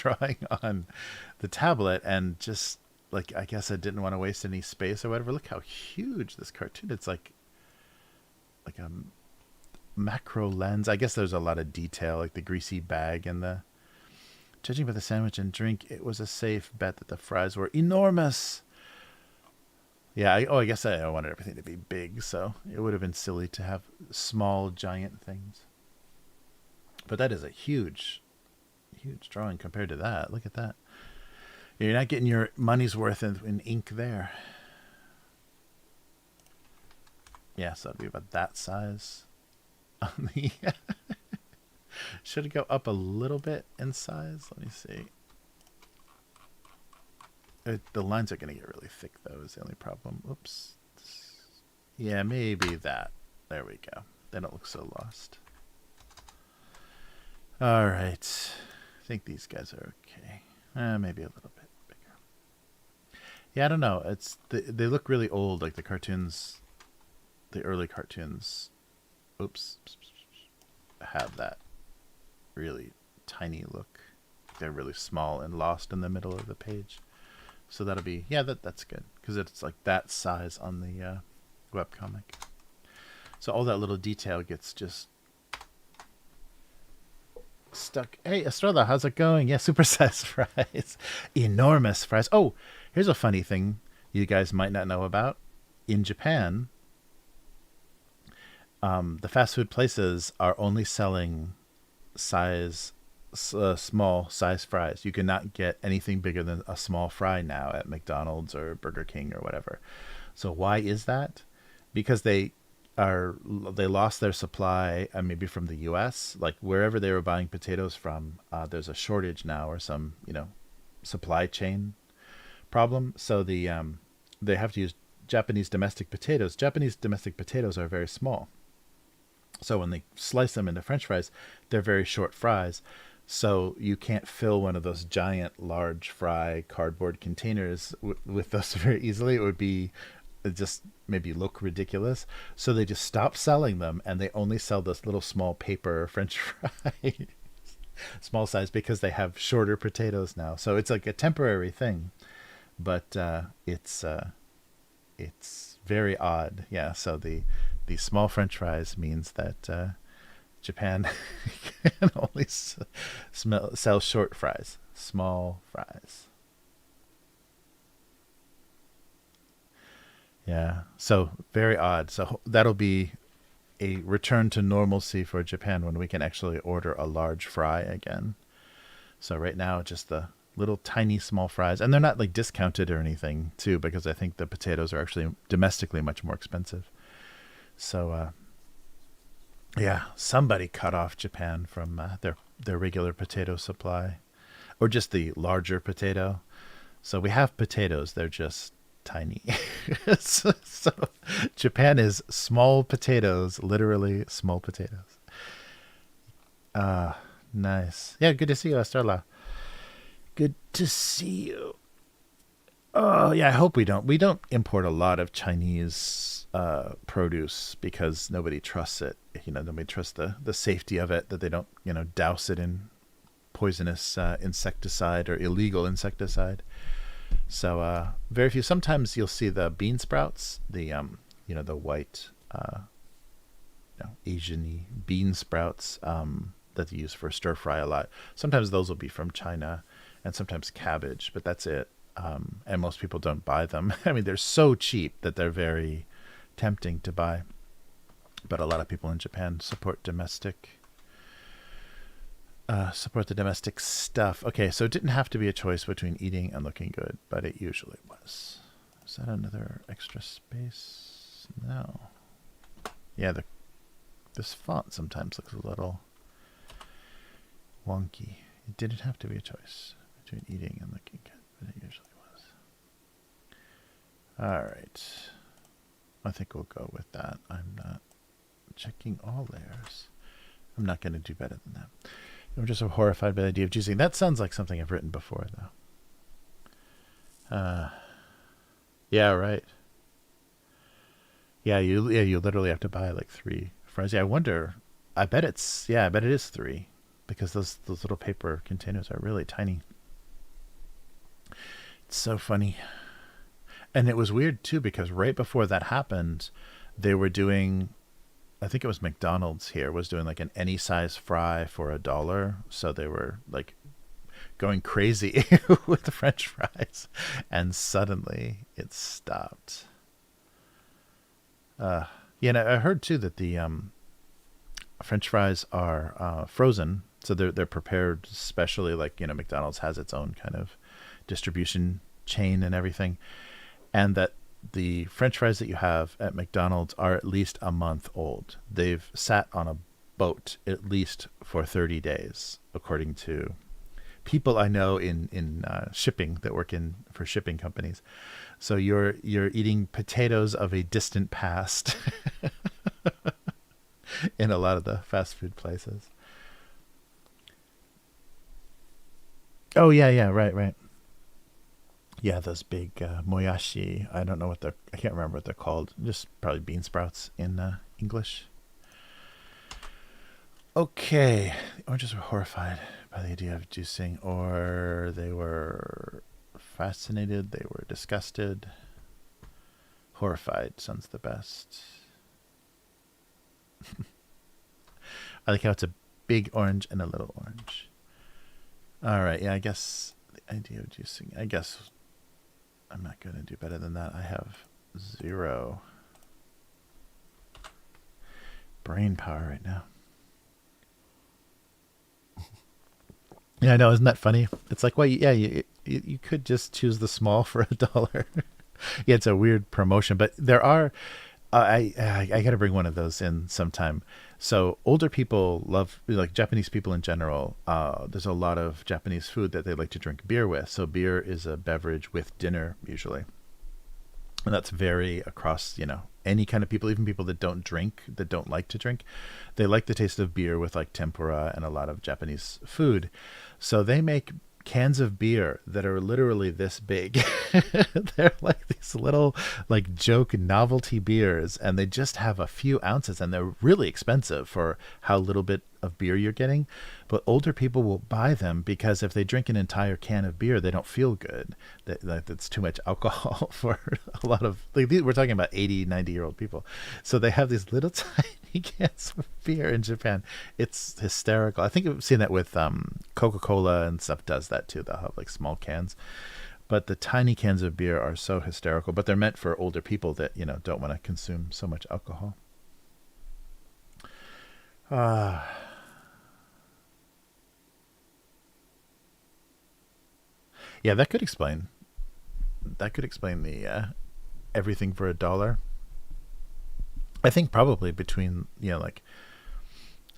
tablet, and just like, I guess I didn't want to waste any space or whatever. Look how huge this cartoon. It's like a macro lens. I guess there's a lot of detail, like the greasy bag and the. Judging by the sandwich and drink, it was a safe bet that the fries were enormous. Yeah, I guess I wanted everything to be big, so it would have been silly to have small, giant things. But that is a huge drawing compared to that. Look at that. You're not getting your money's worth in ink there. Yeah, so it'd be about that size. On the should it go up a little bit in size? Let me see. The lines are going to get really thick, though, is the only problem. Oops. Yeah, maybe that. There we go. They don't look so lost. All right. I think these guys are okay. Maybe a little bit bigger. Yeah, I don't know. They look really old, like the cartoons, the early cartoons. Oops. Have that really tiny look. They're really small and lost in the middle of the page. So that'll be, that's good, because it's like that size on the webcomic. So all that little detail gets just stuck. Hey, Estrella, how's it going? Yeah, supersized fries. Enormous fries. Oh, here's a funny thing you guys might not know about. In Japan, the fast food places are only selling small size fries. You cannot get anything bigger than a small fry now at McDonald's or Burger King or whatever. So why is that? Because they lost their supply, maybe from the US, like wherever they were buying potatoes from. There's a shortage now, or some supply chain problem. So they have to use Japanese domestic potatoes. Japanese domestic potatoes are very small. So when they slice them into French fries, they're very short fries. So you can't fill one of those giant, large fry cardboard containers with those very easily. It would be just maybe look ridiculous. So they just stopped selling them, and they only sell this little small paper French fry, small size, because they have shorter potatoes now. So it's like a temporary thing, but it's it's very odd. Yeah, so the small French fries means that Japan can only sell short fries, small fries. Yeah, so very odd. So that'll be a return to normalcy for Japan when we can actually order a large fry again. So right now, just the little tiny small fries, and they're not like discounted or anything too, because I think the potatoes are actually domestically much more expensive. So yeah, somebody cut off Japan from their regular potato supply, or just the larger potato. So we have potatoes; they're just tiny. So Japan is small potatoes, literally small potatoes. Nice. Yeah, good to see you, Estrella. Good to see you. Oh yeah, I hope we don't import a lot of Chinese produce because nobody trusts it. Nobody trusts the safety of it, that they don't douse it in poisonous insecticide or illegal insecticide. So very few. Sometimes you'll see the bean sprouts, the white Asian-y bean sprouts that they use for stir fry a lot. Sometimes those will be from China, and sometimes cabbage, but that's it. And most people don't buy them. I mean, they're so cheap that they're very tempting to buy. But a lot of people in Japan support the domestic stuff. Okay, so it didn't have to be a choice between eating and looking good, but it usually was. Is that another extra space? No. Yeah, this font sometimes looks a little wonky. It didn't have to be a choice between eating and looking good, but it usually was. All right. I think we'll go with that. I'm not checking all layers. I'm not going to do better than that. I'm just so horrified by the idea of juicing. That sounds like something I've written before, though. Yeah, right. Yeah, you literally have to buy like 3 fries. Yeah, I wonder. I bet it is 3 because those little paper containers are really tiny. It's so funny. And it was weird too because right before that happened, they were doing, I think it was McDonald's here was doing like an any size fry for $1. So they were like going crazy with the French fries, and suddenly it stopped. I heard too that the French fries are frozen, so they're prepared specially. Like McDonald's has its own kind of distribution chain and everything, and that the French fries that you have at McDonald's are at least a month old. They've sat on a boat at least for 30 days, according to people I know in shipping that work for shipping companies. So you're eating potatoes of a distant past in a lot of the fast food places. Oh yeah, right. Yeah, those big moyashi. I don't know I can't remember what they're called. Just probably bean sprouts in English. Okay. Or just horrified by the idea of juicing, or they were fascinated, they were disgusted. Horrified sounds the best. I like how it's a big orange and a little orange. All right, yeah, I guess the idea of juicing, I guess I'm not going to do better than that. I have 0 brain power right now. Yeah, I know. Isn't that funny? It's like, well, yeah, you could just choose the small for $1. Yeah, it's a weird promotion, but there are. I got to bring one of those in sometime. So older people love, like Japanese people in general. There's a lot of Japanese food that they like to drink beer with. So beer is a beverage with dinner usually, and that's very across any kind of people, even people that don't drink, that don't like to drink. They like the taste of beer with like tempura and a lot of Japanese food. So they make cans of beer that are literally this big. They're like these little like joke novelty beers, and they just have a few ounces, and they're really expensive for how little bit of beer you're getting, but older people will buy them because if they drink an entire can of beer, they don't feel good. That's too much alcohol for a lot of, like, we're talking about 80, 90-year-old people. So they have these little tiny cans of beer in Japan. It's hysterical. I think I've seen that with Coca-Cola and stuff does that too. They'll have like small cans. But the tiny cans of beer are so hysterical, but they're meant for older people that, don't want to consume so much alcohol. Yeah, that could explain. That could explain the everything for $1. I think probably between like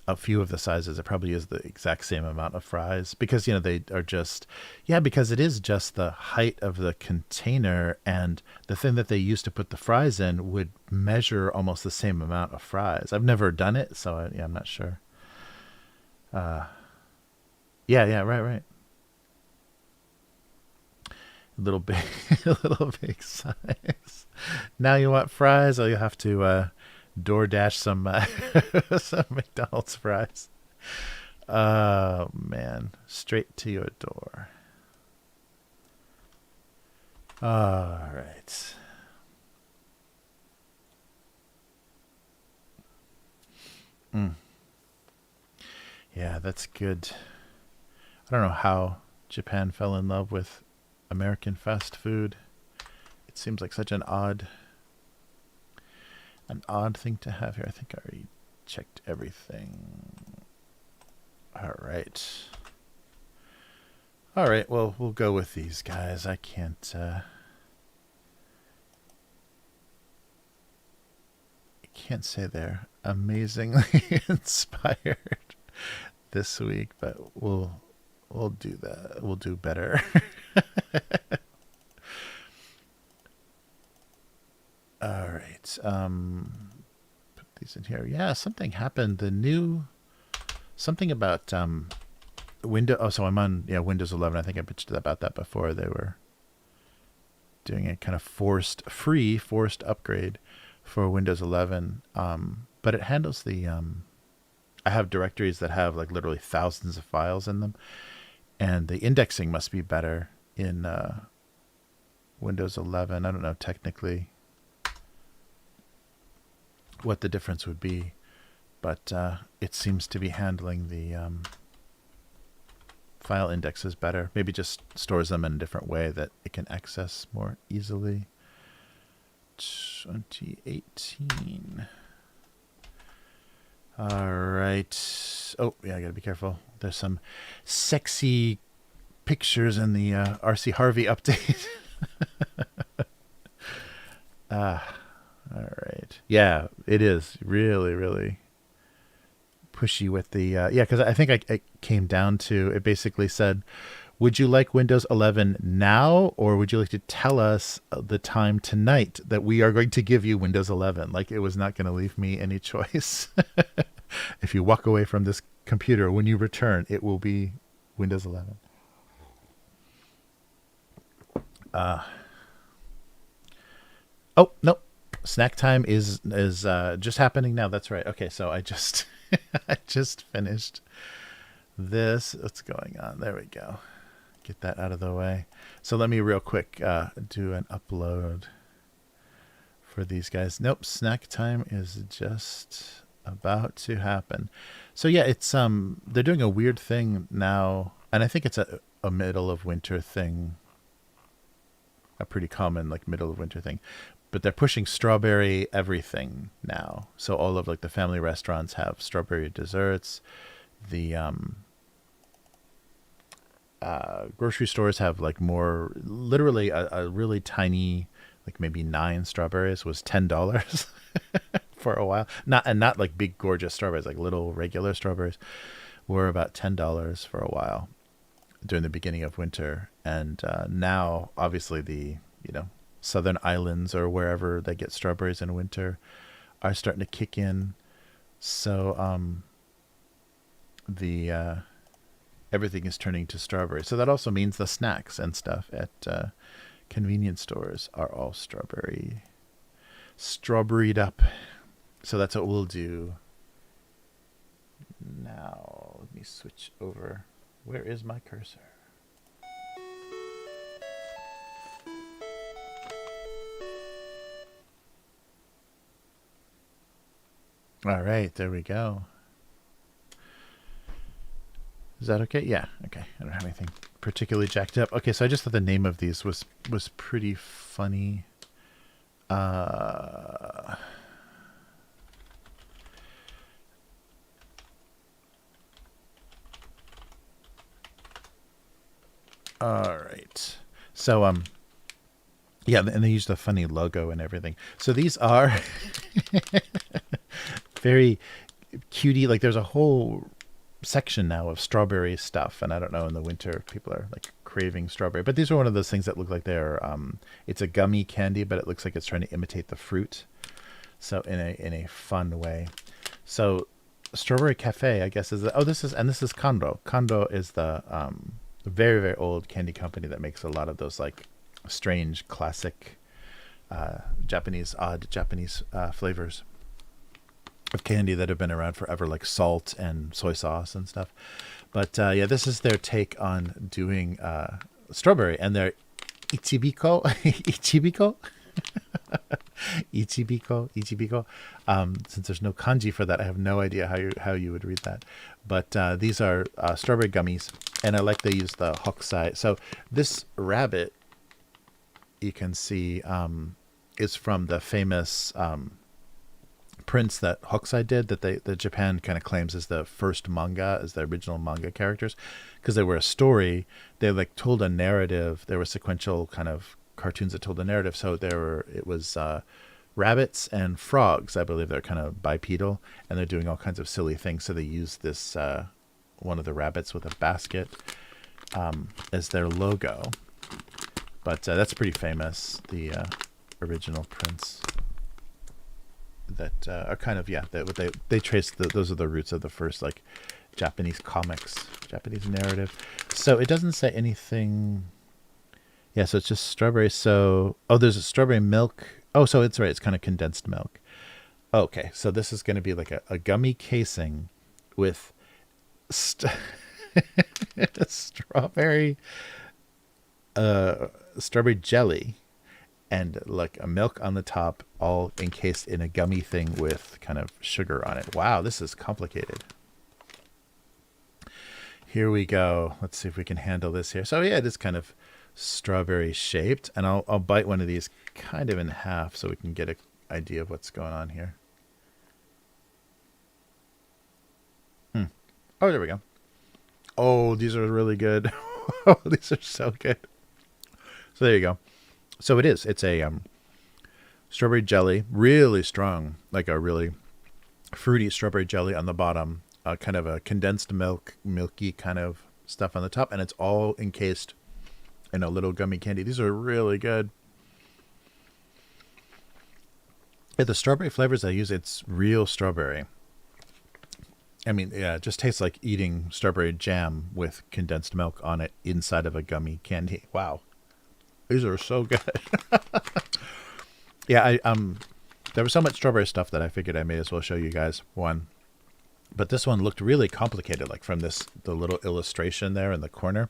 a few of the sizes, it probably is the exact same amount of fries because they are just because it is just the height of the container, and the thing that they used to put the fries in would measure almost the same amount of fries. I've never done it, so I'm not sure. Right. Little big, a little big size. Now you want fries, or you have to DoorDash some some McDonald's fries. Oh man, straight to your door. All right. Yeah, that's good. I don't know how Japan fell in love with American fast food. It seems like such an odd thing to have here. I think I already checked everything. All right. Well, we'll go with these guys. I can't say they're amazingly inspired this week, but we'll do that. We'll do better. All right. Put these in here. Yeah, something happened. Something about Windows. Oh, so I'm on Windows 11. I think I pitched about that before. They were doing a kind of forced upgrade for Windows 11. But it handles the I have directories that have like literally thousands of files in them, and the indexing must be better in Windows 11. I don't know technically what the difference would be, but it seems to be handling the file indexes better. Maybe just stores them in a different way that it can access more easily. 2018. All right. Oh, yeah, I gotta be careful. There's some sexy pictures in the RC Harvey update. All right. Yeah, it is really, really pushy with the because I think I came down to it. Basically said, would you like Windows 11 now, or would you like to tell us the time tonight that we are going to give you Windows 11? Like, it was not going to leave me any choice. If you walk away from this computer, when you return, it will be Windows 11. Oh, no. Snack time is just happening now. That's right. Okay, so I just I just finished this. What's going on? There we go. Get that out of the way. So let me real quick do an upload for these guys. Nope, snack time is just about to happen. So yeah, it's they're doing a weird thing now, and I think it's a middle of winter thing. A pretty common like middle of winter thing. But they're pushing strawberry everything now. So all of like the family restaurants have strawberry desserts. The grocery stores have like more, literally a really tiny, like maybe 9 strawberries was $10 for a while. Not like big gorgeous strawberries, like little regular strawberries were about $10 for a while during the beginning of winter. And now obviously the, southern islands or wherever they get strawberries in winter are starting to kick in. So everything is turning to strawberry. So that also means the snacks and stuff at convenience stores are all strawberried up. So that's what we'll do Now, let me switch over. Where is my cursor? All right, there we go. Is that okay? Yeah, okay. I don't have anything particularly jacked up. Okay, so I just thought the name of these was pretty funny. All right. So yeah, and they use the funny logo and everything. So these are very cutie. Like there's a whole section now of strawberry stuff, and I don't know, in the winter people are like craving strawberry, but these are one of those things that look like they're it's a gummy candy, but it looks like it's trying to imitate the fruit, so in a fun way. So Strawberry Cafe, I guess, is this is Kondo is the very, very old candy company that makes a lot of those like strange classic odd Japanese flavors of candy that have been around forever, like salt and soy sauce and stuff. But yeah, this is their take on doing strawberry, and their Ichibiko, Ichibiko, Ichibiko. Since there's no kanji for that, I have no idea how you would read that. But these are strawberry gummies, and I like they use the hokusai. So this rabbit, you can see, is from the famous prints that Hokusai did, that Japan kind of claims is the first manga, as the original manga characters, because they were a story. They like told a narrative. There were sequential kind of cartoons that told a narrative. So it was rabbits and frogs. I believe they're kind of bipedal, and they're doing all kinds of silly things. So they use this one of the rabbits with a basket as their logo. But that's pretty famous. The original prints that are kind of, yeah, they trace those are the roots of the first like Japanese comics, Japanese narrative. So it doesn't say anything. Yeah, so it's just strawberry. So there's a strawberry milk. Oh, so it's right. It's kind of condensed milk. Okay, so this is going to be like a gummy casing with strawberry jelly and like a milk on the top, all encased in a gummy thing with kind of sugar on it. Wow, this is complicated. Here we go. Let's see if we can handle this here. So yeah, it is kind of strawberry shaped, and I'll bite one of these kind of in half so we can get an idea of what's going on here. Oh, there we go. Oh, these are really good. Oh, these are so good. So there you go. So it's a strawberry jelly, really strong, like a really fruity strawberry jelly on the bottom, kind of a condensed milky kind of stuff on the top, and it's all encased in a little gummy candy. These are really good. Yeah, the strawberry flavors I use, it's real strawberry. I mean, yeah, it just tastes like eating strawberry jam with condensed milk on it inside of a gummy candy. Wow. These are so good. Yeah, there was so much strawberry stuff that I figured I may as well show you guys one. But this one looked really complicated, like from the little illustration there in the corner.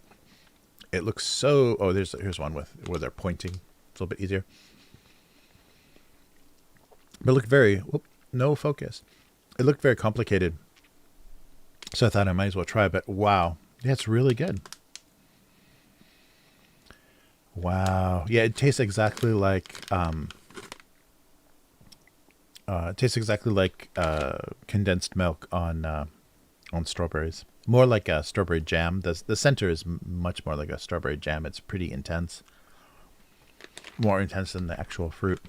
It looks so... Oh, here's one where they're pointing. It's a little bit easier. But it looked very... Whoop, no focus. It looked very complicated. So I thought I might as well try it, but wow. Yeah, it's really good. Wow. Yeah, it tastes exactly like condensed milk on strawberries. More like a strawberry jam. The center is much more like a strawberry jam. It's pretty intense. More intense than the actual fruit.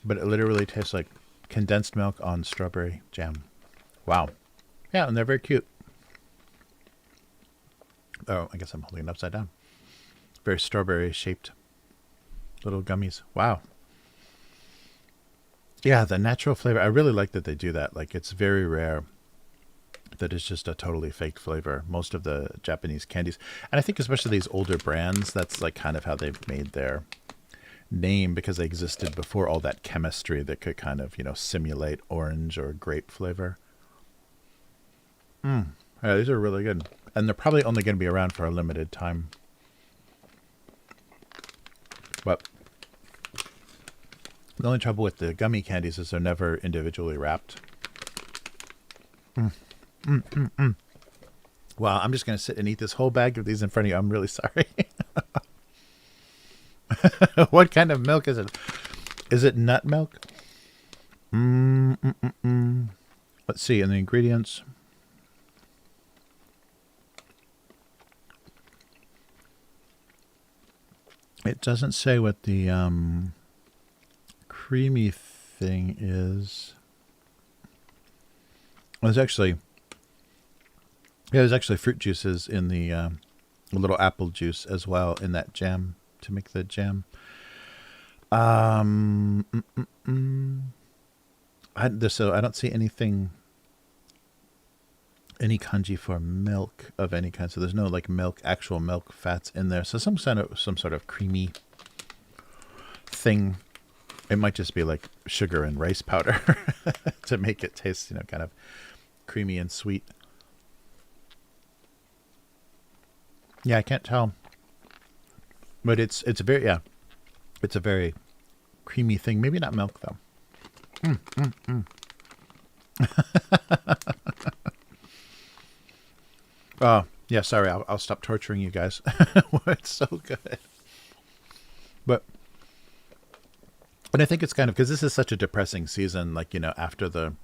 But it literally tastes like condensed milk on strawberry jam. Wow. Yeah, and they're very cute. Oh, I guess I'm holding it upside down. Very strawberry shaped little gummies. Wow. Yeah, the natural flavor. I really like that they do that. Like, it's very rare that it's just a totally faked flavor. Most of the Japanese candies. And I think especially these older brands, that's like kind of how they've made their name, because they existed before all that chemistry that could kind of, simulate orange or grape flavor. Yeah, these are really good. And they're probably only going to be around for a limited time. But the only trouble with the gummy candies is they're never individually wrapped. Wow, I'm just going to sit and eat this whole bag of these in front of you. I'm really sorry. What kind of milk is it? Is it nut milk? Let's see, in the ingredients. It doesn't say what the creamy thing is. There's actually fruit juices in the little apple juice as well in that jam to make the jam. So I don't see anything, any kanji for milk of any kind. So there's no like actual milk fats in there. So some sort of creamy thing. It might just be like sugar and rice powder to make it taste, kind of creamy and sweet. Yeah, I can't tell, but it's a very creamy thing. Maybe not milk though. Oh yeah, sorry. I'll stop torturing you guys. It's so good, and I think it's kind of because this is such a depressing season. Like after the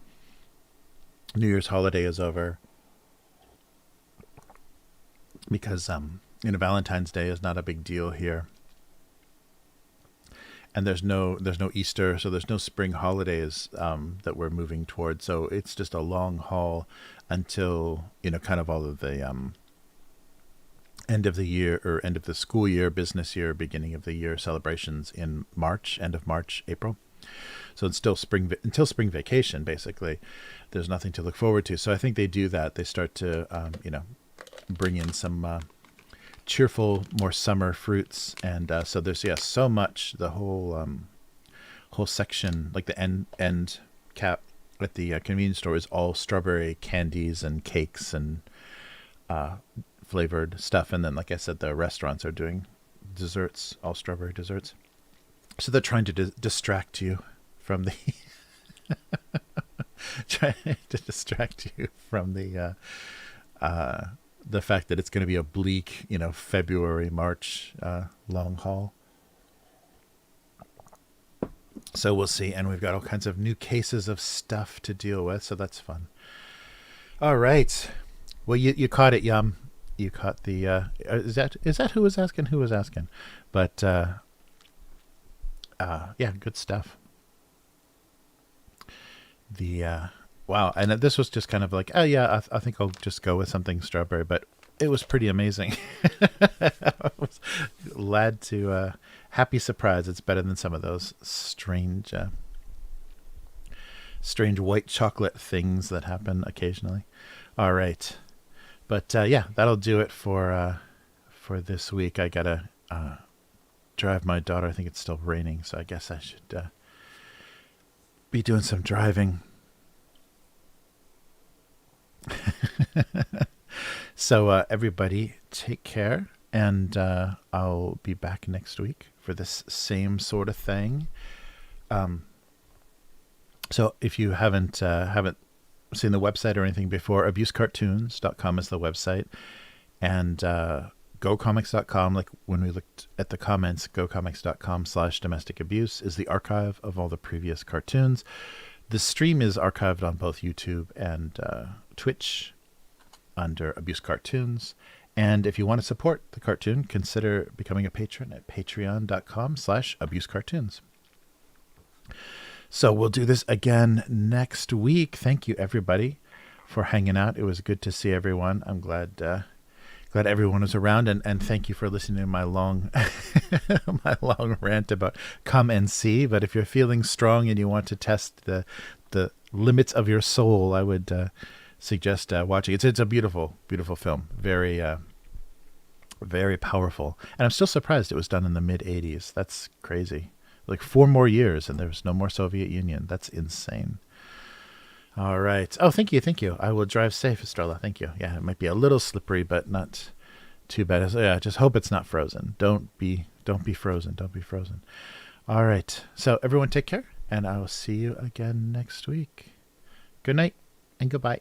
New Year's holiday is over. Because Valentine's Day is not a big deal here, and there's no Easter, so there's no spring holidays that we're moving towards. So it's just a long haul until kind of all of the end of the year or end of the school year, business year, beginning of the year celebrations in March, end of March, April. So it's still until spring vacation. Basically, there's nothing to look forward to. So I think they do that. They start to bring in some cheerful, more summer fruits, and so there's so much. The whole section, like the end cap at the convenience store, is all strawberry candies and cakes and flavored stuff. And then, like I said, the restaurants are doing desserts, all strawberry desserts. So they're trying to distract you from the the fact that it's going to be a bleak, February, March long haul. So we'll see. And we've got all kinds of new cases of stuff to deal with. So that's fun. All right. Well, you caught it, Yum. You caught the, is that who was asking? Who was asking? But, yeah, good stuff. Wow, and this was just kind of like, oh yeah, I think I'll just go with something strawberry, but it was pretty amazing. I was glad to, happy surprise. It's better than some of those strange white chocolate things that happen occasionally. All right, but yeah, that'll do it for this week. I gotta drive my daughter. I think it's still raining, so I guess I should be doing some driving. So everybody take care, and I'll be back next week for this same sort of thing. So if you haven't seen the website or anything before, abusecartoons.com is the website, and gocomics.com, like when we looked at the comments, gocomics.com/domestic abuse is the archive of all the previous cartoons. The stream is archived on both YouTube and Twitch under Abuse Cartoons. And if you want to support the cartoon, consider becoming a patron at patreon.com/abusecartoons. So we'll do this again next week. Thank you, everybody, for hanging out. It was good to see everyone. I'm glad everyone was around, and thank you for listening to my long rant about come and see. But if you're feeling strong and you want to test the limits of your soul, I would suggest watching. It's a beautiful film, very very powerful, and I'm still surprised it was done in the mid '80s. That's crazy. Like 4 more years and there was no more Soviet Union. That's insane. All right. Oh, thank you, thank you. I will drive safe, Estrella. Thank you. Yeah, it might be a little slippery, but not too bad. Yeah, just hope it's not frozen. Don't be frozen. Don't be frozen. All right. So everyone, take care, and I will see you again next week. Good night and goodbye.